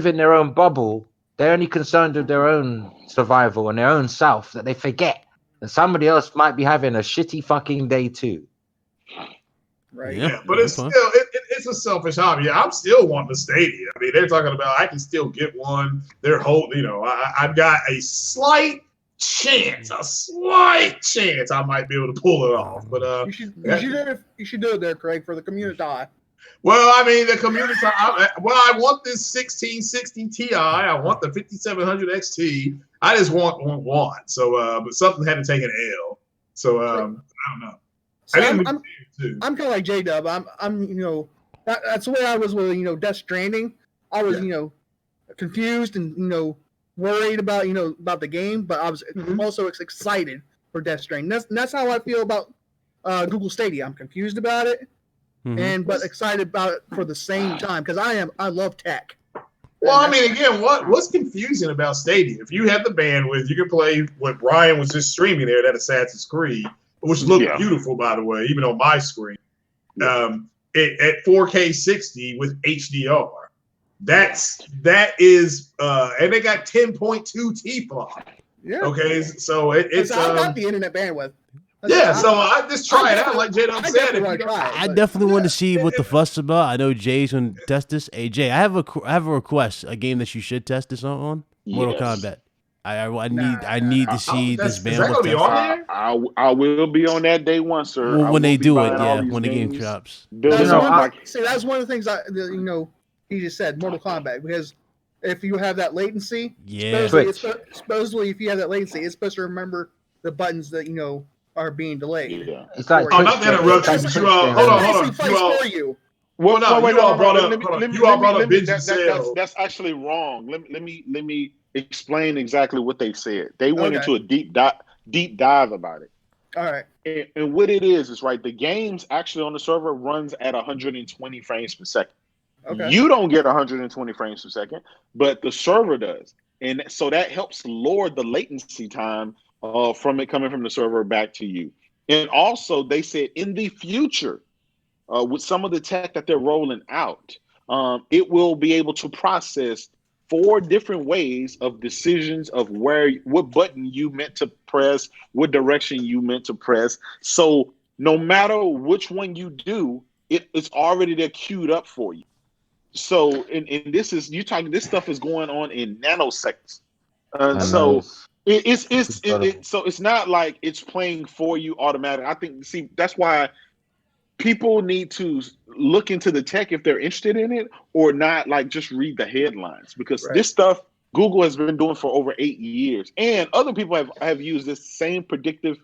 in their own bubble. They're only concerned with their own survival and their own self, that they forget that somebody else might be having a shitty fucking day too. Right. Yeah, but it's still it's a selfish hobby. I'm still wanting the Stadia. I mean, they're talking about I can still get one. They're holding, I've got a slight chance I might be able to pull it off. But you should do it there, Craig, for the community. Well, I mean, the community. I want this 1660 Ti. I want the 5700 XT. I just want one. So, but something had to take an L. So, I don't know. So I'm kind of like J-Dub. I'm that's the way I was with Death Stranding. I was confused and worried about about the game, but I was also excited for Death Stranding. That's how I feel about Google Stadia. I'm confused about it, but excited about it for the same time, because I love tech. Well, I mean, again, what's confusing about Stadia? If you have the bandwidth, you can play what Brian was just streaming there, that Assassin's Creed, which looked beautiful, by the way, even on my screen. At 4K 60 with HDR. That is, and they got 10.2 T-flop. Yeah. Okay, so it's. I got the internet bandwidth. So I just try it out, like J-Dub said. I definitely want to see what the fuss about. I know Jay's going to test this. Hey, Jay, I have a request, a game that you should test this on. Mortal Kombat. I need to see this bandwidth. Is that gonna be on there? I will be on that day one, sir. Well, when they do it, when the game drops. That's one of the things he just said, Mortal Kombat, because if you have that latency, supposedly if you have that latency, it's supposed to remember the buttons that are being delayed. Yeah. It's like not to interrupt you, but hold on. You all brought up That's actually wrong. Let me explain exactly what they said. They went into a deep dive about it. All right. And what it is right, the games actually on the server runs at 120 frames per second. Okay. You don't get 120 frames per second, but the server does. And so that helps lower the latency time from it coming from the server back to you. And also, they said in the future, with some of the tech that they're rolling out, it will be able to process 4 different ways of decisions of what button you meant to press, what direction you meant to press. So no matter which one you do, it's already there queued up for you. So and this stuff is going on in nanoseconds. So it's not like it's playing for you automatically. I think, that's why people need to look into the tech if they're interested in it, or not like just read the headlines, because this stuff Google has been doing for over 8 years, and other people have used this same predictive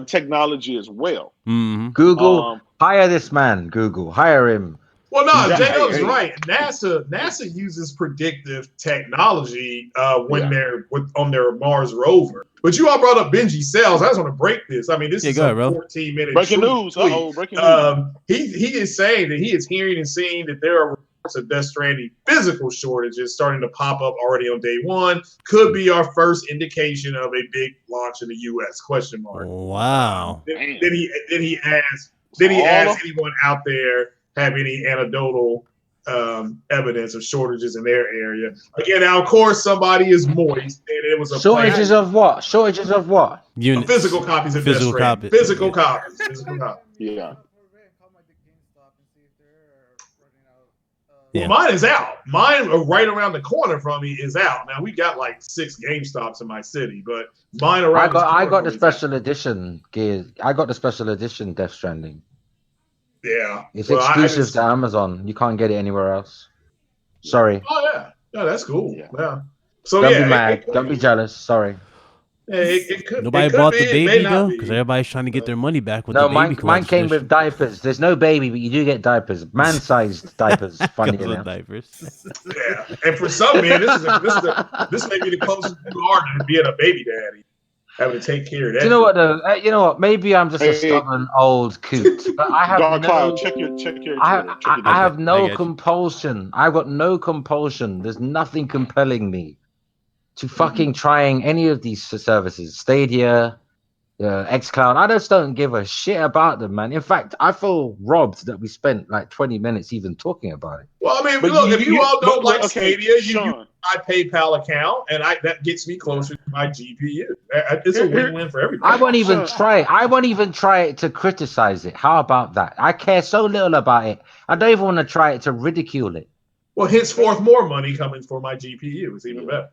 technology as well. Mm-hmm. Google, hire this man. Google, hire him. Well, no, J-Dub's hey. right. NASA uses predictive technology when they're on their Mars rover. But you all brought up Benji Sales. I just want to break this. I mean, this is a 14-minute breaking news. Breaking news. He is saying that he is hearing and seeing that there are reports of Death Stranding physical shortages starting to pop up already on day one. Could be our first indication of a big launch in the U.S. ? Wow. Did he ask anyone out there have any anecdotal evidence of shortages in their area? Again, now of course somebody is moist, and it was a shortages of what? Shortages of what? Units. Physical copies of physical copies. Physical copies. Yeah. Well, mine is out. Mine right around the corner from me is out. Now we got like 6 GameStops in my city, but mine around. I got the special edition gear. I got the special edition Death Stranding. Yeah, it's exclusive to Amazon. You can't get it anywhere else. Sorry. Oh yeah, that's cool. Yeah. So don't be mad. Don't be jealous. Sorry. Yeah, it could. Nobody bought the baby though, because everybody's trying to get their money back with the baby. Mine came with diapers. There's no baby, but you do get diapers, man-sized diapers. Funny enough. Diapers. Yeah, and for some men, this may be the closest you are to being a baby daddy, having to take care of that. You know what though? You know what? Maybe I'm just a stubborn old coot, but I have Dark Cloud, check your. I have no compulsion. I've got no compulsion. There's nothing compelling me to fucking trying any of these services. Stadia, xCloud. I just don't give a shit about them, man. In fact, I feel robbed that we spent like 20 minutes even talking about it. Well, I mean, look, if you all don't like Stadia, you use my PayPal account, and that gets me closer to my GPU. It's a win-win for everybody. I won't even try it. I won't even try it to criticize it. How about that? I care so little about it. I don't even want to try it to ridicule it. Well, henceforth, more money coming for my GPU. It's even better.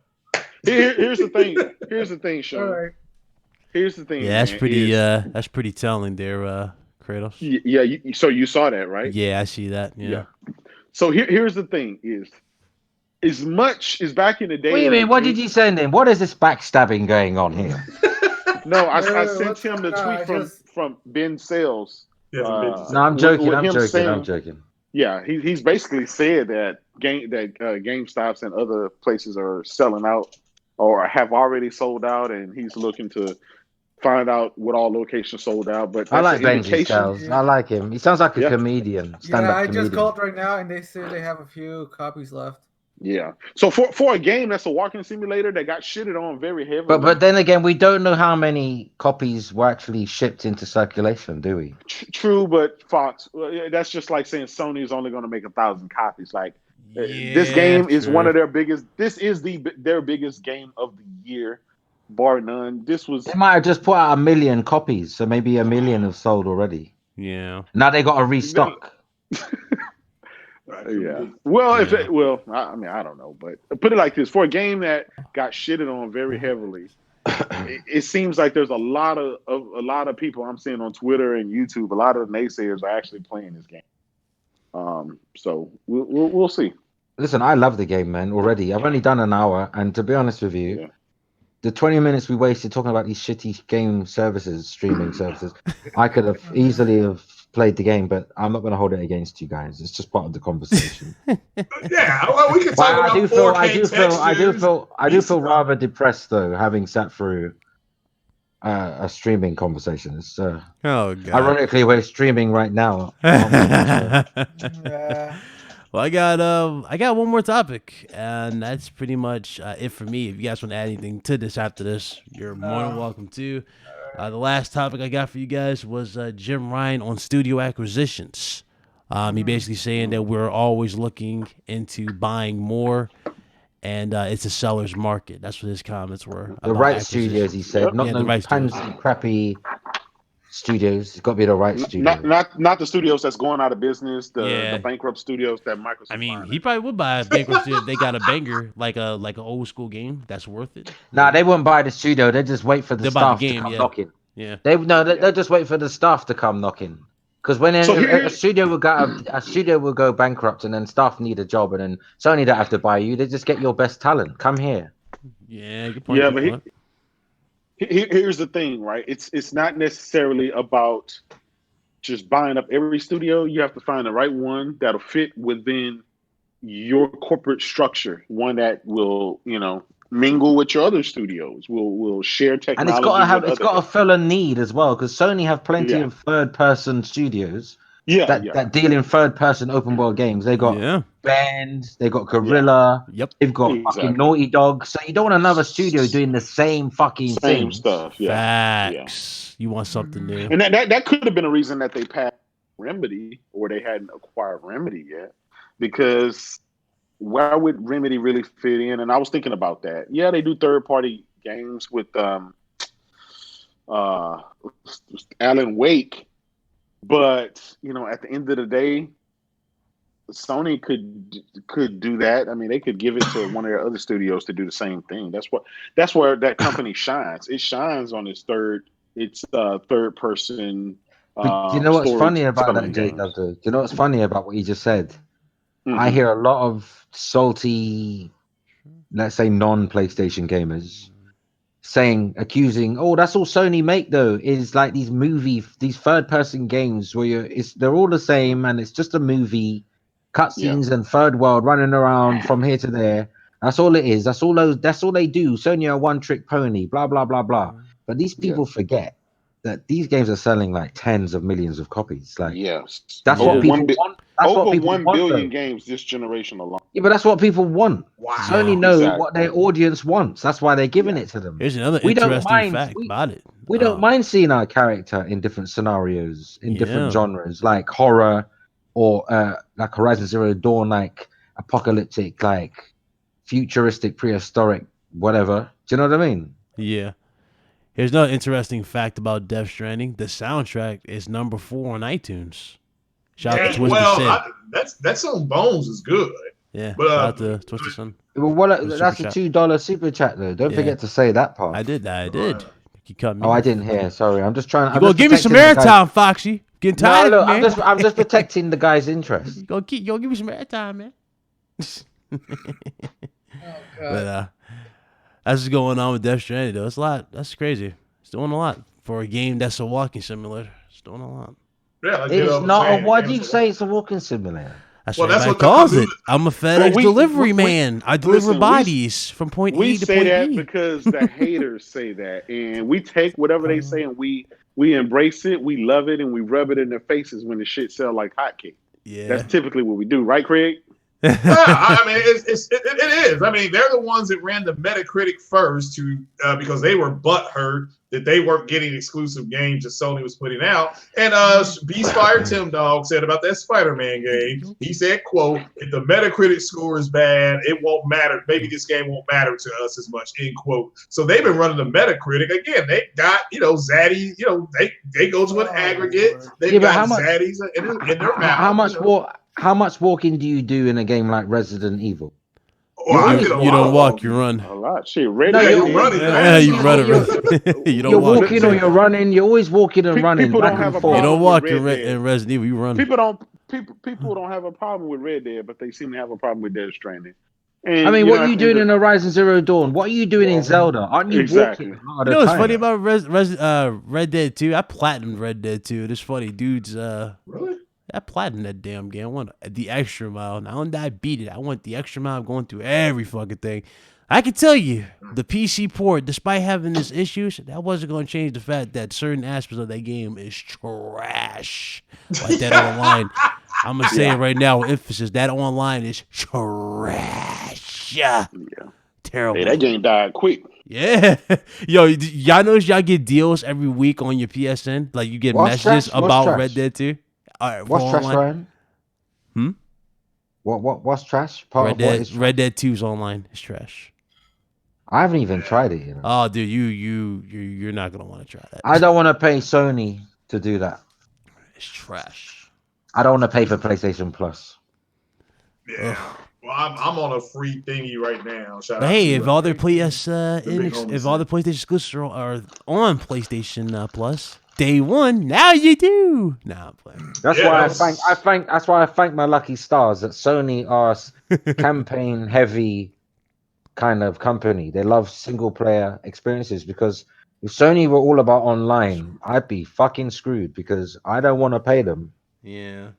Here's the thing, Sean. Right. Here's the thing. Yeah, that's pretty telling there, Kratos. Yeah. So you saw that, right? Yeah, I see that. Yeah. So here's the thing: is as much as back in the day. What do you mean? What did you send him? What is this backstabbing going on here? No, I sent him the tweet from Ben Sales. No, I'm joking. I'm joking. Yeah, he's basically said that GameStops and other places are selling out or have already sold out, and he's looking to find out what all locations sold out. But I like Benji Sales. I like him. He sounds like a comedian. I just called right now, and they say they have a few copies left. Yeah. So for a game that's a walking simulator that got shitted on very heavily. But then again, we don't know how many copies were actually shipped into circulation, do we? True, but Fox, that's just like saying Sony is only going to make 1,000 copies. Like this game is one of their biggest. This is their biggest game of the year, bar none. They might have just put out 1 million copies, so maybe 1 million have sold already. Yeah. Now they got to restock. Yeah. Well, I mean, I don't know, but put it like this: for a game that got shitted on very heavily, it seems like there's a lot of people I'm seeing on Twitter and YouTube. A lot of the naysayers are actually playing this game. So we'll see. Listen, I love the game, man. Already, I've only done an hour, and to be honest with you, the 20 minutes we wasted talking about these shitty game services, streaming services, I could have easily have played the game, but I'm not going to hold it against you guys. It's just part of the conversation. Yeah, well, we can talk about 4K I do feel rather depressed though, having sat through a streaming conversation. It's oh god. Ironically, we're streaming right now. Well, I got one more topic, and that's pretty much it for me. If you guys want to add anything to this after this, you're more than welcome to. The last topic I got for you guys was Jim Ryan on studio acquisitions. He basically saying that we're always looking into buying more, and it's a seller's market. That's what his comments were. The right studios, he said, not the right pansy, crappy studios. It's got to be the right studio. Not the studios that's going out of business. The bankrupt studios that Microsoft. I mean, he probably would buy a bankrupt studio if they got a banger like an old school game that's worth it. Nah, they wouldn't buy the studio. They just wait for the staff to come knocking. Yeah. They'll just wait for the staff to come knocking. Because when So a studio will go bankrupt, and then staff need a job, and then Sony don't have to buy you; they just get your best talent. Come here. Yeah, good point. Yeah, good point. here's the thing, right? It's not necessarily about just buying up every studio. You have to find the right one that'll fit within your corporate structure, one that will, mingle with your other studios, will share And technology. it's got to fill a need as well, because Sony have plenty Yeah. of third-person studios Yeah, that deal in third-person open world games. They got Bend, they got Gorilla, Yep. they've got fucking Naughty Dog. So you don't want another studio doing the same fucking thing. stuff. Yeah, Facts. You want something new. and that could have been a reason that they passed Remedy, or they hadn't acquired Remedy yet, because where would Remedy really fit in? And I was thinking about that. Yeah, they do third-party games with Alan Wake, but at the end of the day, Sony could do that. I mean, they could give it to one of their other studios to do the same thing. That's where that company shines. It shines on its third person. But do you know what's funny about that, Jake? Do you know what's funny about what you just said? Mm-hmm. I hear a lot of salty, let's say, non-PlayStation gamers accusing, oh, that's all Sony make though, is like these third-person games where they're all the same, and it's just a movie, cutscenes and third world running around from here to there. That's all it is. That's all they do. Sony are one-trick pony, blah blah blah blah. But these people forget that these games are selling like tens of millions of copies. Like, that's what people want. That's over what people 1 want, billion though. games this generation alone. Yeah, but that's what people want. Wow. Sony know what their audience wants. That's why they're giving it to them. Here's another interesting fact about it. We don't mind seeing our character in different scenarios, in different genres, like horror or like Horizon Zero Dawn, like apocalyptic, like futuristic, prehistoric, whatever. Do you know what I mean? Yeah. Here's another interesting fact about Death Stranding. The soundtrack is number 4 on iTunes. Shout out to Twisted Sid. That song Bones is good. Yeah, but, shout out to Twisted Son. Well, that's a $2 super chat though. Don't forget to say that part. I did. You cut me. Oh, I didn't hear. Sorry, I'm just trying. You gonna give me some airtime, Foxy? Getting tired of it, man. I'm just protecting the guy's interest. You gonna give me some airtime, man. But that's what's going on with Death Stranding, though. It's a lot. That's crazy. It's doing a lot for a game that's a walking simulator. It's doing a lot. Yeah, it's not. Why do you say it's a walking simulator? That's what everybody calls it. I'm a FedEx delivery man. I deliver bodies from point E to point B. We say that because the haters say that, and we take whatever they say and we embrace it, we love it, and we rub it in their faces when the shit sell like hotcakes. Yeah, that's typically what we do, right, Craig? I mean, it is. I mean, they're the ones that ran the Metacritic first because they were butthurt that they weren't getting exclusive games that Sony was putting out. And Beastfire Tim Dog said about that Spider-Man game, he said, quote, if the Metacritic score is bad, it won't matter. Maybe this game won't matter to us as much, end quote. So they've been running the Metacritic. Again, they got, Zaddy, they go to an aggregate. They've got Zaddies in their mouth. How much walking do you do in a game like Resident Evil? You don't walk, you run. A lot. Shit, you're running. Yeah, you run it. You're walking or you're running. You're always walking and running. People don't have a problem. You don't walk in Resident Evil. You run. People don't have a problem with Red Dead, but they seem to have a problem with Death Stranding. And, I mean, what are you doing in Horizon Zero Dawn? What are you doing in Zelda? Aren't you walking? What's funny about Red Dead 2? I platinumed Red Dead 2. It's funny, dudes. Really? I platinumed that damn game. I want the extra mile. Not only did I beat it, I want the extra mile going through every fucking thing. I can tell you, the PC port, despite having its issues, that wasn't going to change the fact that certain aspects of that game is trash. Like that online. I'm going to say it right now with emphasis. That online is trash. Yeah. Terrible. Hey, that game died quick. Yeah. Yo, y'all notice y'all get deals every week on your PSN? Like you get messages about Red Dead 2? All right, what's trash, Ryan? What's trash? Red Dead 2's online. It's trash. I haven't even tried it. Oh, dude, you're not gonna want to try that. I don't want to pay Sony to do that. It's trash. I don't want to pay for PlayStation Plus. Yeah. Well, I'm on a free thingy right now. If all their PlayStation exclusives are on PlayStation Plus, Day one, now you do. Nah, I'm playing. That's Yeah, why that was- that's why I thank my lucky stars that Sony are campaign heavy kind of company. They love single player experiences because if Sony were all about online, I'd be fucking screwed because I don't want to pay them. Yeah.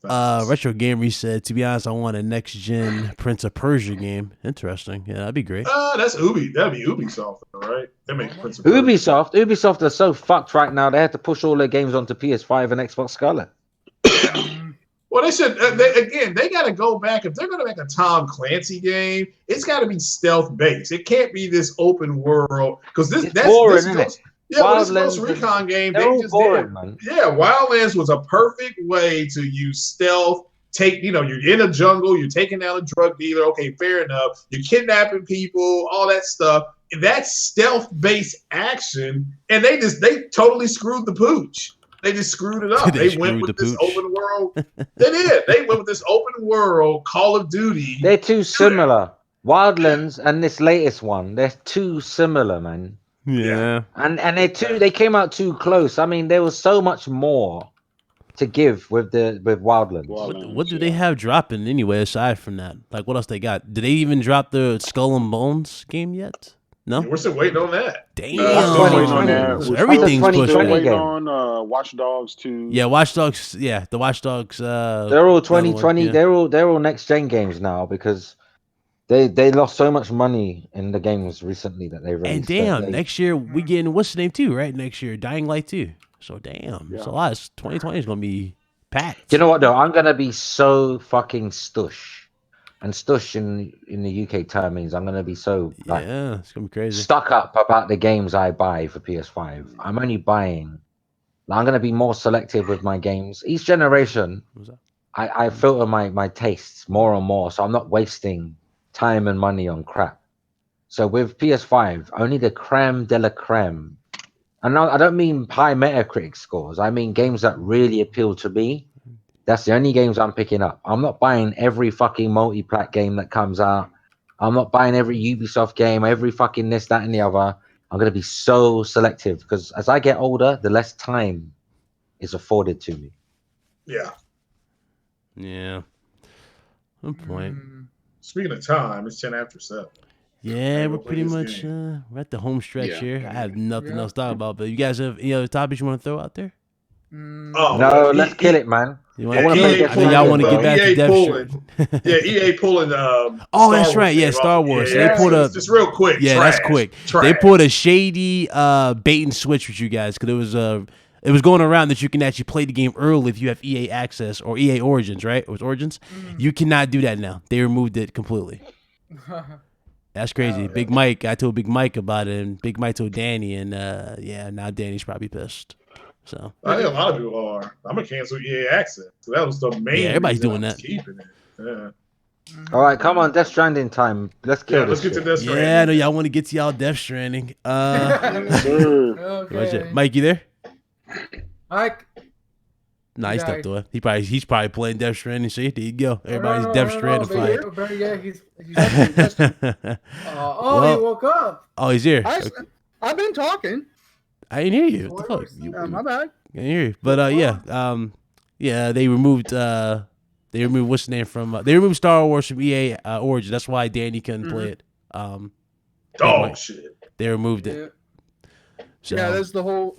Facts. Retro Gamery said, to be honest, I want a next gen Prince of Persia game. Interesting. Yeah, that'd be great. That's Ubi. That'd be Ubisoft, right? They make Prince of Persia. Ubisoft are so fucked right now. They had to push all their games onto PS5 and Xbox Scarlet. Well, they should. They got to go back. If they're going to make a Tom Clancy game, it's got to be stealth based. It can't be this open world because that's boring, this isn't Ghost, it? yeah, well, this Wildlands Ghost Recon game, they're they all just boring, did. man. Yeah, Wildlands was a perfect way to use stealth. You're in a jungle, you're taking down a drug dealer. Okay, fair enough. You're kidnapping people, all that stuff. That's stealth-based action, and they totally screwed the pooch. They just screwed it up. They went with this open world. They did. They went with this open world Call of Duty. They're too similar. Wildlands and this latest one, they're too similar, man. Yeah. And they came out too close. I mean, there was so much more to give with Wildlands. What do they have dropping anyway aside from that? Like, what else they got? Did they even drop the Skull and Bones game yet? No. We're still waiting on that. Damn. Still waiting on that. So everything's Still Still pushing. waiting on Watch Dogs 2. Yeah, Watch Dogs. Yeah, the Watch Dogs. They're all 2020. Yeah. They're all next gen games now because they lost so much money in the games recently that they released. And damn, next year we getting what's the name too, right? Next year, Dying Light 2. So damn, it's a lot. 2020 is gonna be packed. You know what though? I'm gonna be so fucking stush. And stush in the UK term means I'm gonna be so like Yeah, it's gonna be crazy. stuck up about the games I buy for PS5. I'm only buying. I'm gonna be more selective with my games. Each generation, I filter my tastes more and more, so I'm not wasting time and money on crap. So with PS5, only the creme de la creme. And I don't mean high Metacritic scores. I mean games that really appeal to me. That's the only games I'm picking up. I'm not buying every fucking multi-plat game that comes out. I'm not buying every Ubisoft game, every fucking this, that, and the other. I'm going to be so selective because as I get older, the less time is afforded to me. Yeah. Yeah. Good point. Speaking of time, it's 10 after 7. Yeah, we're we'll play pretty this much game. we're at the home stretch here. I have nothing Yeah. else to talk about, but you guys have any other topics you want to throw out there? Oh, No, let's kill it, man. You I wanna play Death I know y'all want to get back to EA Death pulling. Stranding. Yeah, EA pulling. Oh, that's right. Yeah, Star Wars. Yeah, They pulled up. just real quick. Yeah, trash, that's quick. Trash. They pulled a shady bait and switch with you guys because it was going around that you can actually play the game early if you have EA Access or EA Origins, right? It was Origins. You cannot do that now. They removed it completely. That's crazy. Big Mike, I told Big Mike about it, and Big Mike told Danny, and now Danny's probably pissed. So I think a lot of people are. I'm gonna cancel EA Access. So that was the main. Yeah, everybody's reason doing I was that. Keeping it. Yeah. All right, come on, Death Stranding time. Let's kill Let's this get to shit. Death Stranding. yeah, I know y'all want to get to y'all Death Stranding. Okay. Mike, you there? Mike. Nah, he Yeah, stepped away. He's probably playing Death Stranding. See, there you go. Everybody's Death Stranding fight. But yeah, he's he woke up. Oh, he's here. I've been talking. I didn't hear you. What the fuck? My bad. I didn't hear you. But yeah, they removed what's the name from they removed Star Wars from EA Origin. That's why Danny couldn't play it. Shit. They removed it. So, Yeah, that was the whole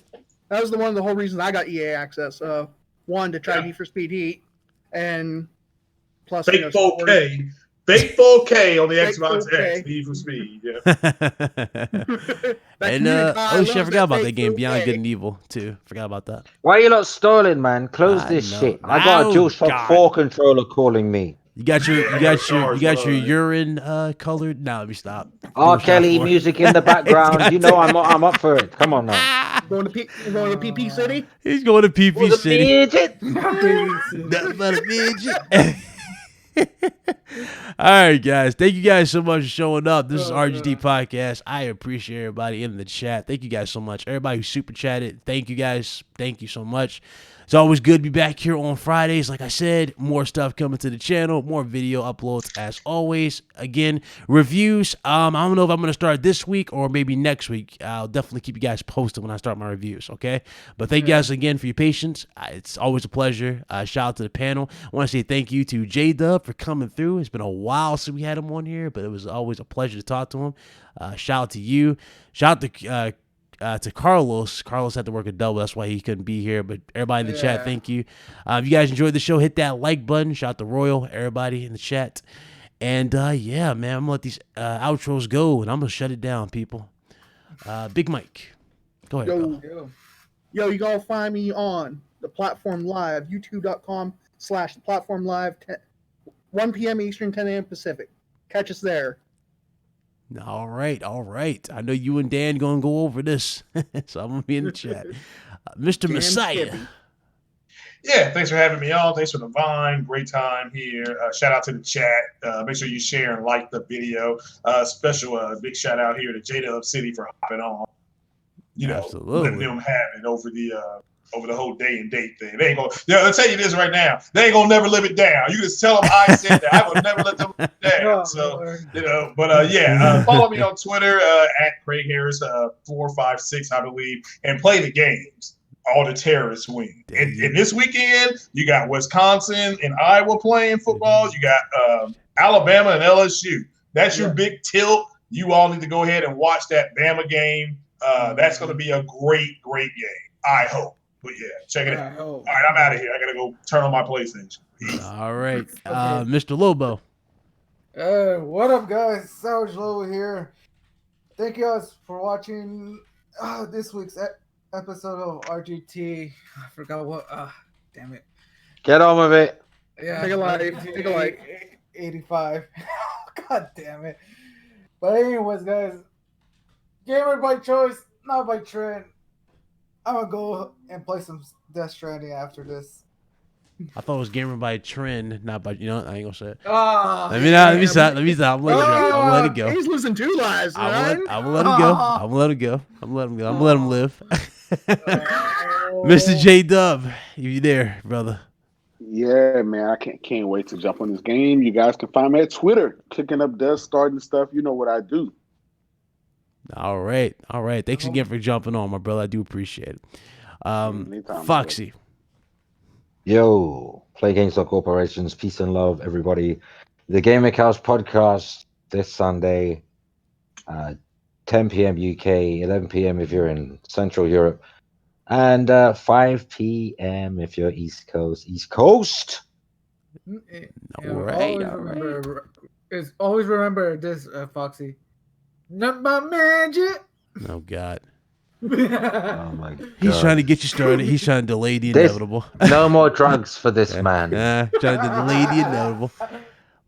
reason I got EA Access. One, to try Need for Speed Heat, and plus Fake 4K. Fake 4K on the Fake Xbox 4K. X. Need for Speed. Yeah. and oh shit, I forgot about that game Beyond Good and Evil too. Forgot about that. Why are you not stalling, man? Close I this know. shit. I got a Oh, DualShock God. 4 controller calling me. You got your urine colored. Nah, let me stop. R. DualShock Kelly 4. music in the background. You know I'm up for it. Come on now. Going to PP City. He's going to PP City. Midget. Nothing but a midget. All right, guys. Thank you guys so much for showing up. This is RGT Podcast. I appreciate everybody in the chat. Thank you guys so much. Everybody who super chatted, thank you guys. Thank you so much. It's always good to be back here on Fridays. Like I said, more stuff coming to the channel, more video uploads as always. Again, reviews. I don't know if I'm going to start this week or maybe next week. I'll definitely keep you guys posted when I start my reviews, okay? But thank you guys again for your patience. It's always a pleasure. Shout out to the panel. I want to say thank you to J-Dub for coming through. It's been a while since we had him on here, but it was always a pleasure to talk to him. Shout out to you. Shout out to Carlos. Carlos had to work a double. That's why he couldn't be here. But everybody in the chat, thank you. If you guys enjoyed the show, hit that like button. Shout out to Royal, everybody in the chat. And yeah, man, I'm going to let these outros go, and I'm going to shut it down, people. Big Mike, go ahead. Yo, you got to find me on the Platform Live, youtube.com/Platform Live, 1 p.m. Eastern, 10 a.m. Pacific. Catch us there. All right. I know you and Dan going to go over this, so I'm going to be in the chat. Mr. Dan Messiah. Skippy. Yeah, thanks for having me on. Thanks for the Vine. Great time here. Shout out to the chat. Make sure you share and like the video. Special big shout out here to J-Dub City for hopping on. You know, letting them have it over the whole day and date thing. They ain't gonna. I'll tell you this right now. They ain't gonna never live it down. You just tell them I said that. I will never let them live it down. So but follow me on Twitter at Craig Harris 456, I believe, and play the games. All the terrorists win. And this weekend, you got Wisconsin and Iowa playing football. You got Alabama and LSU. That's your big tilt. You all need to go ahead and watch that Bama game. That's going to be a great game. I hope. But yeah, check it out. All right, I'm out of here. I got to go turn on my PlayStation. Peace. All right. Mr. Lobo. What up, guys? Savage Lobo here. Thank you guys for watching this week's episode of RGT. I forgot what. Damn it. Get on with it. Yeah. Take a like. 85. God damn it. But anyways, guys, gamer by choice, not by trend. I'm gonna go and play some Death Stranding after this. I thought it was gamer by trend, not by, I ain't gonna say it. Let me stop. I'm gonna let it go. He's losing 2 lives, right? I'm gonna let him go. I'm gonna let him go. I'm gonna let him live. Mr. J-Dub, you there, brother? Yeah, man, I can't wait to jump on this game. You guys can find me at Twitter, clicking up Death, starting stuff. You know what I do. All right. Thanks again for jumping on, my brother. I do appreciate it. Foxy. Yo, Play Games Corporations. Peace and love, everybody. The Gaming House podcast this Sunday, 10 p.m. UK, 11 p.m. if you're in Central Europe, and 5 p.m. if you're East Coast. All right. Always remember this, Foxy. Not my magic. Oh God. Oh my God. He's trying to get you started. He's trying to delay the inevitable. No more drugs for this man. Trying to delay the inevitable.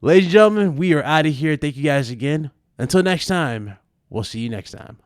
Ladies and gentlemen, we are out of here. Thank you guys again. Until next time, we'll see you next time.